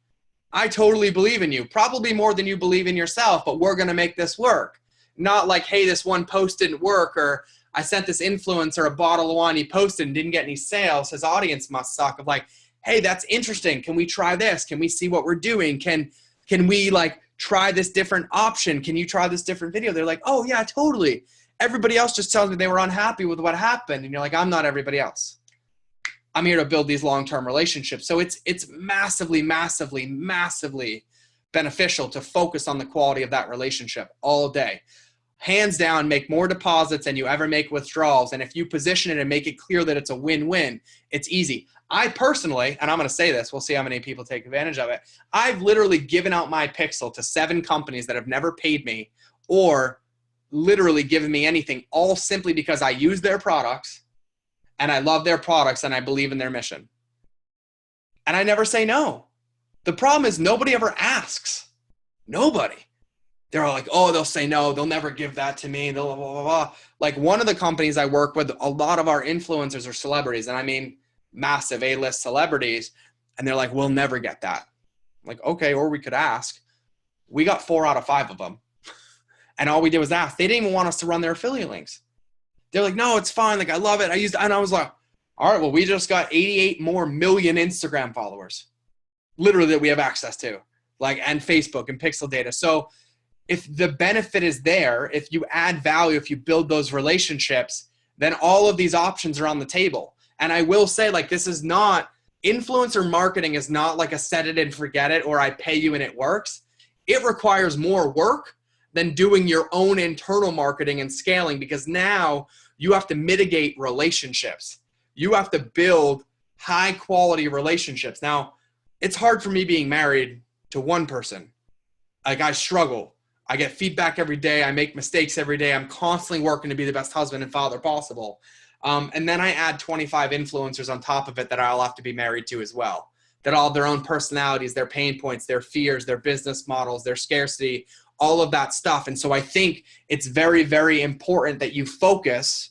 I totally believe in you, probably more than you believe in yourself, but we're going to make this work. Not like, hey, this one post didn't work, or I sent this influencer a bottle of wine he posted and didn't get any sales. His audience must suck. Of like, hey, that's interesting. Can we try this? Can we see what we're doing? Can we like try this different option? Can you try this different video? They're like, oh yeah, totally. Everybody else just tells me they were unhappy with what happened. And you're like, I'm not everybody else. I'm here to build these long-term relationships. So it's massively, massively, massively beneficial to focus on the quality of that relationship all day. Hands down, make more deposits than you ever make withdrawals. And if you position it and make it clear that it's a win-win, it's easy. I personally, and I'm going to say this, we'll see how many people take advantage of it. I've literally given out my pixel to 7 companies that have never paid me or literally given me anything, all simply because I use their products and I love their products and I believe in their mission. And I never say no. The problem is nobody ever asks. Nobody. They're all like, oh, they'll say no. They'll never give that to me. They'll blah, blah, blah. Like one of the companies I work with, a lot of our influencers are celebrities. And I mean massive A-list celebrities. And they're like, we'll never get that. I'm like, okay, or we could ask. We got 4 out of 5 of them. And all we did was ask. They didn't even want us to run their affiliate links. They're like, no, it's fine. Like, I love it. And I was like, all right, well, we just got 88 more million Instagram followers, literally, that we have access to, like, and Facebook and pixel data. So if the benefit is there, if you add value, if you build those relationships, then all of these options are on the table. And I will say, like, this is not, influencer marketing is not like a set it and forget it, or I pay you and it works. It requires more work than doing your own internal marketing and scaling, because now you have to mitigate relationships. You have to build high quality relationships. Now, it's hard for me being married to one person. Like, I struggle. I get feedback every day. I make mistakes every day. I'm constantly working to be the best husband and father possible. And then I add 25 influencers on top of it that I'll have to be married to as well, that all have their own personalities, their pain points, their fears, their business models, their scarcity, all of that stuff. And so I think it's very, very important that you focus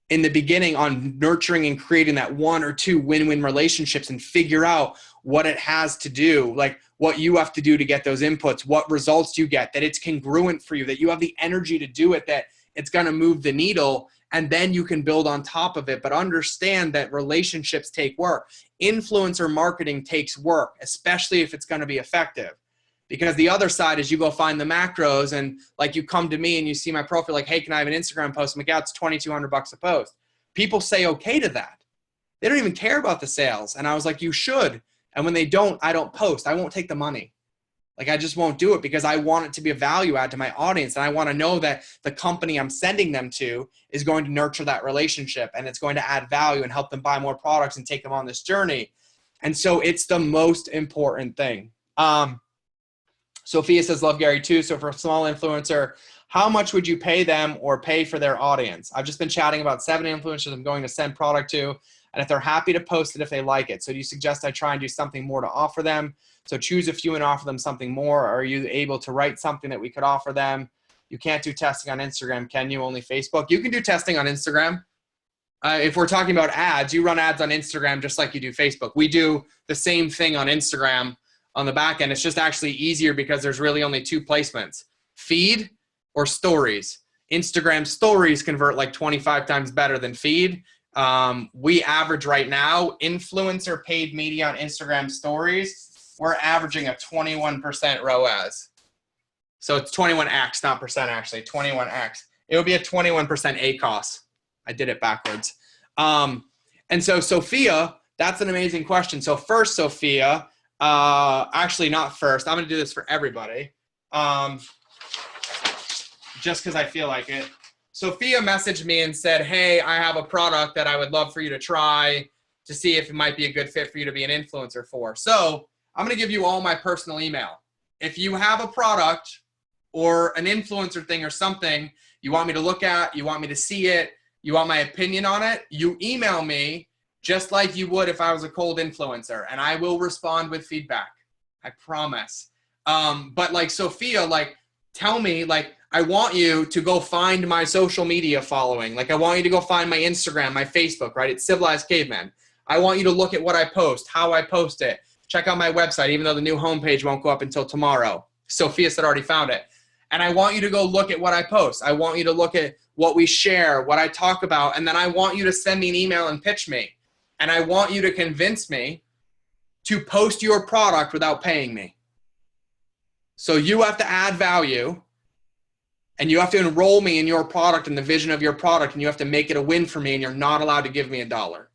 in the beginning on nurturing and creating that 1 or 2 win-win relationships and figure out what it has to do, like what you have to do to get those inputs, what results you get, that it's congruent for you, that you have the energy to do it, that it's going to move the needle, and then you can build on top of it. But understand that relationships take work. Influencer marketing takes work, especially if it's going to be effective. Because the other side is you go find the macros and like you come to me and you see my profile like, hey, can I have an Instagram post? I'm like, yeah, it's $2,200 a post. People say okay to that. They don't even care about the sales. And I was like, you should. And when they don't, I don't post. I won't take the money. Like, I just won't do it because I want it to be a value add to my audience. And I want to know that the company I'm sending them to is going to nurture that relationship and it's going to add value and help them buy more products and take them on this journey. And so it's the most important thing. Sophia says, love Gary too. So for a small influencer, how much would you pay them or pay for their audience? I've just been chatting about 7 influencers I'm going to send product to, and if they're happy to post it, if they like it. So do you suggest I try and do something more to offer them? So choose a few and offer them something more. Or are you able to write something that we could offer them? You can't do testing on Instagram, can you? Only Facebook? You can do testing on Instagram. If we're talking about ads, you run ads on Instagram just like you do Facebook. We do the same thing on Instagram on the back end. It's just actually easier because there's really only 2 placements, feed or stories. Instagram stories convert like 25 times better than feed. We average right now, influencer paid media on Instagram stories, we're averaging a 21% ROAS. So it's 21x, not percent actually, 21x. It would be a 21% ACOS. I did it backwards. And so Sophia, that's an amazing question. So first, Sophia, actually not first. I'm going to do this for everybody, just because I feel like it. Sophia messaged me and said, hey, I have a product that I would love for you to try to see if it might be a good fit for you to be an influencer for. So I'm going to give you all my personal email. If you have a product or an influencer thing or something you want me to look at, you want me to see it, you want my opinion on it, you email me just like you would if I was a cold influencer, and I will respond with feedback. I promise. But like Sophia, like tell me, like I want you to go find my social media following. Like I want you to go find my Instagram, my Facebook, right? It's Civilized Caveman. I want you to look at what I post, how I post it. Check out my website, even though the new homepage won't go up until tomorrow. Sophia said already found it. And I want you to go look at what I post. I want you to look at what we share, what I talk about, and then I want you to send me an email and pitch me. And I want you to convince me to post your product without paying me. So you have to add value, and you have to enroll me in your product and the vision of your product, and you have to make it a win for me, and you're not allowed to give me $1.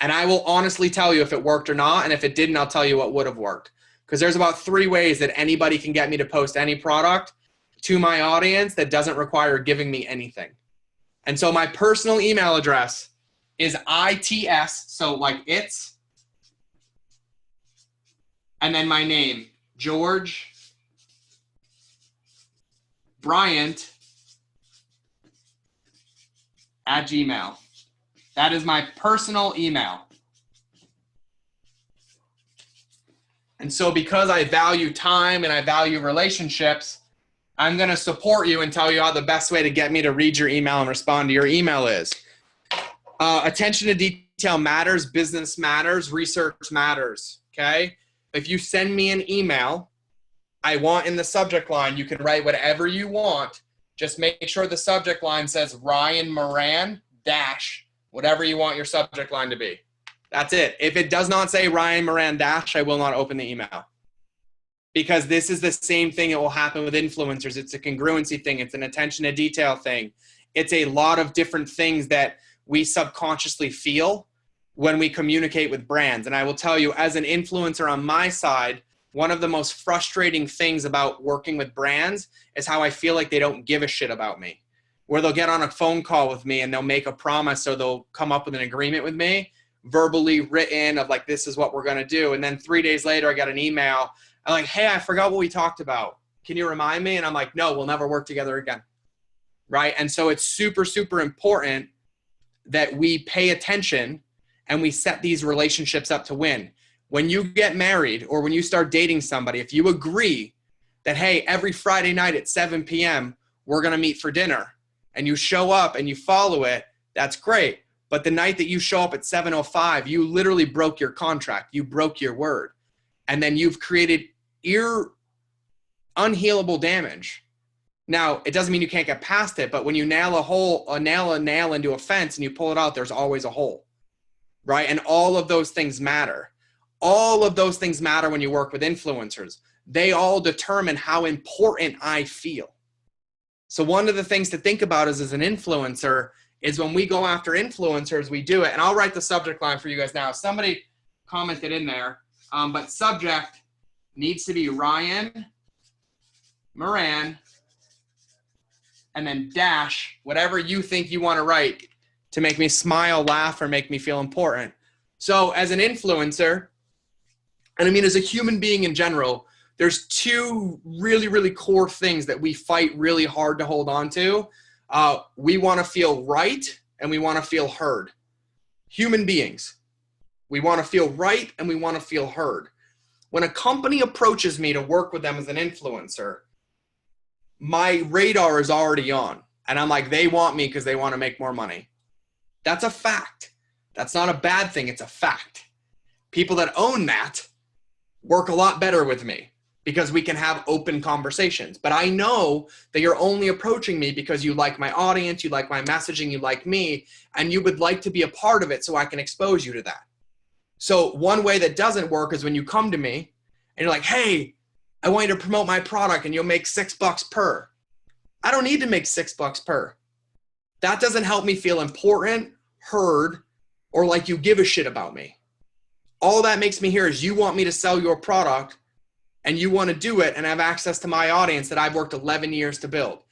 And I will honestly tell you if it worked or not, and if it didn't, I'll tell you what would have worked. Because there's about 3 ways that anybody can get me to post any product to my audience that doesn't require giving me anything. And so my personal email address is ITS, so like it's, and then my name, George Bryant @gmail.com. That is my personal email. And so because I value time and I value relationships, I'm going to support you and tell you how the best way to get me to read your email and respond to your email is. Attention to detail matters, business matters, research matters, okay? If you send me an email, I want in the subject line, you can write whatever you want. Just make sure the subject line says Ryan Moran dash, whatever you want your subject line to be. That's it. If it does not say Ryan Moran dash, I will not open the email. Because this is the same thing that will happen with influencers. It's a congruency thing. It's an attention to detail thing. It's a lot of different things that we subconsciously feel when we communicate with brands. And I will tell you, as an influencer on my side, one of the most frustrating things about working with brands is how I feel like they don't give a shit about me. Where they'll get on a phone call with me and they'll make a promise, or they'll come up with an agreement with me, verbally written, of like, this is what we're going to do. And then 3 days later, I got an email. I'm like, hey, I forgot what we talked about. Can you remind me? And I'm like, no, we'll never work together again. Right? And so it's super, super important that we pay attention and we set these relationships up to win. When you get married or when you start dating somebody, if you agree that, hey, every Friday night at 7 p.m., we're going to meet for dinner, and you show up and you follow it, that's great. But the night that you show up at 7:05, you literally broke your contract. You broke your word. And then you've created unhealable damage. Now, it doesn't mean you can't get past it, but when you nail a nail into a fence and you pull it out, there's always a hole, right? And all of those things matter. All of those things matter when you work with influencers. They all determine how important I feel. So one of the things to think about is, as an influencer, is when we go after influencers, we do it. And I'll write the subject line for you guys now. Somebody commented in there, but subject needs to be Ryan Moran, and then dash, whatever you think you want to write to make me smile, laugh, or make me feel important. So as an influencer, and I mean as a human being in general, there's 2 really, really core things that we fight really hard to hold on to. We want to feel right, and we want to feel heard. Human beings. We want to feel right, and we want to feel heard. When a company approaches me to work with them as an influencer, my radar is already on. And I'm like, they want me because they want to make more money. That's a fact. That's not a bad thing. It's a fact. People that own that work a lot better with me. because we can have open conversations. But I know that you're only approaching me because you like my audience, you like my messaging, you like me, and you would like to be a part of it so I can expose you to that. So one way that doesn't work is when you come to me and you're like, hey, I want you to promote my product and you'll make $6 per. I don't need to make $6 per. That doesn't help me feel important, heard, or like you give a shit about me. All that makes me hear is you want me to sell your product and you want to do it and have access to my audience that I've worked 11 years to build.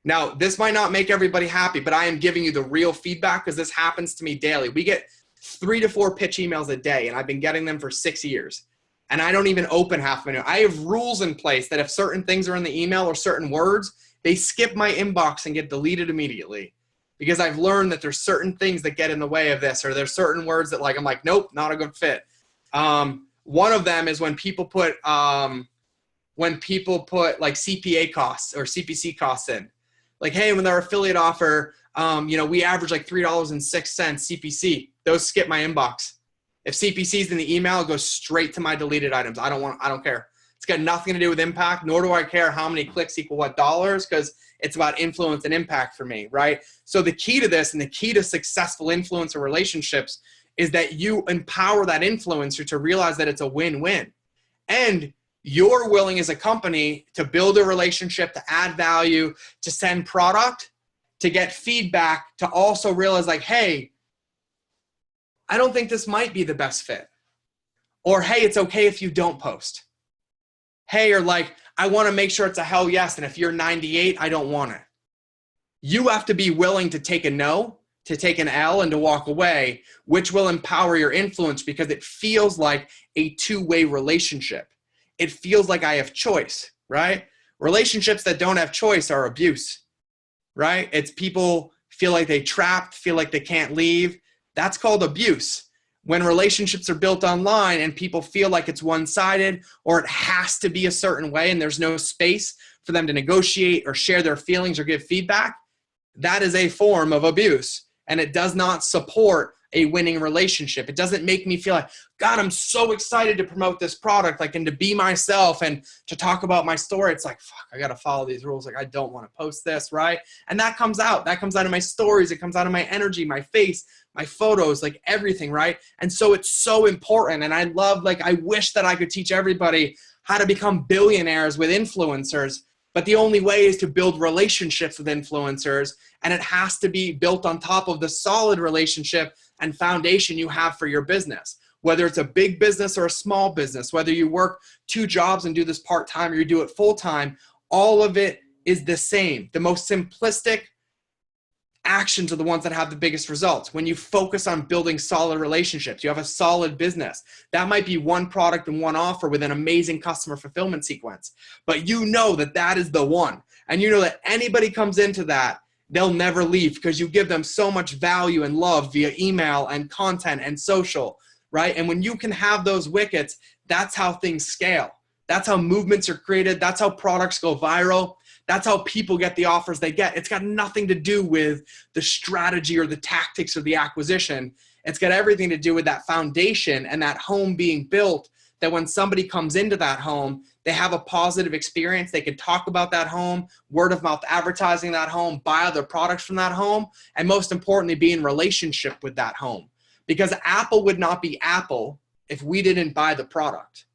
Now, this might not make everybody happy, but I am giving you the real feedback because this happens to me daily. We get 3 to 4 pitch emails a day, and I've been getting them for 6 years. And I don't even open half of them. I have rules in place that if certain things are in the email or certain words, they skip my inbox and get deleted immediately. Because I've learned that there's certain things that get in the way of this, or there's certain words that I'm like, nope, not a good fit. One of them is when people put like CPA costs or CPC costs in. Like, hey, when their affiliate offer, we average like $3.06 CPC. Those skip my inbox. If CPC is in the email, it goes straight to my deleted items. I don't care. It's got nothing to do with impact, nor do I care how many clicks equal what dollars, because it's about influence and impact for me, right? So the key to this and the key to successful influencer relationships is that you empower that influencer to realize that it's a win-win. And you're willing as a company to build a relationship, to add value, to send product, to get feedback, to also realize like, hey, I don't think this might be the best fit. Or, hey, it's okay if you don't post. Hey, or like, I want to make sure it's a hell yes, and if you're 98, I don't want it. You have to be willing to take a no, to take an L, and to walk away, which will empower your influence because it feels like a two-way relationship. It feels like I have choice, right? Relationships that don't have choice are abuse, right? It's people feel like they trapped, feel like they can't leave. That's called abuse. When relationships are built online and people feel like it's one-sided or it has to be a certain way and there's no space for them to negotiate or share their feelings or give feedback, that is a form of abuse. And it does not support a winning relationship. It doesn't make me feel like, God, I'm so excited to promote this product, and to be myself and to talk about my story. It's like, fuck, I got to follow these rules. Like, I don't want to post this, right? And that comes out. That comes out of my stories. It comes out of my energy, my face, my photos, like everything, right? And so it's so important. And I wish that I could teach everybody how to become billionaires with influencers. But the only way is to build relationships with influencers, and it has to be built on top of the solid relationship and foundation you have for your business. Whether it's a big business or a small business, whether you work 2 jobs and do this part-time or you do it full-time, all of it is the same. The most simplistic actions are the ones that have the biggest results. When you focus on building solid relationships, you have a solid business. That might be one product and one offer with an amazing customer fulfillment sequence. But you know that that is the one. And you know that anybody comes into that, they'll never leave because you give them so much value and love via email and content and social, right? And when you can have those wickets, that's how things scale. That's how movements are created. That's how products go viral. That's how people get the offers they get. It's got nothing to do with the strategy or the tactics or the acquisition. It's got everything to do with that foundation and that home being built, that when somebody comes into that home, they have a positive experience. They can talk about that home, word of mouth advertising that home, buy other products from that home, and most importantly, be in relationship with that home. Because Apple would not be Apple if we didn't buy the product.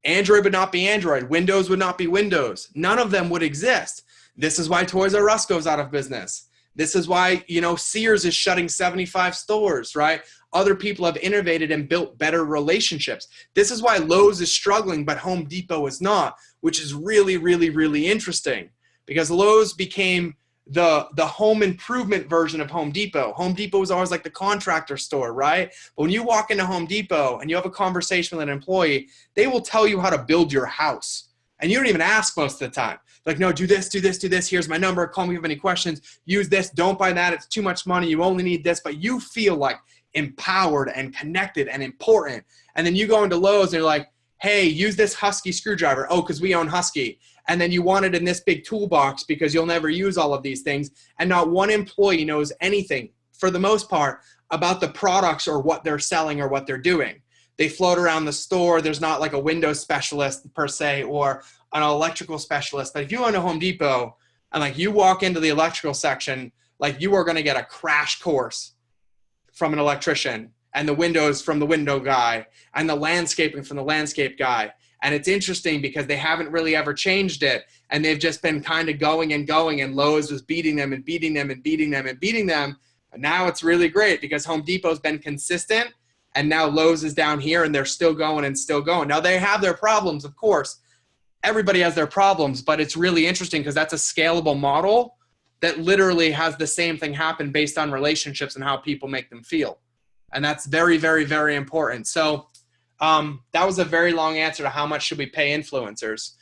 Android would not be Android. Windows would not be Windows. None of them would exist. This is why Toys R Us goes out of business. This is why, Sears is shutting 75 stores, right? Other people have innovated and built better relationships. This is why Lowe's is struggling, but Home Depot is not, which is really, really, really interesting, because Lowe's became the home improvement version of Home Depot. Home Depot was always like the contractor store, right? But when you walk into Home Depot and you have a conversation with an employee, they will tell you how to build your house. And you don't even ask most of the time. Like, no, do this, do this, do this. Here's my number. Call me if you have any questions. Use this. Don't buy that. It's too much money. You only need this. But you feel like empowered and connected and important. And then you go into Lowe's and you're like, hey, use this Husky screwdriver. Oh, because we own Husky. And then you want it in this big toolbox because you'll never use all of these things. And not one employee knows anything, for the most part, about the products or what they're selling or what they're doing. they float around the store. There's not like a window specialist per se or an electrical specialist. But if you go into Home Depot and like you walk into the electrical section, like you are going to get a crash course from an electrician, and the windows from the window guy, and the landscaping from the landscape guy. And it's interesting because they haven't really ever changed it. And they've just been kind of going, and Lowe's was beating them and beating them and beating them and beating them. And now it's really great because Home Depot's been consistent, and now Lowe's is down here and they're still going and still going. Now they have their problems, of course. Everybody has their problems, but it's really interesting because that's a scalable model that literally has the same thing happen based on relationships and how people make them feel. And that's very, very, very important. So that was a very long answer to how much should we pay influencers.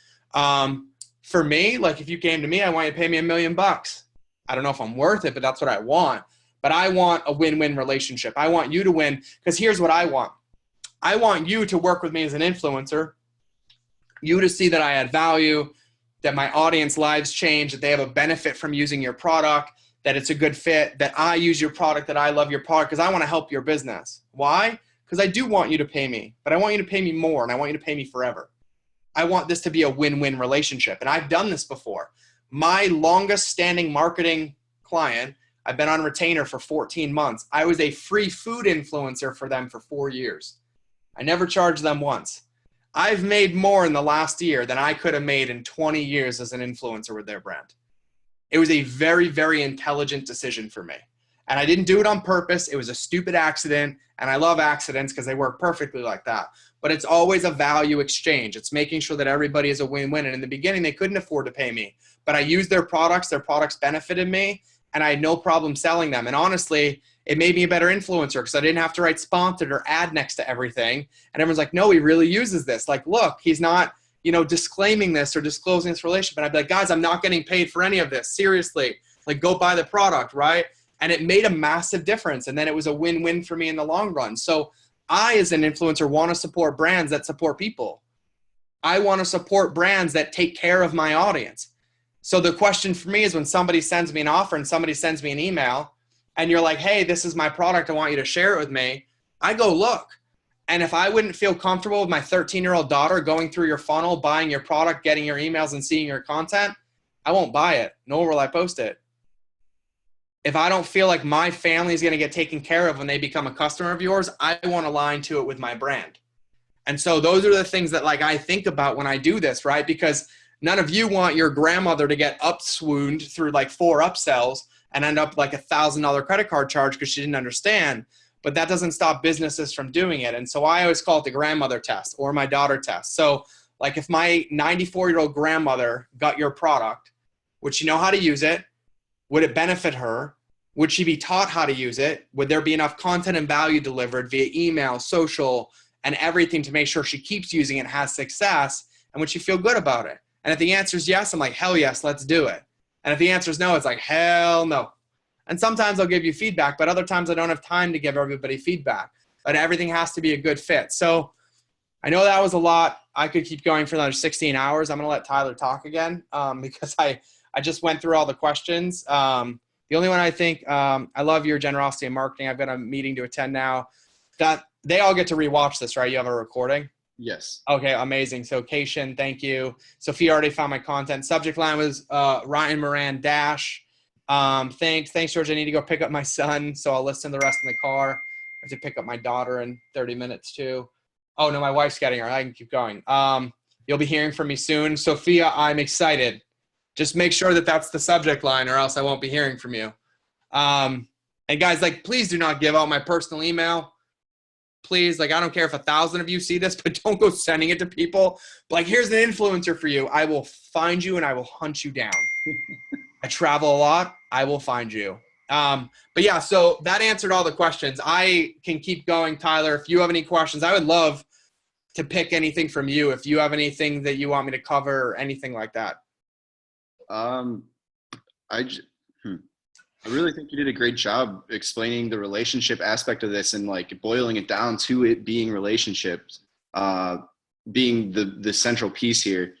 For me, like if you came to me, I want you to pay me $1 million. I don't know if I'm worth it, but that's what I want. But I want a win-win relationship. I want you to win because here's what I want. I want you to work with me as an influencer, you to see that I add value, that my audience lives change, that they have a benefit from using your product, that it's a good fit, that I use your product, that I love your product because I want to help your business. Why? Because I do want you to pay me, but I want you to pay me more and I want you to pay me forever. I want this to be a win-win relationship. And I've done this before. My longest standing marketing client, I've been on retainer for 14 months. I was a free food influencer for them for 4 years. I never charged them once. I've made more in the last year than I could have made in 20 years as an influencer with their brand. It was a very, very intelligent decision for me. And I didn't do it on purpose. It was a stupid accident. And I love accidents because they work perfectly like that. But it's always a value exchange. It's making sure that everybody is a win-win. And in the beginning, they couldn't afford to pay me. But I used their products benefited me. And I had no problem selling them. And honestly, it made me a better influencer because I didn't have to write sponsored or ad next to everything. And everyone's like, no, he really uses this. Like, look, he's not, disclaiming this or disclosing this relationship. And I'd be like, guys, I'm not getting paid for any of this. Seriously, like go buy the product, right? And it made a massive difference. And then it was a win-win for me in the long run. So I, as an influencer, want to support brands that support people. I want to support brands that take care of my audience. So the question for me is when somebody sends me an offer and somebody sends me an email and you're like, hey, this is my product. I want you to share it with me. I go look. And if I wouldn't feel comfortable with my 13-year-old daughter going through your funnel, buying your product, getting your emails and seeing your content, I won't buy it, nor will I post it. If I don't feel like my family is going to get taken care of when they become a customer of yours, I won't align to it with my brand. And so those are the things that like I think about when I do this, right? Because none of you want your grandmother to get upswooned through like 4 upsells and end up like $1,000 credit card charge because she didn't understand. But that doesn't stop businesses from doing it. And so I always call it the grandmother test or my daughter test. So like if my 94-year-old grandmother got your product, would she know how to use it? Would it benefit her? Would she be taught how to use it? Would there be enough content and value delivered via email, social, and everything to make sure she keeps using it, has success? And would she feel good about it? And if the answer is yes, I'm like, hell yes, let's do it. And if the answer is no, it's like, hell no. And sometimes I'll give you feedback, but other times I don't have time to give everybody feedback. But everything has to be a good fit. So I know that was a lot. I could keep going for another 16 hours. I'm going to let Tyler talk again because I just went through all the questions. The only one I think, I love your generosity in marketing. I've got a meeting to attend now. That they all get to rewatch this, right? You have a recording? Yes. Okay, amazing. So Cation, thank you. Sophia already found my content. Subject line was Ryan Moran Dash. Thanks, George. I need to go pick up my son, so I'll listen to the rest in the car. I have to pick up my daughter in 30 minutes too. Oh no, my wife's getting her. I can keep going. You'll be hearing from me soon. Sophia, I'm excited. Just make sure that that's the subject line or else I won't be hearing from you. And guys, like, please do not give out my personal email. Please, like, I don't care if 1,000 of you see this, but don't go sending it to people. But like, here's an influencer for you. I will find you and I will hunt you down. I travel a lot. I will find you. But yeah, so that answered all the questions. I can keep going, Tyler. If you have any questions, I would love to pick anything from you. If you have anything that you want me to cover or anything like that. I really think you did a great job explaining the relationship aspect of this and like boiling it down to it being relationships, being the central piece here.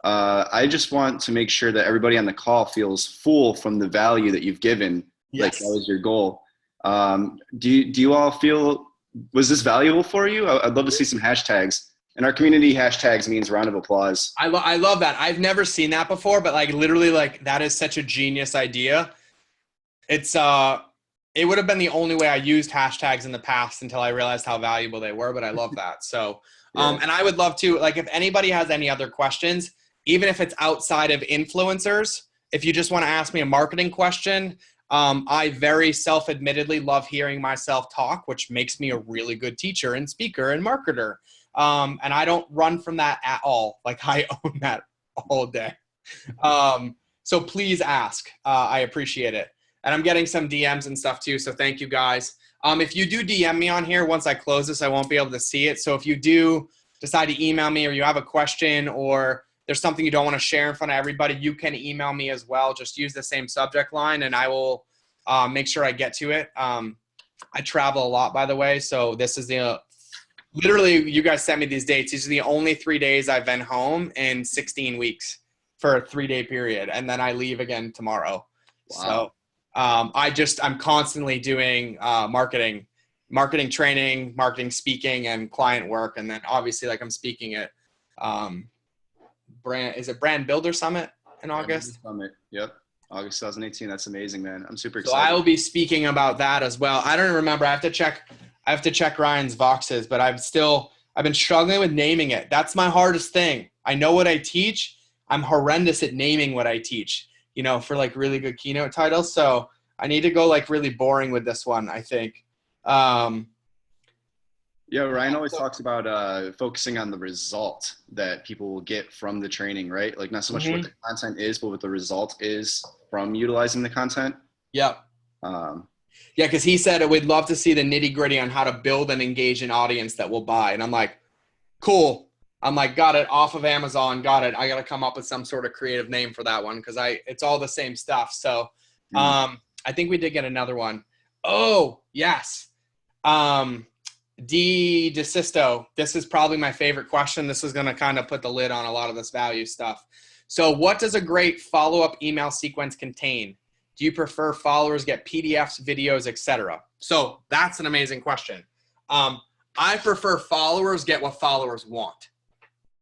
I just want to make sure that everybody on the call feels full from the value that you've given. Yes. Like that was your goal. Do you all feel Was this valuable for you? I'd love to see some hashtags. In our community, hashtags means round of applause. I love that. I've never seen that before, but like literally like that is such a genius idea. It's it would have been the only way I used hashtags in the past until I realized how valuable they were, but I love that. So Yeah. and I would love to, like, if anybody has any other questions, even if it's outside of influencers, if you just want to ask me a marketing question, I very self-admittedly love hearing myself talk, which makes me a really good teacher and speaker and marketer. And I don't run from that at all. Like I own that all day. So please ask. I appreciate it. And I'm getting some DMs and stuff too. So thank you guys. If you do DM me on here, once I close this, I won't be able to see it. So if you do decide to email me or you have a question or there's something you don't want to share in front of everybody, you can email me as well. Just use the same subject line and I will make sure I get to it. I travel a lot, by the way. So this is the literally, you guys sent me these dates. These are the only 3 days I've been home in 16 weeks for a 3-day period. And then I leave again tomorrow. Wow. So I'm constantly doing marketing training, marketing speaking, and client work. And then obviously like I'm speaking at Brand Builder Summit in August? Summit. Yep. August 2018. That's amazing, man. I'm super So excited. I will be speaking about that as well. I don't remember. I have to check Ryan's Voxes, but I've been struggling with naming it. That's my hardest thing. I know what I teach. I'm horrendous at naming what I teach, for like really good keynote titles. So I need to go like really boring with this one, I think. Yeah, Ryan always talks about focusing on the result that people will get from the training, right? Like not so much what the content is, but what the result is from utilizing the content. Yep. Yeah, because he said we'd love to see the nitty gritty on how to build and engage an audience that will buy. And I'm like, cool. I'm like, got it, off of Amazon, got it. I got to come up with some sort of creative name for that one because it's all the same stuff. So I think we did get another one. Oh, yes. D. DeSisto, this is probably my favorite question. This is going to kind of put the lid on a lot of this value stuff. So what does a great follow-up email sequence contain? Do you prefer followers get PDFs, videos, etc.? So that's an amazing question. I prefer followers get what followers want.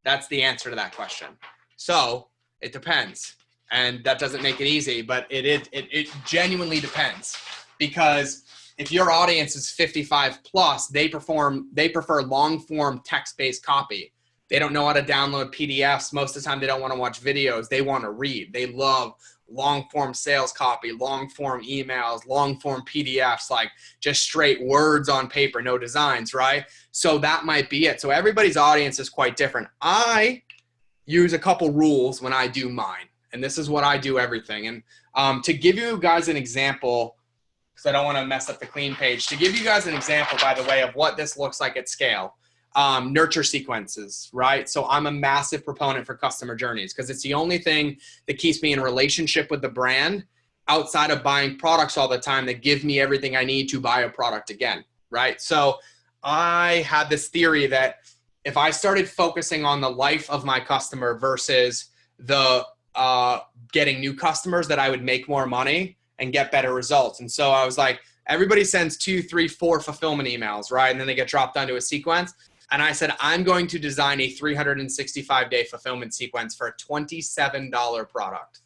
That's the answer to that question. So it depends. And that doesn't make it easy, but it genuinely depends. Because if your audience is 55 plus, they prefer long form text-based copy. They don't know how to download PDFs. Most of the time they don't want to watch videos. They want to read. They love long form sales copy, long form emails, long form PDFs, like just straight words on paper, no designs, right? So that might be it. So everybody's audience is quite different. I use a couple rules when I do mine, and this is what I do everything. And to give you guys an example, because I don't want to mess up the clean page, to give you guys an example, by the way, of what this looks like at scale. Nurture sequences, right? So I'm a massive proponent for customer journeys because it's the only thing that keeps me in a relationship with the brand outside of buying products all the time that give me everything I need to buy a product again, right? So I had this theory that if I started focusing on the life of my customer versus the getting new customers, that I would make more money and get better results. And so I was like, everybody sends 2, 3, 4 fulfillment emails, right? And then they get dropped onto a sequence. And I said, I'm going to design a 365-day fulfillment sequence for a $27 product.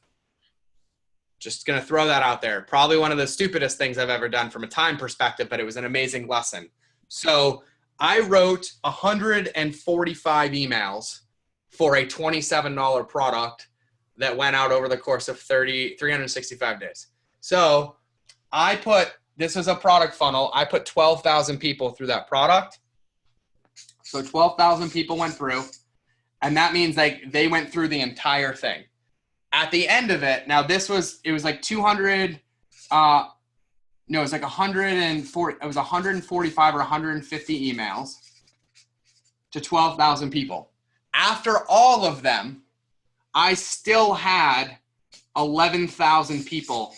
Just going to throw that out there. Probably one of the stupidest things I've ever done from a time perspective, but it was an amazing lesson. So I wrote 145 emails for a $27 product that went out over the course of 365 days. So this was a product funnel. I put 12,000 people through that product. So 12,000 people went through, and that means like they went through the entire thing. At the end of it, now it was like 200, no, it was like 140, it was 145 or 150 emails to 12,000 people. After all of them, I still had 11,000 people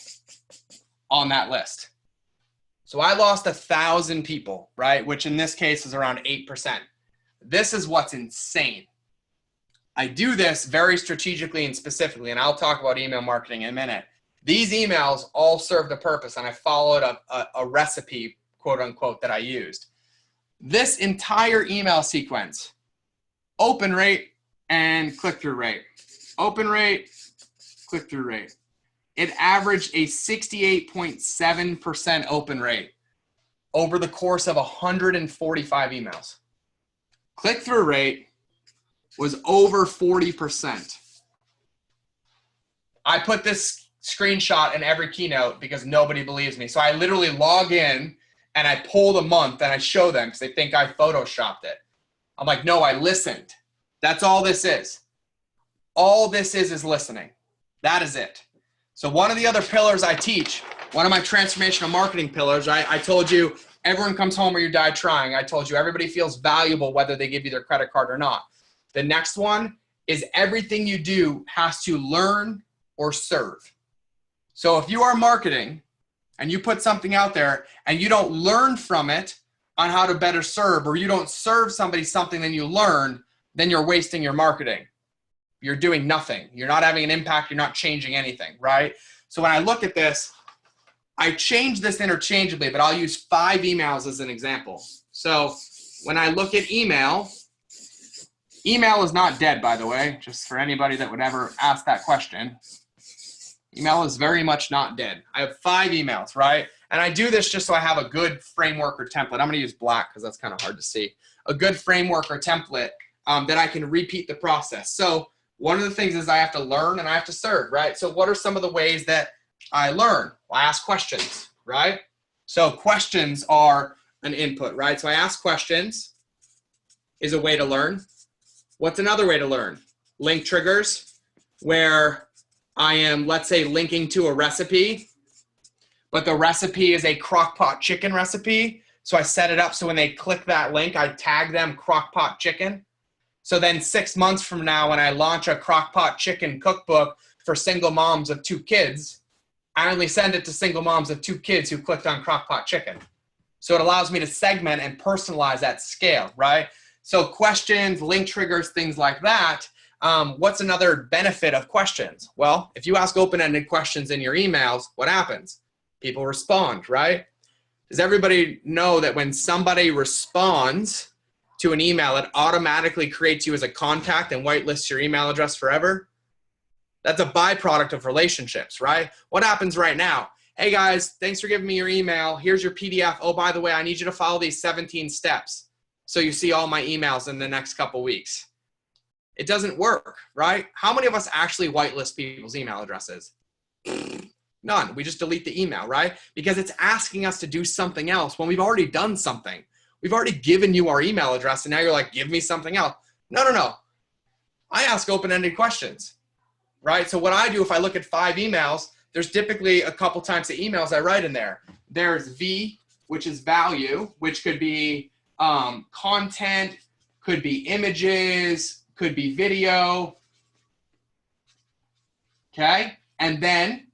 on that list. So I lost 1,000 people, right? Which in this case is around 8%. This is what's insane. I do this very strategically and specifically, and I'll talk about email marketing in a minute. These emails all served a purpose, and I followed a recipe, quote unquote, that I used. This entire email sequence, open rate and click-through rate, open rate, click-through rate. It averaged a 68.7% open rate over the course of 145 emails. Click-through rate was over 40%. I put this screenshot in every keynote because nobody believes me. So I literally log in and I pull the month and I show them because they think I photoshopped it. I'm like, no, I listened. That's all this is. All this is listening. That is it. So one of the other pillars I teach, one of my transformational marketing pillars, I told you everyone comes home or you die trying. I told you everybody feels valuable whether they give you their credit card or not. The next one is everything you do has to learn or serve. So if you are marketing and you put something out there and you don't learn from it on how to better serve, or you don't serve somebody something then you learn, then you're wasting your marketing. You're doing nothing. You're not having an impact. You're not changing anything, right? So when I look at this, I change this interchangeably, but I'll use 5 emails as an example. So when I look at email is not dead, by the way, just for anybody that would ever ask that question. Email is very much not dead. I have 5 emails, right? And I do this just so I have a good framework or template. I'm going to use black because that's kind of hard to see. A good framework or template that I can repeat the process. So one of the things is I have to learn and I have to serve, right? So what are some of the ways that I learn? Well, I ask questions, right? So questions are an input, right? So I ask questions is a way to learn. What's another way to learn? Link triggers, where I am, let's say, linking to a recipe, but the recipe is a crock-pot chicken recipe. So I set it up so when they click that link, I tag them crock-pot chicken. So then 6 months from now, when I launch a crock-pot chicken cookbook for single moms of 2 kids, I only send it to single moms of 2 kids who clicked on crock-pot chicken. So it allows me to segment and personalize at scale, right? So questions, link triggers, things like that. What's another benefit of questions? Well, if you ask open-ended questions in your emails, what happens? People respond, right? Does everybody know that when somebody responds to an email, it automatically creates you as a contact and whitelists your email address forever? That's a byproduct of relationships, right? What happens right now? Hey guys, thanks for giving me your email. Here's your PDF. Oh, by the way, I need you to follow these 17 steps so you see all my emails in the next couple weeks. It doesn't work, right? How many of us actually whitelist people's email addresses? None. We just delete the email, right? Because it's asking us to do something else when we've already done something. We've already given you our email address and now you're like, give me something else. No. I ask open-ended questions, right? So what I do if I look at 5 emails, there's typically a couple types of emails I write in there. There's V, which is value, which could be content, could be images, could be video, okay? And then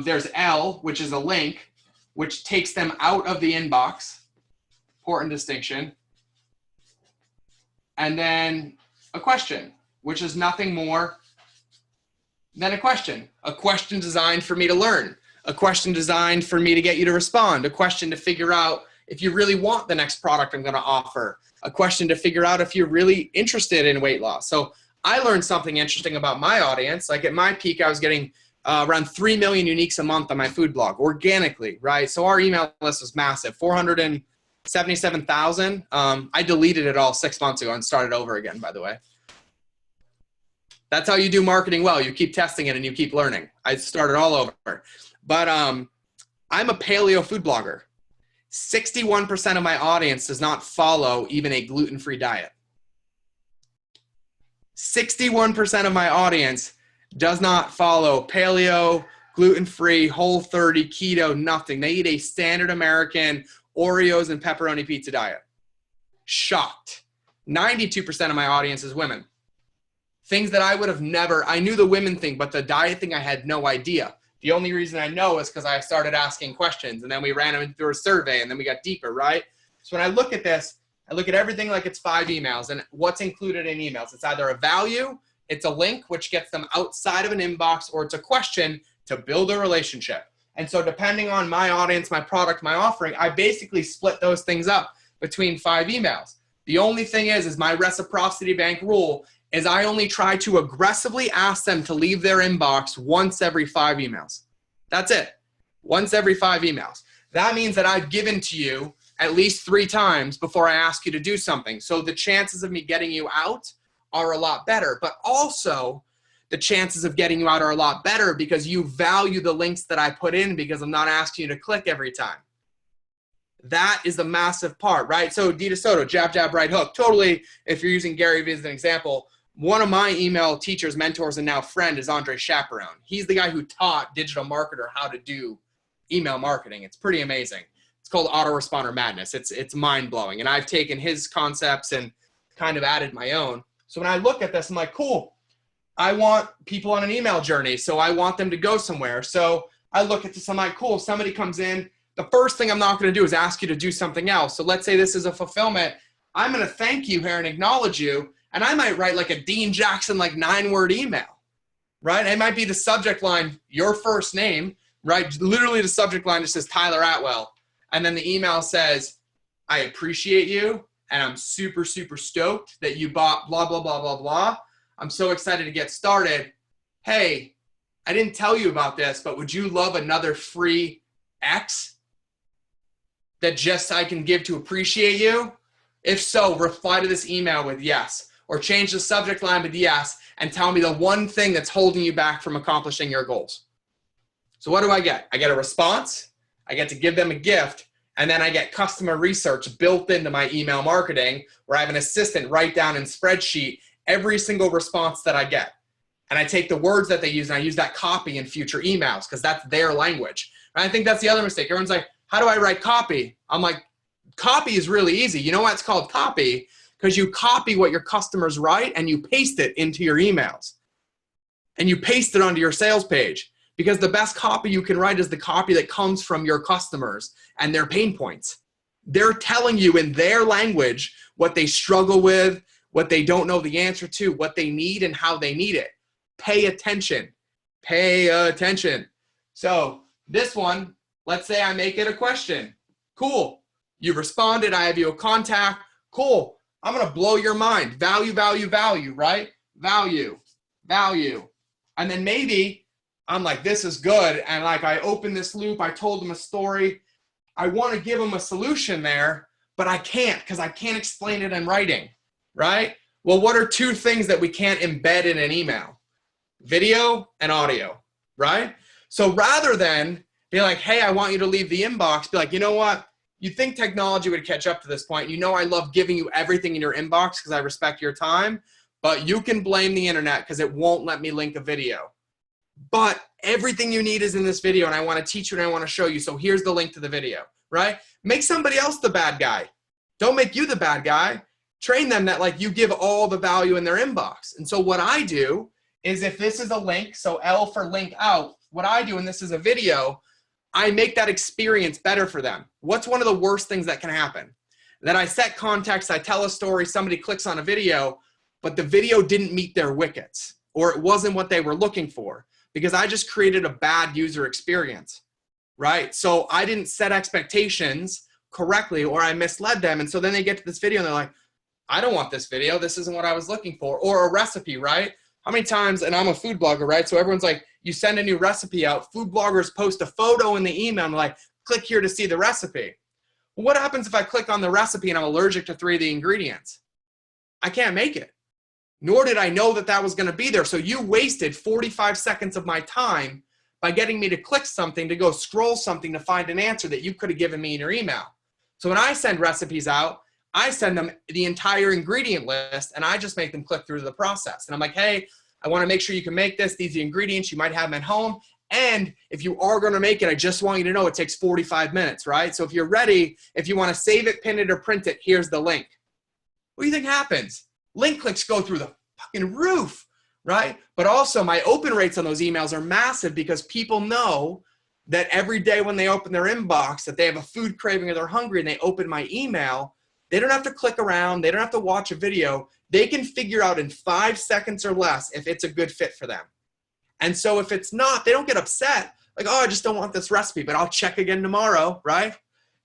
there's L, which is a link, which takes them out of the inbox. Important distinction. And then a question, which is nothing more than a question designed for me to learn, a question designed for me to get you to respond, a question to figure out if you really want the next product I'm going to offer, a question to figure out if you're really interested in weight loss. So I learned something interesting about my audience. Like at my peak, I was getting around 3 million uniques a month on my food blog organically, right? So our email list was massive, 477,000. I deleted it all 6 months ago and started over again, by the way. That's how you do marketing well. You keep testing it and you keep learning. I started all over. But I'm a paleo food blogger. 61% of my audience does not follow even a gluten-free diet. 61% of my audience does not follow paleo, gluten-free, Whole30, keto, nothing. They eat a standard American Oreos and pepperoni pizza diet. Shocked. 92% of my audience is women. Things that I would have never, I knew the women thing, but the diet thing I had no idea. The only reason I know is because I started asking questions and then we ran them through a survey and then we got deeper, right? So when I look at this, I look at everything like it's 5 emails and what's included in emails. It's either a value, it's a link, which gets them outside of an inbox, or it's a question to build a relationship. And so depending on my audience, my product, my offering, I basically split those things up. between 5 emails. The only thing is my reciprocity bank rule is I only try to aggressively ask them to leave their inbox once every 5 emails. That's it. Once every 5 emails. That means that I've given to you at least 3 times before I ask you to do something. So the chances of me getting you out are a lot better, but also the chances of getting you out are a lot better because you value the links that I put in because I'm not asking you to click every time. That is the massive part, right? So Dita Soto, jab, jab, right hook. Totally, if you're using Gary Vee as an example, one of my email teachers, mentors, and now friend is Andre Chaperone. He's the guy who taught digital marketer how to do email marketing. It's pretty amazing. It's called autoresponder madness. It's mind-blowing. And I've taken his concepts and kind of added my own. So when I look at this, I'm like, cool. I want people on an email journey. So I want them to go somewhere. So I look at this, I'm like, cool. Somebody comes in. The first thing I'm not going to do is ask you to do something else. So let's say this is a fulfillment. I'm going to thank you here and acknowledge you. And I might write like a Dean Jackson, like 9-word email, right? It might be the subject line, your first name, right? Literally the subject line just says Tyler Atwell. And then the email says, I appreciate you. And I'm super, super stoked that you bought blah, blah, blah, blah, blah. I'm so excited to get started. Hey, I didn't tell you about this, but would you love another free X that just I can give to appreciate you? If so, reply to this email with yes, or change the subject line with yes, and tell me the one thing that's holding you back from accomplishing your goals. So what do I get? I get a response, I get to give them a gift, and then I get customer research built into my email marketing where I have an assistant write down in spreadsheet every single response that I get. And I take the words that they use and I use that copy in future emails because that's their language. And I think that's the other mistake. Everyone's like, how do I write copy? I'm like, copy is really easy. You know why it's called copy? Because you copy what your customers write and you paste it into your emails. And you paste it onto your sales page. Because the best copy you can write is the copy that comes from your customers and their pain points. They're telling you in their language what they struggle with, what they don't know the answer to, what they need and how they need it. Pay attention. Pay attention. So this one, let's say I make it a question. Cool. You responded. I have you a contact. Cool. I'm going to blow your mind. Value, value, value, right? Value, value. And then maybe I'm like, this is good. And like I open this loop. I told them a story. I want to give them a solution there, but I can't because I can't explain it in writing, right? Well, what are 2 things that we can't embed in an email? Video and audio, right? So rather than be like, hey, I want you to leave the inbox, be like, you know what? You think technology would catch up to this point. You know I love giving you everything in your inbox because I respect your time, but you can blame the internet because it won't let me link a video. But everything you need is in this video and I want to teach you and I want to show you. So here's the link to the video, right? Make somebody else the bad guy. Don't make you the bad guy. Train them that like you give all the value in their inbox. And so what I do is if this is a link, so L for link out, what I do, and this is a video, I make that experience better for them. What's one of the worst things that can happen? That I set context, I tell a story, somebody clicks on a video, but the video didn't meet their wickets or it wasn't what they were looking for because I just created a bad user experience, right? So I didn't set expectations correctly or I misled them. And so then they get to this video and they're like, I don't want this video. This isn't what I was looking for. Or a recipe, right? How many times, and I'm a food blogger, right? So everyone's like, you send a new recipe out, food bloggers post a photo in the email and they're like, click here to see the recipe. Well, what happens if I click on the recipe and I'm allergic to 3 of the ingredients? I can't make it. Nor did I know that that was going to be there. So you wasted 45 seconds of my time by getting me to click something, to go scroll something to find an answer that you could have given me in your email. So when I send recipes out, I send them the entire ingredient list and I just make them click through the process. And I'm like, hey, I want to make sure you can make this. These are the ingredients. You might have them at home. And if you are going to make it, I just want you to know it takes 45 minutes, right? So if you're ready, if you want to save it, pin it, or print it, here's the link. What do you think happens? Link clicks go through the fucking roof, right? But also my open rates on those emails are massive because people know that every day when they open their inbox that they have a food craving or they're hungry and they open my email, they don't have to click around. They don't have to watch a video. They can figure out in 5 seconds or less if it's a good fit for them. And so if it's not, they don't get upset. Like, oh, I just don't want this recipe, but I'll check again tomorrow, right?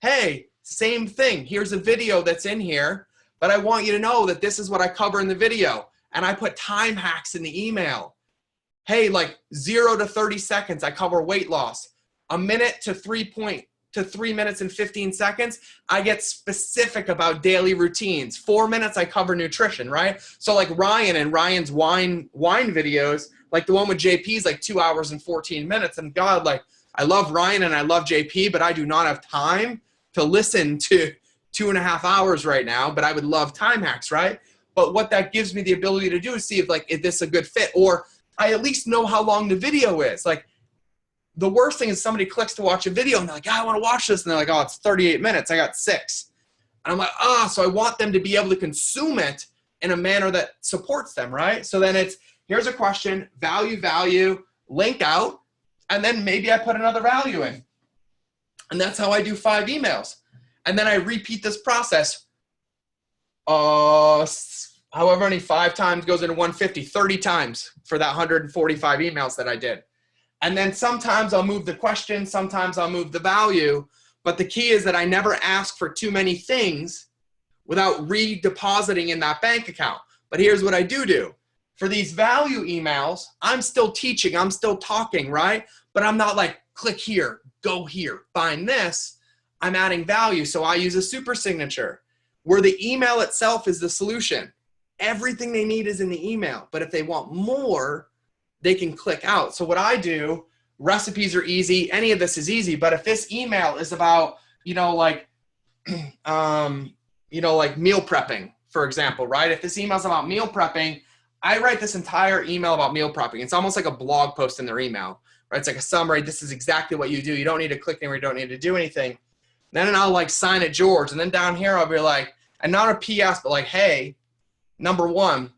Hey, Same thing. Here's a video that's in here, but I want you to know that this is what I cover in the video. And I put time hacks in the email. Hey, like 0 to 30 seconds, I cover weight loss. A minute to 3 minutes and 15 seconds, I get specific about daily routines. 4 minutes, I cover nutrition, right? So like Ryan and Ryan's wine videos, like the one with JP is like 2 hours and 14 minutes. And God, like I love Ryan and I love JP, but I do not have time to listen to 2.5 hours right now, but I would love time hacks, right? But what that gives me the ability to do is see if this is a good fit, or I at least know how long the video is. Like the worst thing is somebody clicks to watch a video and they're like, I want to watch this. And they're like, oh, it's 38 minutes. I got 6. And I'm like, so I want them to be able to consume it in a manner that supports them, right? So then it's, here's a question, value, link out, and then maybe I put another value in. And that's how I do 5 emails. And then I repeat this process. However many 5 times goes into 150, 30 times for that 145 emails that I did. And then sometimes I'll move the question, sometimes I'll move the value. But the key is that I never ask for too many things without redepositing in that bank account. But here's what I do. For these value emails, I'm still teaching, I'm still talking, right? But I'm not like, click here, go here, find this. I'm adding value. So I use a super signature where the email itself is the solution. Everything they need is in the email. But if they want more, they can click out. So what I do, recipes are easy. Any of this is easy. But if this email is about, like meal prepping, for example, right? If this email is about meal prepping, I write this entire email about meal prepping. It's almost like a blog post in their email, right? It's like a summary. This is exactly what you do. You don't need to click anywhere. You don't need to do anything. Then I'll like sign it, George. And then down here, I'll be like, and not a PS, but like, hey, number 1,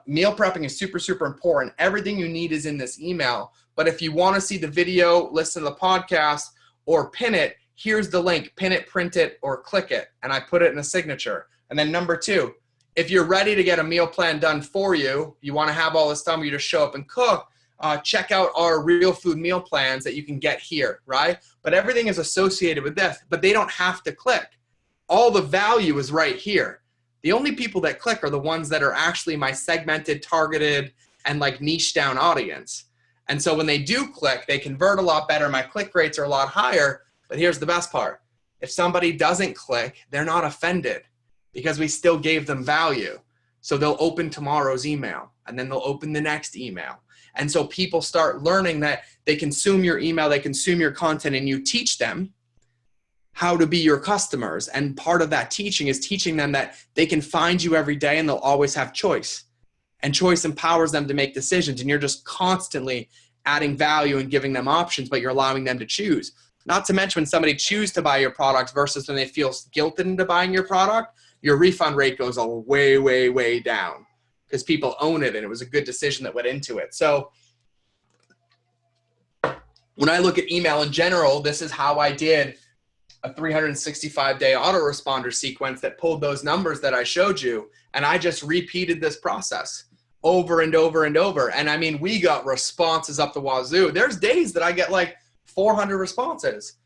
meal prepping is super, super important. Everything you need is in this email. But if you want to see the video, listen to the podcast, or pin it, here's the link. Pin it, print it, or click it. And I put it in a signature. And then number 2, if you're ready to get a meal plan done for you, you want to have all this done, you just show up and cook, check out our real food meal plans that you can get here, right? But everything is associated with this, but they don't have to click. All the value is right here. The only people that click are the ones that are actually my segmented, targeted, and like niche down audience. And so when they do click, they convert a lot better. My click rates are a lot higher. But here's the best part. If somebody doesn't click, they're not offended because we still gave them value. So they'll open tomorrow's email and then they'll open the next email. And so people start learning that they consume your email, they consume your content, and you teach them how to be your customers. And part of that teaching is teaching them that they can find you every day and they'll always have choice. And choice empowers them to make decisions. And you're just constantly adding value and giving them options, but you're allowing them to choose. Not to mention when somebody chooses to buy your product versus when they feel guilted into buying your product, your refund rate goes way, way, way down because people own it and it was a good decision that went into it. So when I look at email in general, this is how I did a 365-day autoresponder sequence that pulled those numbers that I showed you. And I just repeated this process over and over and over. And I mean, we got responses up the wazoo. There's days that I get like 400 responses.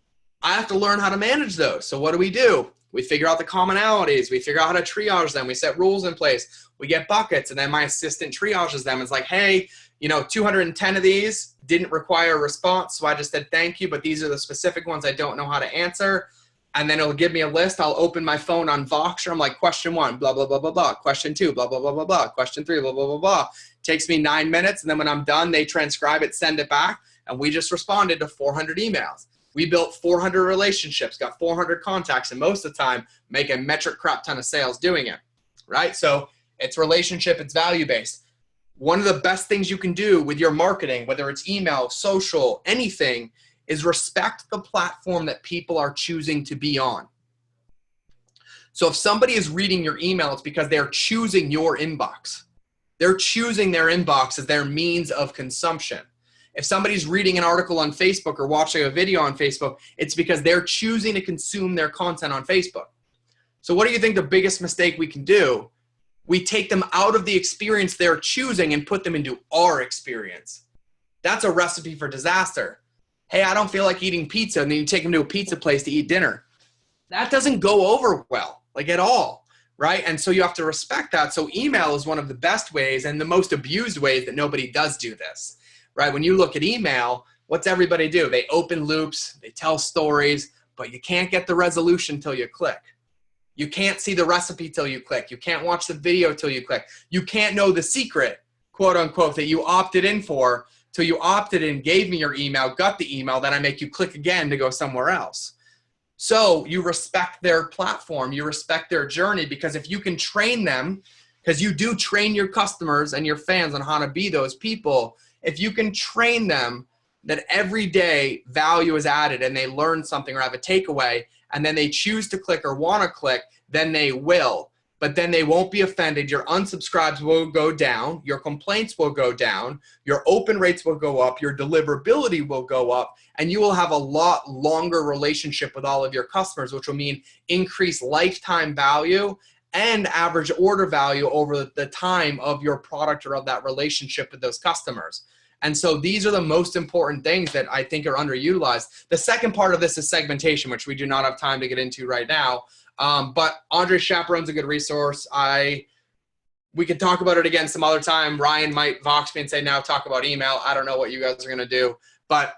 I have to learn how to manage those. So what do? We figure out the commonalities. We figure out how to triage them. We set rules in place. We get buckets. And then my assistant triages them. It's like, hey, 210 of these didn't require a response. So I just said, thank you. But these are the specific ones I don't know how to answer. And then it'll give me a list. I'll open my phone on Voxer. I'm like, question 1, blah, blah, blah, blah, blah. Question 2, blah, blah, blah, blah, blah. Question 3, blah, blah, blah, blah. Takes me 9 minutes. And then when I'm done, they transcribe it, send it back. And we just responded to 400 emails. We built 400 relationships, got 400 contacts, and most of the time make a metric crap ton of sales doing it, right? So it's relationship, it's value-based. One of the best things you can do with your marketing, whether it's email, social, anything, is respect the platform that people are choosing to be on. So if somebody is reading your email, it's because they're choosing your inbox. They're choosing their inbox as their means of consumption. If somebody's reading an article on Facebook or watching a video on Facebook, it's because they're choosing to consume their content on Facebook. So what do you think the biggest mistake we can do? We take them out of the experience they're choosing and put them into our experience. That's a recipe for disaster. Hey, I don't feel like eating pizza, and then you take them to a pizza place to eat dinner. that doesn't go over well, like at all, right? And so you have to respect that. So email is one of the best ways and the most abused ways that nobody does do this, right? When you look at email, what's everybody do? They open loops, they tell stories, but you can't get the resolution till you click. You can't see the recipe till you click. You can't watch the video till you click. You can't know the secret, quote unquote, that you opted in for till you opted in, gave me your email, got the email, then I make you click again to go somewhere else. So you respect their platform, you respect their journey, because if you can train them, because you do train your customers and your fans on how to be those people, if you can train them that every day value is added and they learn something or have a takeaway, and then they choose to click or want to click, then they will. But then they won't be offended. Your unsubscribes will go down. Your complaints will go down. Your open rates will go up. Your deliverability will go up. And you will have a lot longer relationship with all of your customers, which will mean increased lifetime value and average order value over the time of your product or of that relationship with those customers. And so these are the most important things that I think are underutilized. The second part of this is segmentation, which we do not have time to get into right now. But Andre Chaperone's a good resource. We could talk about it again some other time. Ryan might vox me and say, now talk about email. I don't know what you guys are going to do. But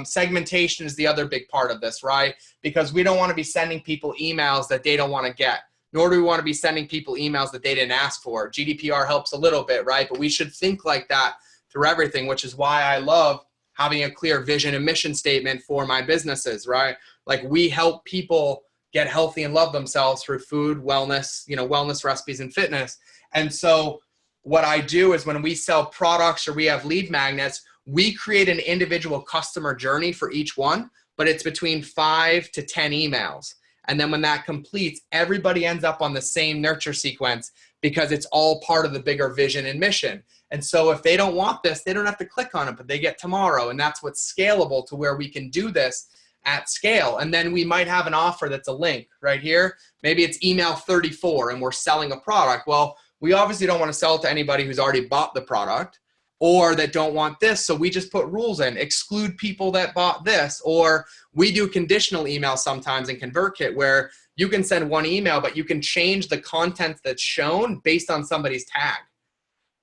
segmentation is the other big part of this, right? Because we don't want to be sending people emails that they don't want to get, nor do we want to be sending people emails that they didn't ask for. GDPR helps a little bit, right? But we should think like that through everything, which is why I love having a clear vision and mission statement for my businesses, right? Like, we help people get healthy and love themselves through food, wellness, wellness recipes and fitness. And so what I do is when we sell products or we have lead magnets, we create an individual customer journey for each one, but it's between 5 to 10 emails. And then when that completes, everybody ends up on the same nurture sequence because it's all part of the bigger vision and mission. And so if they don't want this, they don't have to click on it, but they get tomorrow. And that's what's scalable to where we can do this at scale. And then we might have an offer that's a link right here. Maybe it's email 34 and we're selling a product. Well, we obviously don't want to sell it to anybody who's already bought the product or that don't want this. So we just put rules in, exclude people that bought this, or we do conditional email sometimes in ConvertKit where you can send one email, but you can change the content that's shown based on somebody's tag.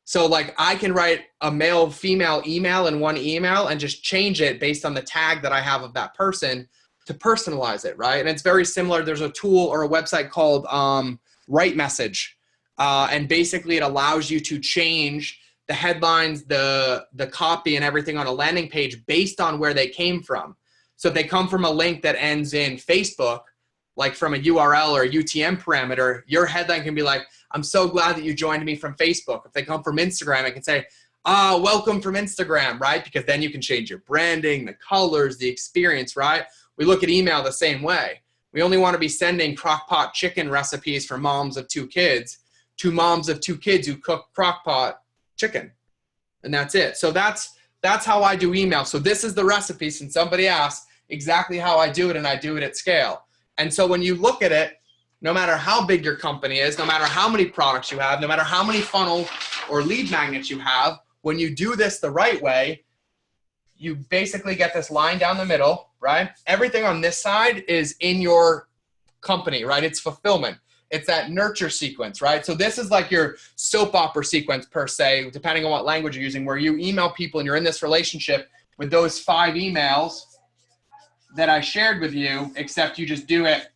So like I can write a male female email in one email and just change it based on the tag that I have of that person to personalize it, right? And it's very similar. There's a tool or a website called Right Message. And basically it allows you to change the headlines, the copy and everything on a landing page based on where they came from. So if they come from a link that ends in Facebook, like from a URL or a UTM parameter, your headline can be like, I'm so glad that you joined me from Facebook. If they come from Instagram, I can say, welcome from Instagram, right? Because then you can change your branding, the colors, the experience, right? We look at email the same way. We only want to be sending crock-pot chicken recipes for moms of 2 kids to moms of 2 kids who cook crock-pot chicken. And that's it. So that's how I do email. So this is the recipe, since somebody asked, exactly how I do it, and I do it at scale. And so when you look at it, no matter how big your company is, no matter how many products you have, no matter how many funnel or lead magnets you have, when you do this the right way, you basically get this line down the middle, right? Everything on this side is in your company, right? It's fulfillment. It's that nurture sequence, right? So this is like your soap opera sequence per se, depending on what language you're using, where you email people and you're in this relationship with those 5 emails that I shared with you, except you just do it,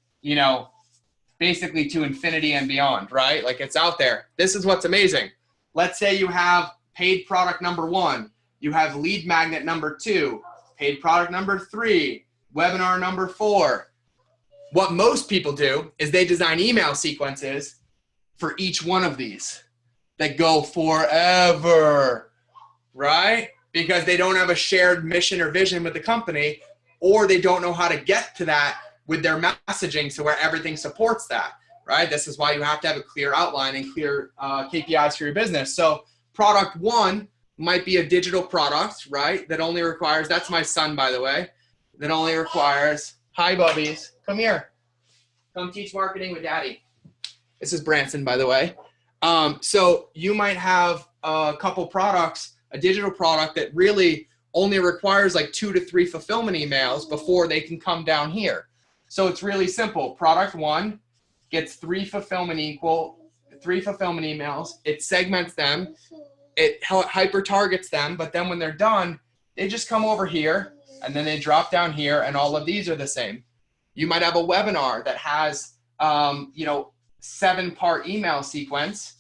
basically to infinity and beyond, right? Like it's out there. This is what's amazing. Let's say you have paid product number 1, you have lead magnet number 2, paid product number 3, webinar number 4. What most people do is they design email sequences for each one of these that go forever, right? Because they don't have a shared mission or vision with the company, or they don't know how to get to that with their messaging, so where everything supports that, right? This is why you have to have a clear outline and clear KPIs for your business. So product 1 might be a digital product, right? That only requires, that's my son, by the way, that only requires, hi, Bubbies, come here. Come teach marketing with daddy. This is Branson, by the way. So you might have a couple products, a digital product that really only requires like 2 to 3 fulfillment emails before they can come down here. So it's really simple. Product one gets 3 fulfillment emails. It segments them. It hyper targets them. But then when they're done, they just come over here and then they drop down here, and all of these are the same. You might have a webinar that has, 7-part email sequence.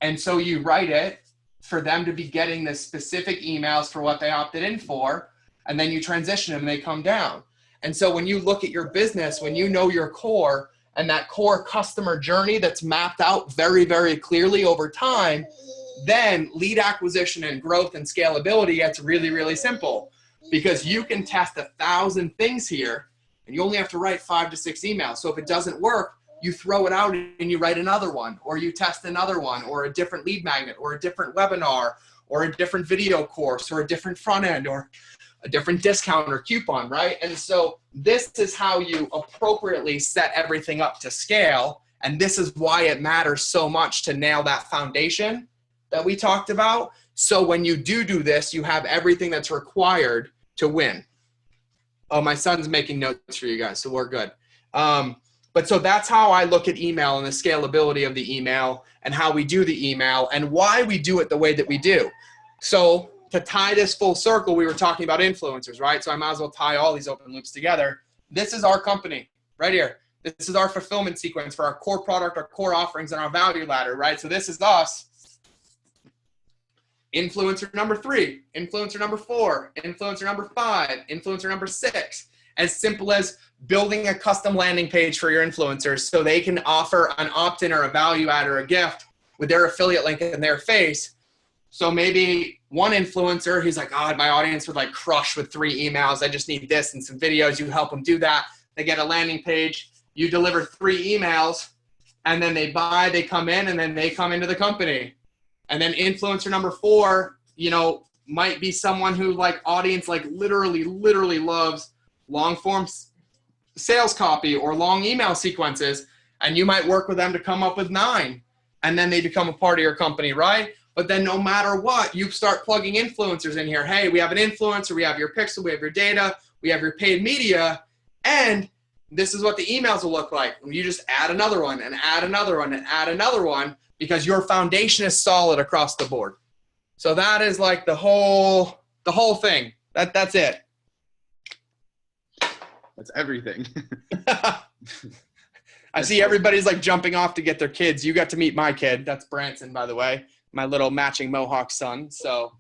And so you write it for them to be getting the specific emails for what they opted in for, and then you transition them and they come down. And so when you look at your business, when you know your core and that core customer journey that's mapped out very, very clearly over time, then lead acquisition and growth and scalability gets really, really simple, because you can test 1,000 things here and you only have to write 5 to 6 emails. So if it doesn't work, you throw it out and you write another one, or you test another one, or a different lead magnet, or a different webinar, or a different video course, or a different front end, or a different discount or coupon, right? And so this is how you appropriately set everything up to scale. And this is why it matters so much to nail that foundation that we talked about. So when you do this, you have everything that's required to win. Oh, my son's making notes for you guys, so we're good. But so that's how I look at email and the scalability of the email and how we do the email and why we do it the way that we do. So to tie this full circle, we were talking about influencers, right? So I might as well tie all these open loops together. This is our company right here. This is our fulfillment sequence for our core product, our core offerings, and our value ladder, right? So this is us. Influencer number 3, influencer number 4, influencer number 5, influencer number 6. As simple as building a custom landing page for your influencers so they can offer an opt-in or a value add or a gift with their affiliate link in their face. So maybe one influencer, he's like, oh, my audience would like crush with 3 emails. I just need this and some videos. You help them do that. They get a landing page. You deliver 3 emails, and then they buy, they come in, and then they come into the company. And then influencer number 4, might be someone who like audience like literally loves long form sales copy or long email sequences, and you might work with them to come up with 9, and then they become a part of your company, right? But then no matter what, you start plugging influencers in here. Hey, we have an influencer, we have your pixel, we have your data, we have your paid media, and this is what the emails will look like. You just add another one and add another one and add another one, because your foundation is solid across the board. So that is like the whole thing. That's it. That's everything. I see everybody's like jumping off to get their kids. You got to meet my kid. That's Branson, by the way, my little matching Mohawk son. So,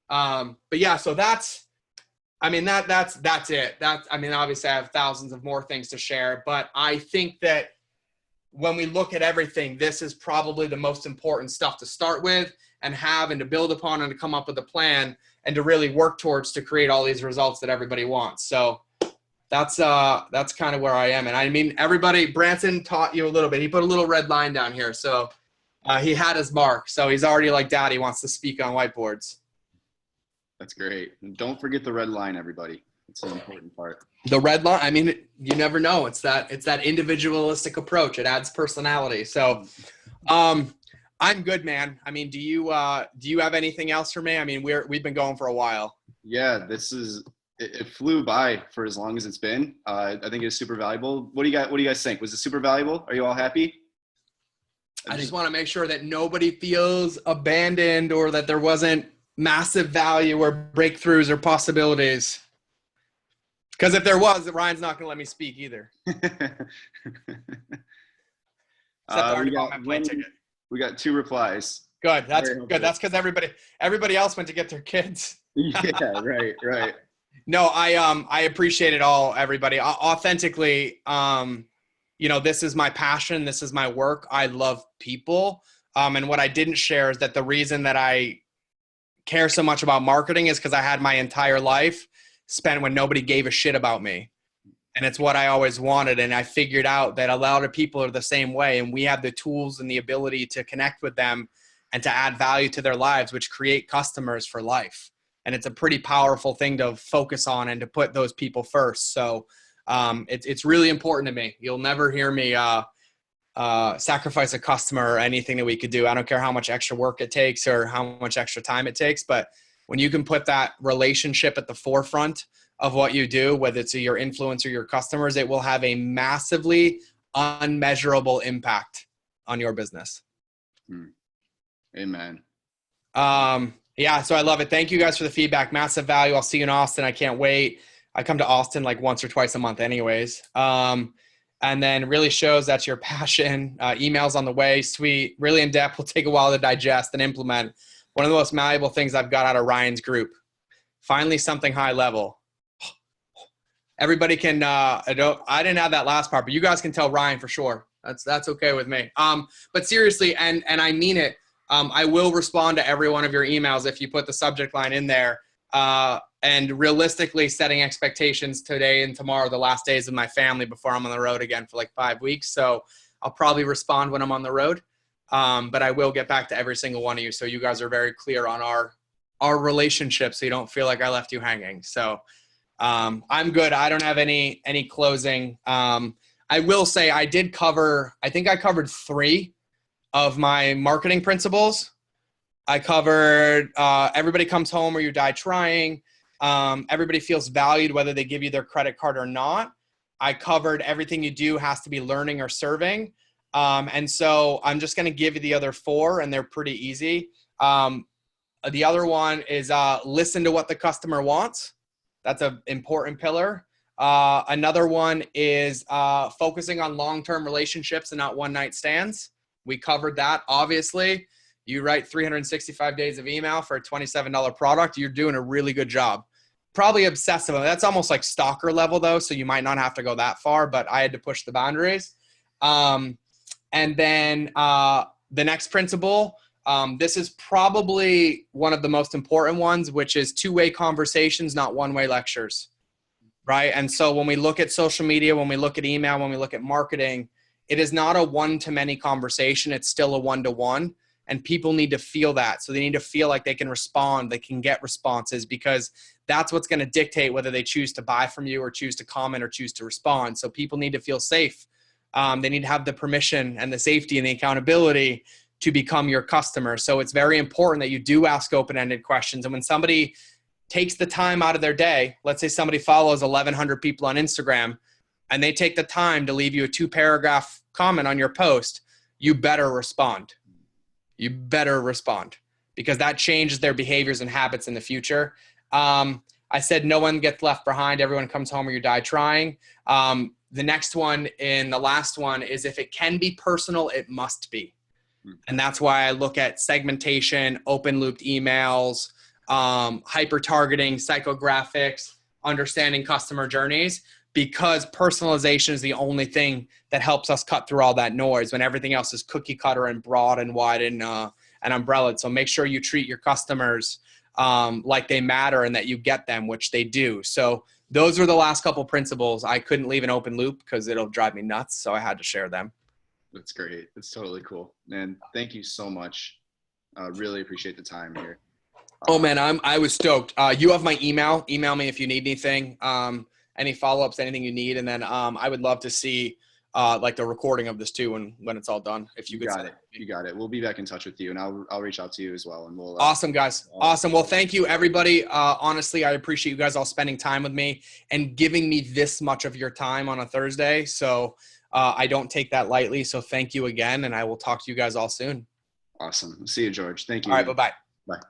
but yeah, so that's it. Obviously I have thousands of more things to share, but I think that when we look at everything, this is probably the most important stuff to start with and have and to build upon and to come up with a plan and to really work towards to create all these results that everybody wants. So that's kind of where I am. And I mean, everybody, Branson taught you a little bit. He put a little red line down here. So he had his mark. So he's already like, Daddy wants to speak on whiteboards. That's great. And don't forget the red line, everybody. It's an important part. The red line, I mean, you never know. It's that individualistic approach. It adds personality. So I'm good, man. I mean, do you have anything else for me? I mean, we've been going for a while. Yeah, it flew by for as long as it's been. I think it's super valuable. What do you guys think? Was it super valuable? Are you all happy? I just want to make sure that nobody feels abandoned or that there wasn't massive value or breakthroughs or possibilities. Because if there was, Ryan's not going to let me speak either. We got 2 replies. Good. That's good. That's because everybody else went to get their kids. Yeah, right. No, I appreciate it all, everybody. Authentically, this is my passion. This is my work. I love people. And what I didn't share is that the reason that I care so much about marketing is because I had my entire life spent when nobody gave a shit about me. And it's what I always wanted. And I figured out that a lot of people are the same way. And we have the tools and the ability to connect with them and to add value to their lives, which create customers for life. And it's a pretty powerful thing to focus on and to put those people first. So it's really important to me. You'll never hear me sacrifice a customer or anything that we could do. I don't care how much extra work it takes or how much extra time it takes, but when you can put that relationship at the forefront of what you do, whether it's your influence or your customers, it will have a massively unmeasurable impact on your business. Amen. Yeah, so I love it. Thank you guys for the feedback. Massive value. I'll see you in Austin. I can't wait. I come to Austin like once or twice a month anyways. And then really shows that's your passion. Emails on the way. Sweet. Really in depth. Will take a while to digest and implement. One of the most malleable things I've got out of Ryan's group. Finally, something high level. Everybody can, I didn't have that last part, but you guys can tell Ryan for sure. That's okay with me. But seriously, and I mean it, I will respond to every one of your emails if you put the subject line in there. And realistically setting expectations today and tomorrow, the last days of my family before I'm on the road again for like 5 weeks. So I'll probably respond when I'm on the road. But I will get back to every single one of you. So you guys are very clear on our relationship. So you don't feel like I left you hanging. So, I'm good. I don't have any closing. I will say I think I covered 3 of my marketing principles. I covered, everybody comes home or you die trying. Everybody feels valued, whether they give you their credit card or not. I covered everything you do has to be learning or serving. And so I'm just going to give you the other 4 and they're pretty easy. The other one is, listen to what the customer wants. That's an important pillar. Another one is focusing on long-term relationships and not one-night stands. We covered that, obviously. You write 365 days of email for a $27 product, you're doing a really good job. Probably obsessive. That's almost like stalker level though, so you might not have to go that far, but I had to push the boundaries. And then the next principle, this is probably one of the most important ones, which is 2-way conversations, not one-way lectures, right? And so when we look at social media, when we look at email, when we look at marketing, it is not a one-to-many conversation. It's still a one-to-one, and people need to feel that. So they need to feel like they can respond, they can get responses, because that's what's going to dictate whether they choose to buy from you or choose to comment or choose to respond. So people need to feel safe. They need to have the permission and the safety and the accountability to become your customer. So it's very important that you do ask open-ended questions. And when somebody takes the time out of their day, let's say somebody follows 1,100 people on Instagram and they take the time to leave you a 2-paragraph comment on your post, you better respond. You better respond, because that changes their behaviors and habits in the future. I said no one gets left behind. Everyone comes home or you die trying. The next one and the last one is, if it can be personal, it must be. And that's why I look at segmentation, open looped emails, hyper targeting, psychographics, understanding customer journeys, because personalization is the only thing that helps us cut through all that noise when everything else is cookie cutter and broad and wide and umbrellaed. So make sure you treat your customers like they matter and that you get them, which they do. So those are the last couple principles. I couldn't leave an open loop because it'll drive me nuts. So I had to share them. That's great. That's totally cool, man. Thank you so much. Really appreciate the time here. Oh man, I was stoked. You have my email. Email me if you need anything, any follow-ups, anything you need. And then I would love to see like the recording of this too when it's all done. If you could got it. You got it. We'll be back in touch with you, and I'll reach out to you as well. And we'll awesome, guys. Awesome. Well, thank you everybody. Honestly, I appreciate you guys all spending time with me and giving me this much of your time on a Thursday. So I don't take that lightly. So thank you again, and I will talk to you guys all soon. Awesome. See you, George. Thank you. All right. Bye-bye. Bye.